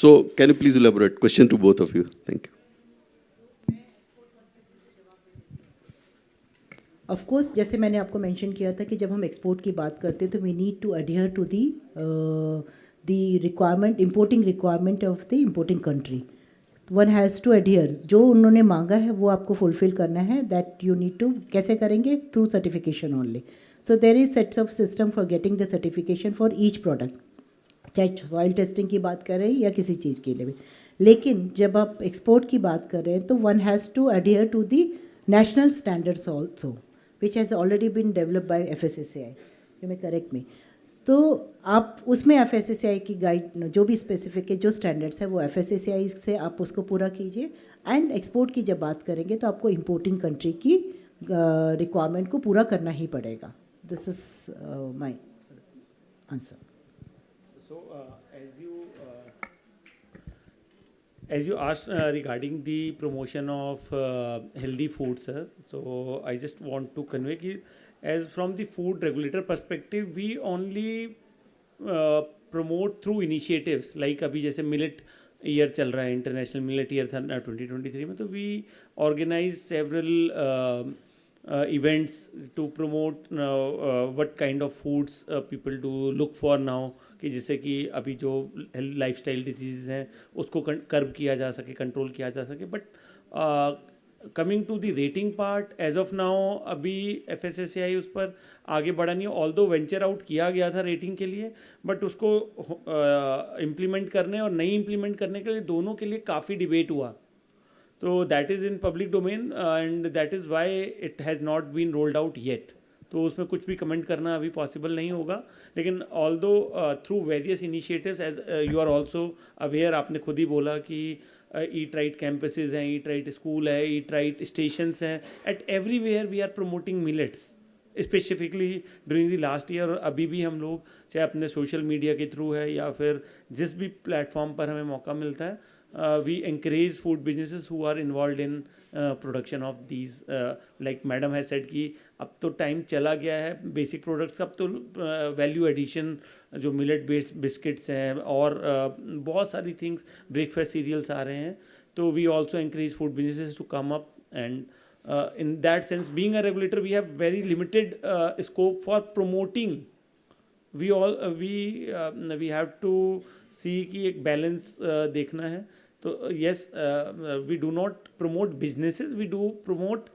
So can you please elaborate? Question to both of you. Thank you. Of course जैसे मैंने आपको mention किया था कि जब हम export की बात करते हैं तो we need to adhere to the requirement importing requirement of the importing country. One has to adhere, जो उन्होंने मांगा है वो आपको फुलफिल करना है. दैट यू नीड टू कैसे करेंगे? Through certification only. So there is sets of system for getting the certification for each product, चाहे सॉइल टेस्टिंग की बात करें या किसी चीज़ के लिए भी. लेकिन जब आप एक्सपोर्ट की बात कर रहे हैं तो one has to adhere to the national standards also, which has already been developed by FSSAI. You may correct me. तो आप उसमें FSSAI की गाइड जो भी स्पेसिफिक है, जो स्टैंडर्ड्स है वो FSSAI से आप उसको पूरा कीजिए. एंड एक्सपोर्ट की जब बात करेंगे तो आपको इंपोर्टिंग कंट्री की रिक्वायरमेंट को पूरा करना ही पड़ेगा. This is my answer. As you asked regarding the promotion of healthy food, sir, so I just want to convey that as from the food regulator perspective, we only promote through initiatives like अभी जैसे millet year चल रहा है, international millet year था 2023 में, तो we organize several events to promote what kind of foods people do look for now, कि जिससे कि अभी जो लाइफस्टाइल डिजीज़ हैं उसको कर्ब किया जा सके, कंट्रोल किया जा सके. But coming to the rating part, as of now अभी FSSAI उस पर आगे बढ़ा नहीं है. ऑल्दो वेंचर आउट किया गया था रेटिंग के लिए, बट उसको इम्प्लीमेंट करने और नहीं इम्प्लीमेंट करने के लिए दोनों के लिए काफ़ी डिबेट हुआ. तो that is in public domain and that is why it has not been rolled out yet. तो उसमें कुछ भी कमेंट करना अभी पॉसिबल नहीं होगा. लेकिन although through various initiatives, as you are also aware, आपने खुद ही बोला कि ईट राइट कैंपसेस हैं, ईट राइट स्कूल है, ईट राइट स्टेशंस हैं. At everywhere we are promoting millets specifically during the last year. और अभी भी हम लोग चाहे अपने सोशल मीडिया के थ्रू है या फिर जिस भी प्लेटफॉर्म पर हमें मौका मिलता है, we encourage food businesses who are involved in production of these, like madam has said कि अब तो टाइम चला गया है बेसिक प्रोडक्ट्स का. अब तो वैल्यू एडिशन जो मिलेट बेस्ड बिस्किट्स हैं और बहुत सारी थिंग्स, ब्रेकफास्ट सीरियल्स आ रहे हैं. तो we also encourage food businesses to come up, and in that sense being a regulator we have very limited scope for promoting. We have to see कि एक balance देखना है. तो yes, we do not promote businesses, we do promote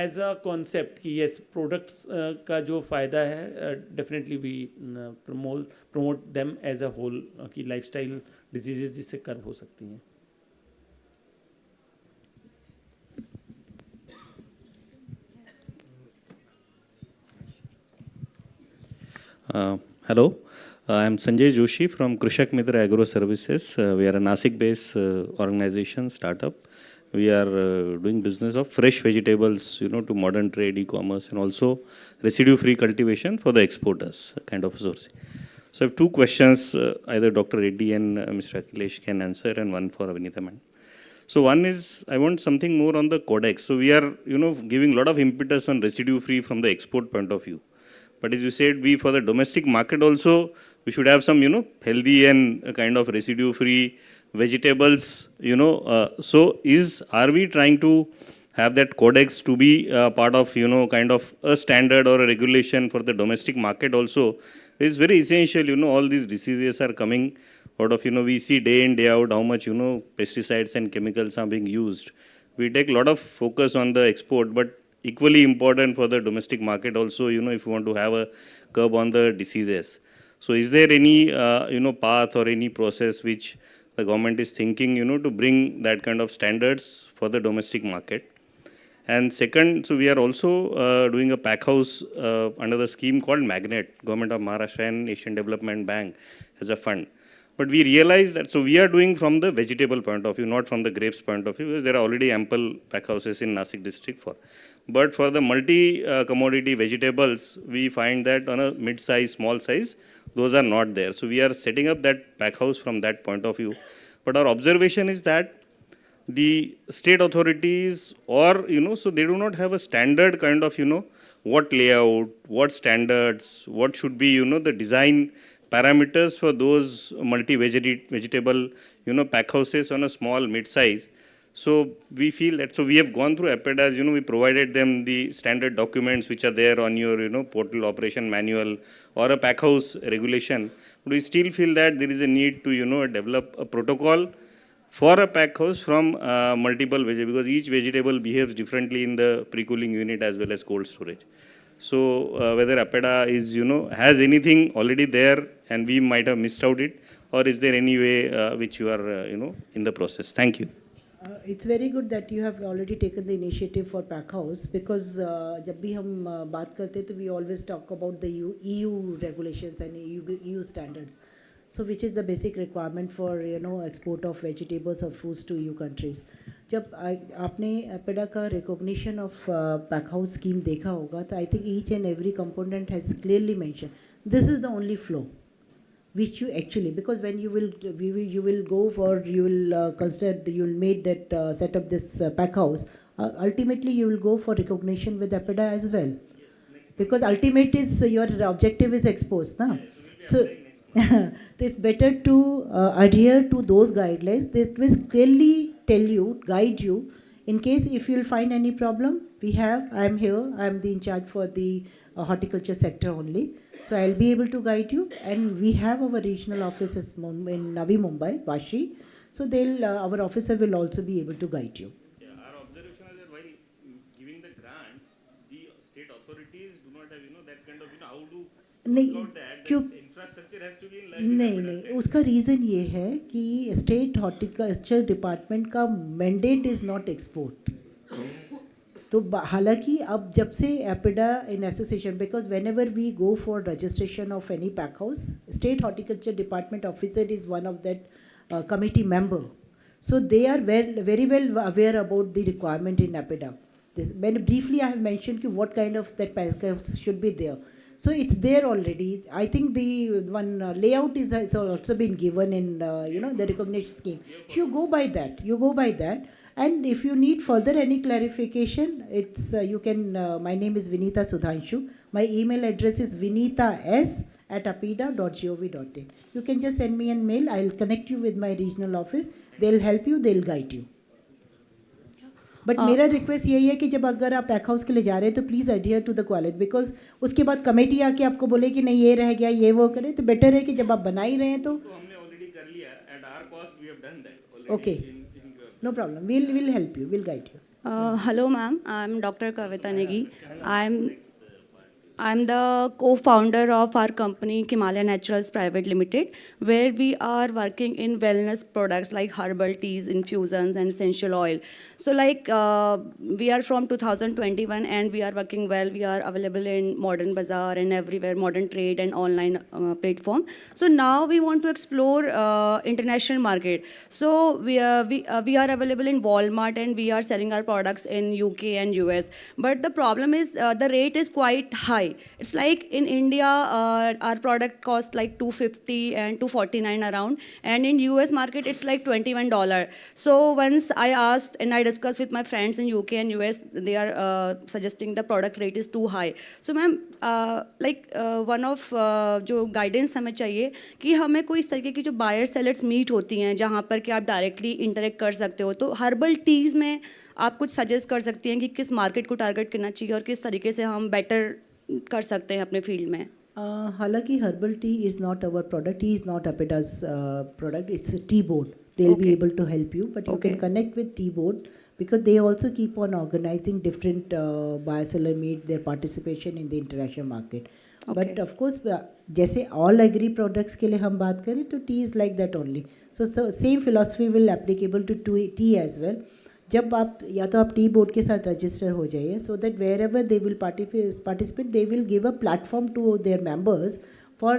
as a concept कि yes, products का जो फ़ायदा है definitely we promote them as a whole, कि lifestyle diseases जिससे कर्व हो सकती हैं. Hello, I am Sanjay Joshi from Krishak Mitra Agro Services. We are a Nasik-based organization, startup. We are doing business of fresh vegetables, to modern trade, e-commerce, and also residue-free cultivation for the exporters, kind of sourcing. So I have two questions, either Dr. Reddy and Mr. Akhilesh can answer, and one for Avinita ma'am. So one is, I want something more on the codex. So we are, giving a lot of impetus on residue-free from the export point of view. But as you said, we for the domestic market also, we should have some, healthy and kind of residue-free vegetables, So are we trying to have that codex to be part of, kind of a standard or a regulation for the domestic market also? It's very essential, all these diseases are coming out of, we see day in, day out how much, pesticides and chemicals are being used. We take a lot of focus on the export, but equally important for the domestic market also, if you want to have a curb on the diseases. So is there any, path or any process which the government is thinking, to bring that kind of standards for the domestic market? And second, so we are also doing a pack house under the scheme called Magnet, Government of Maharashtra and Asian Development Bank as a fund. But we realize that, so we are doing from the vegetable point of view, not from the grapes point of view, because there are already ample pack houses in Nasik district for. But for the multi-commodity vegetables, we find that on a mid-size, small size, those are not there. So we are setting up that pack house from that point of view. But our observation is that the state authorities or, so they do not have a standard kind of, what layout, what standards, what should be, the design parameters for those multi-vegetable, pack houses on a small mid-size. So we feel that, so we have gone through APEDA's, we provided them the standard documents which are there on your, portal operation manual or a pack house regulation. But we still feel that there is a need to, develop a protocol for a pack house from multiple vegetables, because each vegetable behaves differently in the pre-cooling unit as well as cold storage. So whether APEDA is, has anything already there and we might have missed out it, or is there any way which you are, in the process? Thank you. It's very good that you have already taken the initiative for pack house, because जब भी हम बात करते हैं तो we always talk about the EU regulations and EU standards. So which is the basic requirement for export of vegetables or fruits to EU countries. जब आपने APEDA का recognition of pack house scheme देखा होगा तो I think each and every component has clearly mentioned this is the only flow which you actually, because when you will go for, you will consider, you will make that set up this pack house, ultimately you will go for recognition with APEDA as well, because ultimate is your objective is exposed na? So it's better to adhere to those guidelines that will clearly tell you, guide you. In case if you will find any problem, I am here, I am the in charge for the horticulture sector only. So I'll be able to guide you, and we have our regional offices in Navi Mumbai, Vashi. So our officer will also be able to guide you. Yeah, our observation is that while giving the grants, the state authorities do not have, that kind of, how to work out that. The infrastructure has to be in line. नहीं, उसका reason ये है कि state horticulture department का mandate is not export. तो हालांकि अब जब से APEDA in association, because whenever we go for registration of any pack house, state horticulture department officer is one of that committee member. So they are very well aware about the requirement in APEDA. Briefly I have mentioned what kind of that pack house should be there. So it's there already. I think the one layout has also been given in the recognition scheme. You go by that. And if you need further any clarification, it's you can. My name is Vinita Sudhanshu. My email address is vinita.s@apeda.gov.in. You can just send me an mail. I'll connect you with my regional office. They'll help you. They'll guide you. But मेरा request यही है कि जब अगर आप pack house के लिए जा रहे हैं तो please adhere to the quality, because उसके बाद कमेटी आके आपको बोले कि नहीं ये रह गया ये वो करे, तो बेटर है कि जब आप बना ही रहे हैं तो हमने ऑलरेडी कर लिया, at our cost we have done that. Okay, no problem, we'll help you, we'll guide you. Hello ma'am, I'm Dr. Kavita Negi. I'm the co-founder of our company Himalaya Naturals Private Limited, where we are working in wellness products like herbal teas, infusions and essential oil. So like we are from 2021 and we are working well. We are available in Modern Bazaar and everywhere, modern trade and online platform. So now we want to explore international market. So we are available in Walmart and we are selling our products in UK and US. But the problem is the rate is quite high. It's like in India, our product costs like $250 and $249 around, and in US market it's like $21. So once I asked and I discussed with my friends in UK and US, they are suggesting the product rate is too high. So ma'am, one of जो guidance हमें चाहिए कि हमें कोई इस तरीके की जो buyer sellers meet होती हैं जहाँ पर कि आप directly interact कर सकते हो, तो herbal teas में आप कुछ suggest कर सकती हैं कि किस market को target करना चाहिए और किस तरीके से हम better कर सकते हैं अपने फील्ड में. हालांकि herbal tea is not our product, tea is not APEDA's product, it's a tea board. They'll be able to help you, but you can connect with tea board because they also keep on organizing different bioseller meet their participation in the international market. But of course, जैसे all agri products के लिए हम बात करें तो tea is like that only. So same philosophy will applicable to tea as well. जब आप या तो आप टी बोर्ड के साथ रजिस्टर हो जाइए, so that wherever they will participate they will give a platform to their members for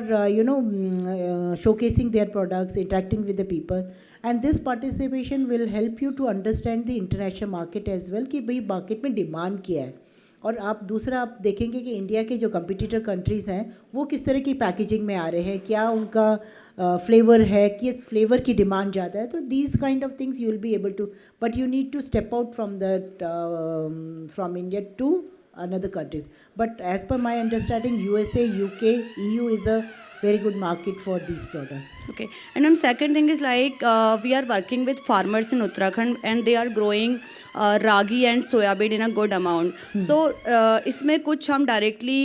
showcasing their products, interacting with the people, and this participation will help you to understand the international market as well कि भाई market में demand क्या है. और आप दूसरा आप देखेंगे कि इंडिया के जो कंपिटिटर कंट्रीज़ हैं वो किस तरह की पैकेजिंग में आ रहे हैं, क्या उनका फ्लेवर है, किस फ्लेवर की डिमांड ज़्यादा है. तो these kind of things you will be able to, but you need to step out from that from India to another countries. But as per my understanding, USA, UK, EU is a very good market for these products. Okay. And second thing is like we are working with farmers in Uttarakhand and they are growing ragi and soyabean in a good amount. So इसमें कुछ हम directly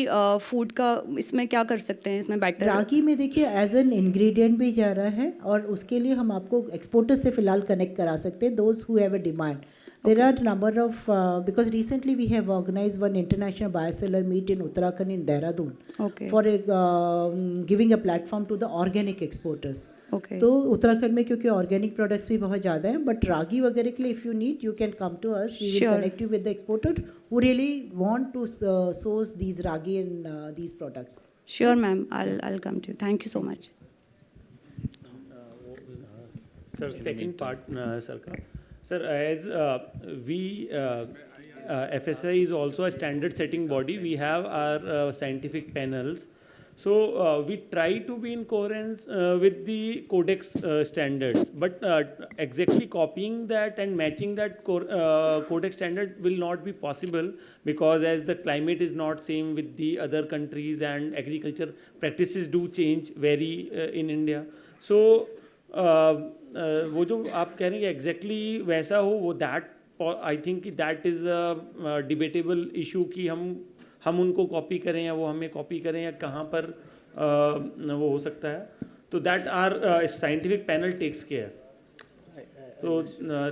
food का इसमें क्या कर सकते हैं इसमें better? रागी में देखिए एज एन इंग्रेडिएंट भी जा रहा है और उसके लिए हम आपको एक्सपोर्टर से फिलहाल कनेक्ट करा सकते हैं, those who have a demand. There are number of because recently we have organized one international bioseller meet in Uttarakhand in Dehradun. Okay. For giving a platform to the organic exporters. Okay. तो उत्तराखंड में क्योंकि organic products भी बहुत ज़्यादा हैं, but रागी वगैरह के लिए if you need you can come to us, we will connect you with the exporter who really want to source these ragi and these products. Sure, ma'am. I'll come to you. Thank you so much. Sir, second part, Sarkar. Sir, as we FSI is also a standard setting body. We have our scientific panels. So we try to be in coherence with the codex standards, but exactly copying that and matching that codex standard will not be possible, because as the climate is not same with the other countries and agriculture practices do change vary in India. So वो जो आप कह रहे हैं exactly वैसा हो, वो that I think that is a debatable issue कि हम उनको कॉपी करें या वो हमें कॉपी करें या कहाँ पर वो हो सकता है. तो that are scientific panel takes care. So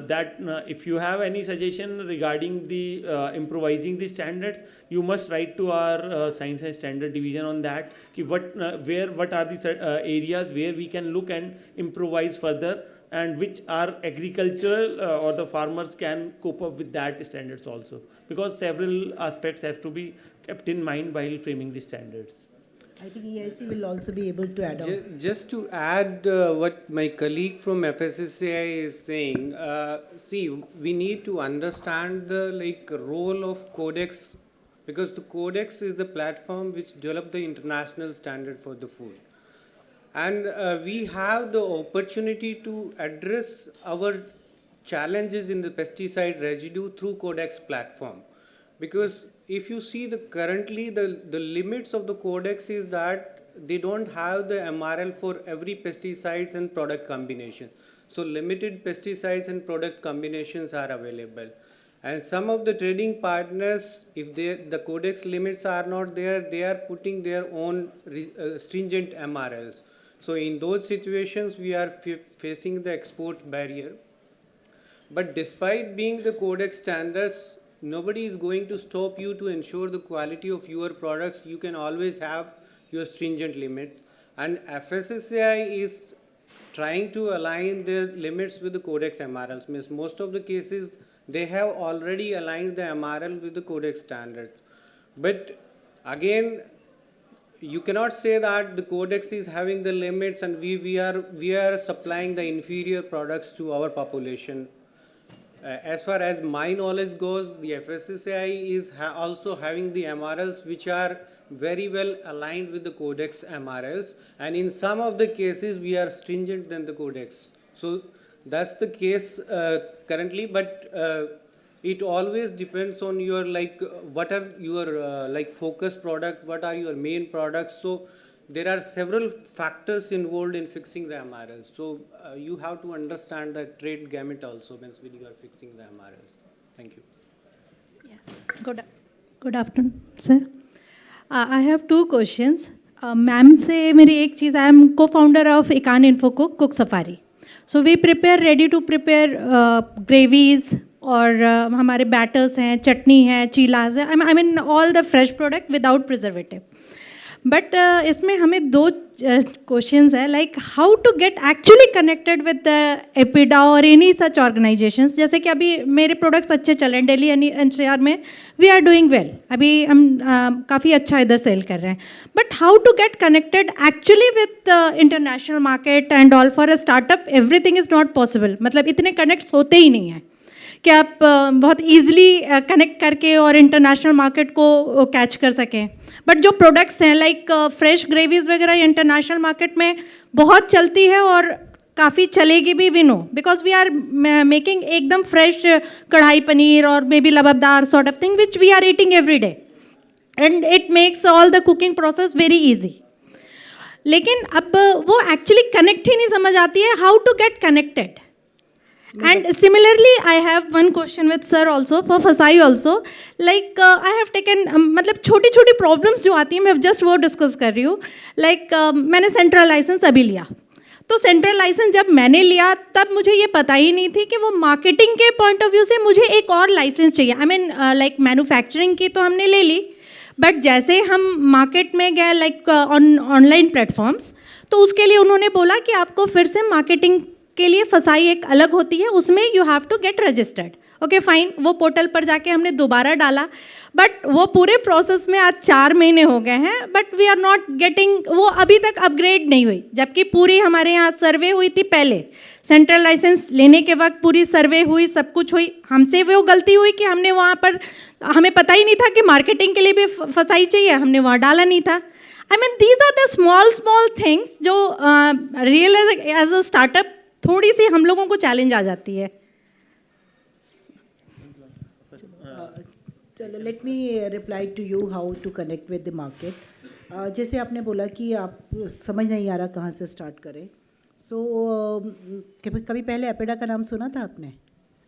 that if you have any suggestion regarding the improvising the standards, you must write to our science and standard division on that. कि what are the areas where we can look and improvise further, and which our agricultural or the farmers can cope up with that standards also, because several aspects have to be kept in mind while framing the standards. I think EIC will also be able to add on. Just to add what my colleague from FSSAI is saying, see, we need to understand the role of Codex, because the Codex is the platform which developed the international standard for the food. And we have the opportunity to address our challenges in the pesticide residue through Codex platform. Because if you see currently the limits of the Codex is that they don't have the MRL for every pesticides and product combination. So limited pesticides and product combinations are available. And some of the trading partners, if the Codex limits are not there, they are putting their own stringent MRLs. So in those situations, we are facing the export barrier. But despite being the Codex standards, nobody is going to stop you to ensure the quality of your products. You can always have your stringent limit. And FSSAI is trying to align their limits with the Codex MRLs. Means most of the cases, they have already aligned the MRL with the Codex standards. But again, you cannot say that the Codex is having the limits and we are supplying the inferior products to our population. As far as my knowledge goes, the FSSAI is also having the MRLs which are very well aligned with the Codex MRLs, and in some of the cases we are stringent than the Codex. So that's the case currently, but it always depends on your what are your focus product, what are your main products. So there are several factors involved in fixing the MRLs. So you have to understand the trade gamut also when you are fixing the MRLs. Thank you. Yeah. Good afternoon, sir. I have two questions. Ma'am से मेरी एक चीज़, I am co-founder of Ikan Info Cook Safari. So we prepare ready to prepare gravies और हमारे batters हैं, चटनी है, चीलाज है. I mean all the fresh product without preservative. But इसमें हमें दो क्वेश्चंस है, like how to get actually connected with APEDA or any such organisations. जैसे कि अभी मेरे प्रोडक्ट्स अच्छे चल रहे हैं दिल्ली एनसीआर में, वी आर डूइंग वेल, अभी हम काफ़ी अच्छा इधर सेल कर रहे हैं. But how to get connected actually with international market and all. For a startup everything is not possible. मतलब इतने कनेक्ट्स होते ही नहीं हैं कि आप बहुत ईजिली कनेक्ट करके और इंटरनेशनल मार्केट को कैच कर सकें. बट जो प्रोडक्ट्स हैं लाइक फ्रेश ग्रेवीज वगैरह इंटरनेशनल मार्केट में बहुत चलती है और काफ़ी चलेगी भी, we know, because we are making एकदम फ्रेश कढ़ाई पनीर और maybe lababdar sort of thing which we are eating every day, and it makes all the cooking process very easy. लेकिन अब वो एक्चुअली कनेक्ट ही नहीं समझ आती है, how to get connected. And similarly, I have one question with sir also for FSI also. Like I have taken मतलब छोटी छोटी प्रॉब्लम्स जो आती हैं मैं जस्ट वो डिस्कस कर रही हूँ. लाइक मैंने सेंट्रल लाइसेंस अभी लिया, तो सेंट्रल लाइसेंस जब मैंने लिया तब मुझे ये पता ही नहीं थी कि वो मार्केटिंग के पॉइंट ऑफ व्यू से मुझे एक और लाइसेंस चाहिए. आई मीन लाइक मैन्युफैक्चरिंग की तो हमने ले ली, बट जैसे हम मार्केट में गए लाइक ऑनलाइन प्लेटफॉर्म्स, तो उसके लिए उन्होंने बोला कि आपको फिर से मार्केटिंग के लिए फसाई एक अलग होती है, उसमें you have to get registered. Okay fine, वो पोर्टल पर जाके हमने दोबारा डाला, बट वो पूरे प्रोसेस में आज 4 महीने हो गए हैं, but we are not getting, वो अभी तक अपग्रेड नहीं हुई. जबकि पूरी हमारे यहाँ सर्वे हुई थी पहले, सेंट्रल लाइसेंस लेने के वक्त पूरी सर्वे हुई, सब कुछ हुई. हमसे वो गलती हुई कि हमने वहाँ पर, हमें पता ही नहीं था कि मार्केटिंग के लिए भी फसाई चाहिए, हमने वहाँ डाला नहीं था. I mean these are the small things जो रियल एज अ स्टार्टअप थोड़ी सी हम लोगों को चैलेंज आ जाती है. चलो let me reply to you how to connect with the market. जैसे आपने बोला कि आप समझ नहीं आ रहा कहाँ से स्टार्ट करें. सो कभी पहले एपेडा का नाम सुना था आपने?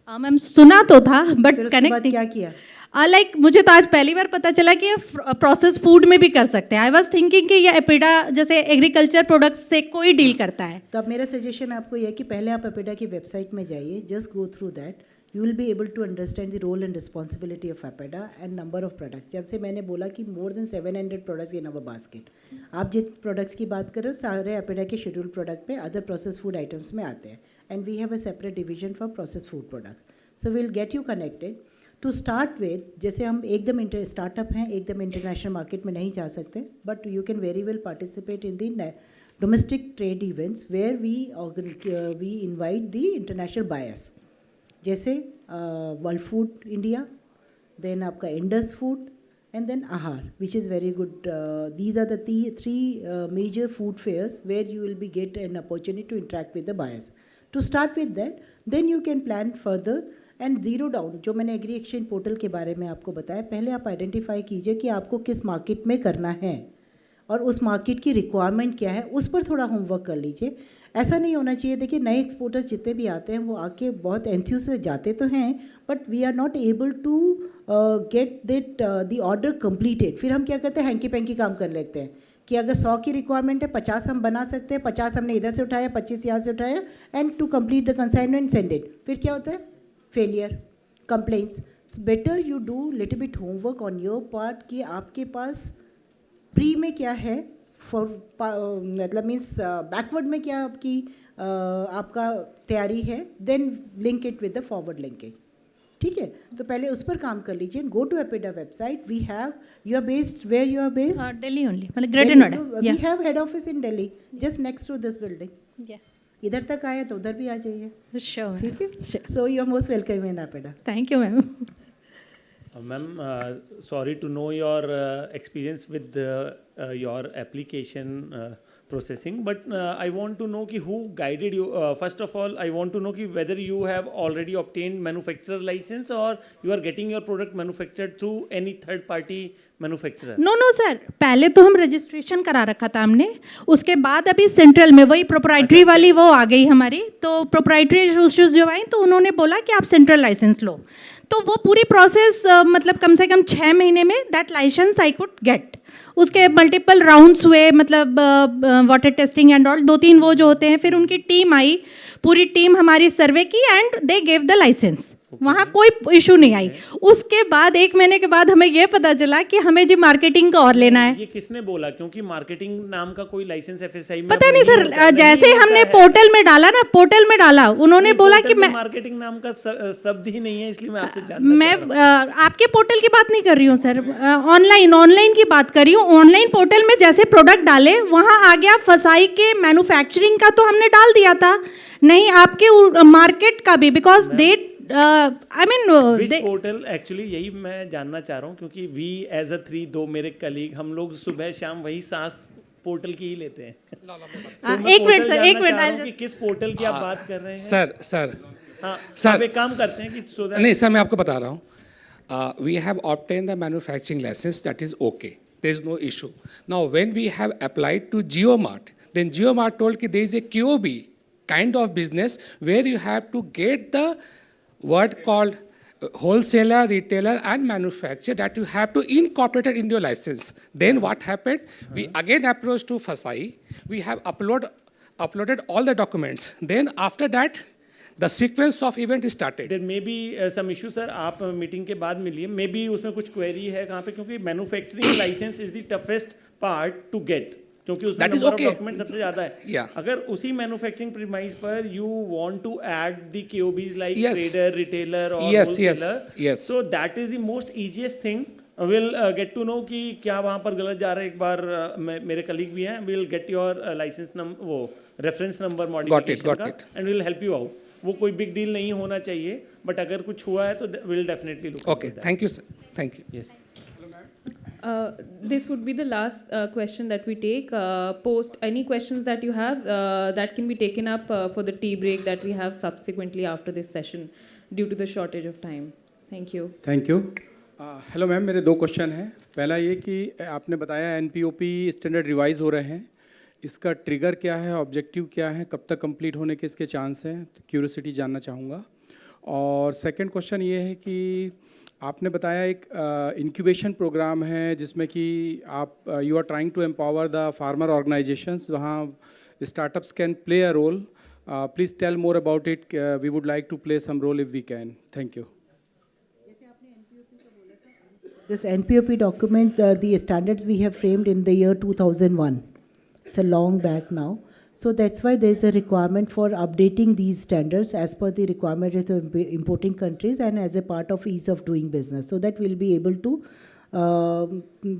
मैम सुना तो था, बट कनेक्ट क्या किया? लाइक मुझे तो आज पहली बार पता चला कि प्रोसेस फूड में भी कर सकते हैं. आई वॉज थिंकिंग कि ये एपेडा जैसे एग्रीकल्चर प्रोडक्ट्स से कोई डील करता है. तो अब मेरा सजेशन आपको यह है कि पहले आप एपेडा की वेबसाइट में जाइए, just go through that, you will be able to understand the role and responsibility of APEDA and number of products. जब से मैंने बोला कि more than 700 products in our basket, आप जिन प्रोडक्ट्स की बात कर रहे हो सारे एपेडा के शेड्यूल प्रोडक्ट में अदर प्रोसेस फूड आइटम्स में आते हैं, and we have a separate division for process food products. So we will get you connected to start with. जैसे हम एकदम स्टार्टअप हैं, एकदम इंटरनेशनल मार्केट में नहीं जा सकते, but you can very well participate in the domestic trade events where we invite the international buyers, जैसे वर्ल्ड फूड इंडिया, देन आपका Indus food, and then Aahar, which is very good. These are the 3 major food fairs where you will be get an opportunity to interact with the buyers. To start with that, then you can plan further and zero down. जो मैंने agree exchange portal के बारे में आपको बताया, पहले आप identify कीजिए कि आपको किस मार्केट में करना है और उस मार्केट की रिक्वायरमेंट क्या है, उस पर थोड़ा होमवर्क कर लीजिए. ऐसा नहीं होना चाहिए. देखिए नए एक्सपोर्टर्स जितने भी आते हैं वो आके बहुत एंथ्यूज से जाते तो हैं, but we are not able to get that the order completed. फिर हम क्या करते हैं, हैंकी पैंकी काम कर लेते हैं कि अगर 100 की रिक्वायरमेंट है 50 हम बना सकते हैं, 50 हमने इधर से उठाया, 25 यहाँ से उठाया, and to complete the consignment send it. फिर क्या होता है, failure, complaints. Better you do little bit homework on your part कि आपके पास प्री में क्या है, फॉर मतलब मीन्स बैकवर्ड में क्या आपकी आपका तैयारी है, then link it with the forward linkage. ठीक है, तो पहले उस पर काम कर लीजिए. Go to APEDA website. We have, you are based, where you are based? Delhi only, मतलब Greater Noida. We have head office in Delhi, just next to this building. इधर तक आए तो उधर भी आ जाइए. श्योर. ठीक है, so you are most welcome in APEDA. Thank you ma'am. Ma'am, sorry to know your experience with your application processing, but I want to know ki who guided you. First of all, I want to know ki whether you have already obtained manufacturer license or you are getting your product manufactured through any third party manufacturer. No sir, पहले तो हम registration करा रखा था हमने, उसके बाद अभी सेंट्रल में वही प्रोप्राइटरी वाली वो आ गई हमारी, तो प्रोप्राइटरी इश्यूज जो आई तो उन्होंने बोला कि आप सेंट्रल लाइसेंस लो. तो वो पूरी प्रोसेस मतलब कम से कम 6 महीने में that license I could get. उसके मल्टीपल राउंड्स हुए, मतलब वाटर टेस्टिंग एंड ऑल, 2-3 वो जो होते हैं. फिर उनकी टीम आई, पूरी टीम हमारी सर्वे की and they gave the license. वहाँ कोई इशू नहीं आई. उसके बाद 1 महीने के बाद हमें ये पता चला कि हमें जी मार्केटिंग का और लेना है. ये किसने बोला? क्योंकि मार्केटिंग नाम का कोई लाइसेंस एफएसआई में पता नहीं सर, जैसे हमने पोर्टल में डाला ना, पोर्टल में डाला, उन्होंने बोला कि मैं मार्केटिंग नाम का शब्द ही नहीं है, इसलिए मैं आपसे जानना मैं आपके पोर्टल की बात नहीं कर रही हूँ सर, ऑनलाइन की बात कर रही हूँ. ऑनलाइन पोर्टल में जैसे प्रोडक्ट डाले वहाँ आ गया फसाई के मैन्युफैक्चरिंग का, तो हमने डाल दिया था. नहीं आपके मार्केट का भी, because they I mean portal actually यही मैं जानना चाह रहा हूँ, क्योंकि वी एज अ 2 मेरे कलीग हम लोग सुबह शाम वही सांस पोर्टल की ही लेते हैं. तो एक मिनट सर, एक मिनट. कि किस पोर्टल की आप बात कर रहे हैं? सर हाँ, सर एक काम करते हैं कि नहीं सर, मैं आपको बता रहा हूँ. We have obtain the manufacturing license, that is okay. there is no issue. Now, when we have applied to GeoMart, then GeoMart told that there is a QOB kind of business where you have to get the word called wholesaler, retailer, and manufacturer that you have to incorporate it in your license. Then what happened? We again approached to FSI. We have uploaded all the documents. Then after that, the sequence of event started. There may be some issue, sir. आप meeting के बाद मिलिए. Maybe उसमें कुछ query है कहाँ पे, क्योंकि manufacturing license is the toughest part to get. क्योंकि उसमें number of documents सबसे ज़्यादा है. अगर उसी manufacturing premise पर you want to add the KOBs like trader, retailer or wholesaler, so that is the most easiest thing. We'll get to know कि क्या वहाँ पर गलत जा रहा है. एक बार मेरे colleague भी हैं. We'll get your license number, वो reference number modification का, and we'll help you out. वो कोई big deal नहीं होना चाहिए. But अगर कुछ हुआ है तो we'll definitely look. Okay, thank you, sir. Thank you. Yes. This would be the last question that we take. Post any questions that you have that can be taken up for the tea break that we have subsequently after this session due to the shortage of time. Thank you. Thank you. Hello ma'am, मेरे 2 question हैं. पहला ये कि आपने बताया NPOP standard revise हो रहे हैं. इसका ट्रिगर क्या है, ऑब्जेक्टिव क्या है, कब तक कंप्लीट होने के इसके चांस हैं? क्यूरियोसिटी जानना चाहूँगा. और सेकंड क्वेश्चन ये है कि आपने बताया एक इंक्यूबेशन प्रोग्राम है जिसमें कि आप you are trying to empower the farmer organisations, वहाँ startups can play a role. Please tell more about it. We would like to play some role if we can. Thank you. This NPOP document, the standards we have framed in the year 2001. It's a long back now. So that's why there's a requirement for updating these standards as per the requirement of the importing countries and as a part of ease of doing business. So that we'll be able to,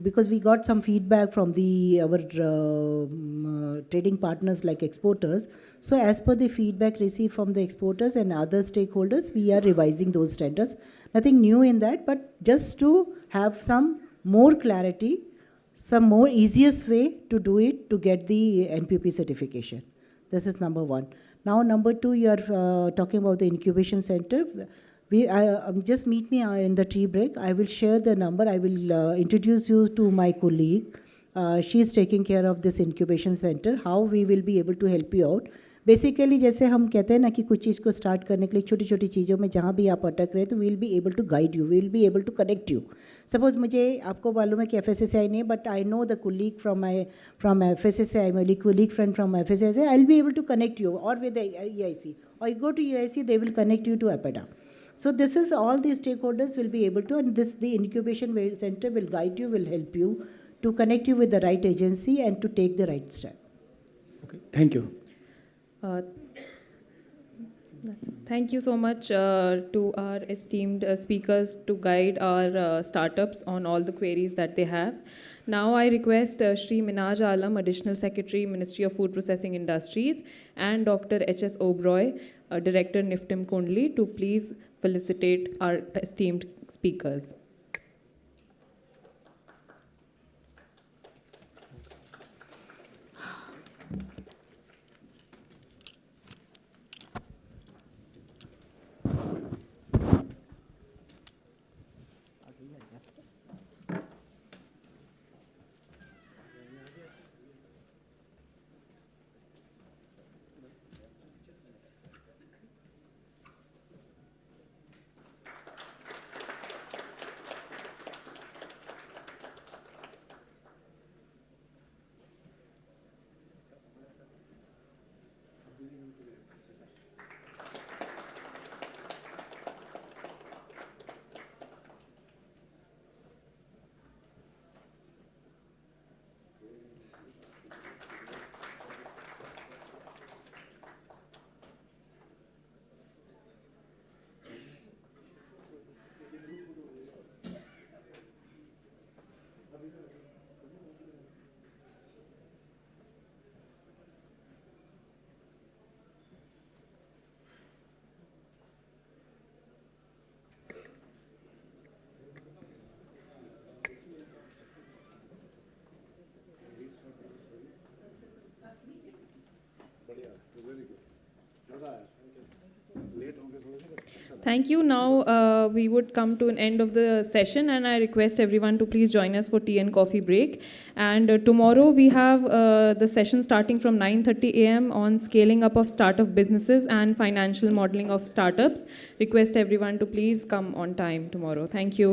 because we got some feedback from our trading partners like exporters. So as per the feedback received from the exporters and other stakeholders, we are revising those standards. Nothing new in that, but just to have some more clarity, some more easiest way to do it to get the NPP certification. This is number 1. Now number 2, you are talking about the incubation center. Just meet me in the tea break. I will share the number. I will introduce you to my colleague. She is taking care of this incubation center. How we will be able to help you out. Basically जैसे हम कहते हैं ना कि कुछ चीज़ को start करने के लिए छोटी छोटी चीज़ों में जहाँ भी आप अटक रहे हैं तो we will be able to guide you, we will be able to connect you. Suppose मुझे आपको मालूम है कि FSSAI नहीं है, but I know the colleague from FSSAI, my colleague friend from FSSAI, I will be able to connect you और with EIC, or you go to EIC, they will connect you to APEDA. So this is all the stakeholders will be able to, and the incubation center will guide you, will help you to connect you with the right agency and to take the right step. Okay, thank you. Thank you so much to our esteemed speakers to guide our startups on all the queries that they have. Now I request Shri Minaj Alam, Additional Secretary, Ministry of Food Processing Industries, and Dr. H.S. Oberoi, Director, NIFTIM Kundli, to please felicitate our esteemed speakers. Thank you. Now we would come to an end of the session, and I request everyone to please join us for tea and coffee break. And tomorrow we have the session starting from 9:30 a.m. on scaling up of startup businesses and financial modeling of startups. Request everyone to please come on time tomorrow. Thank you.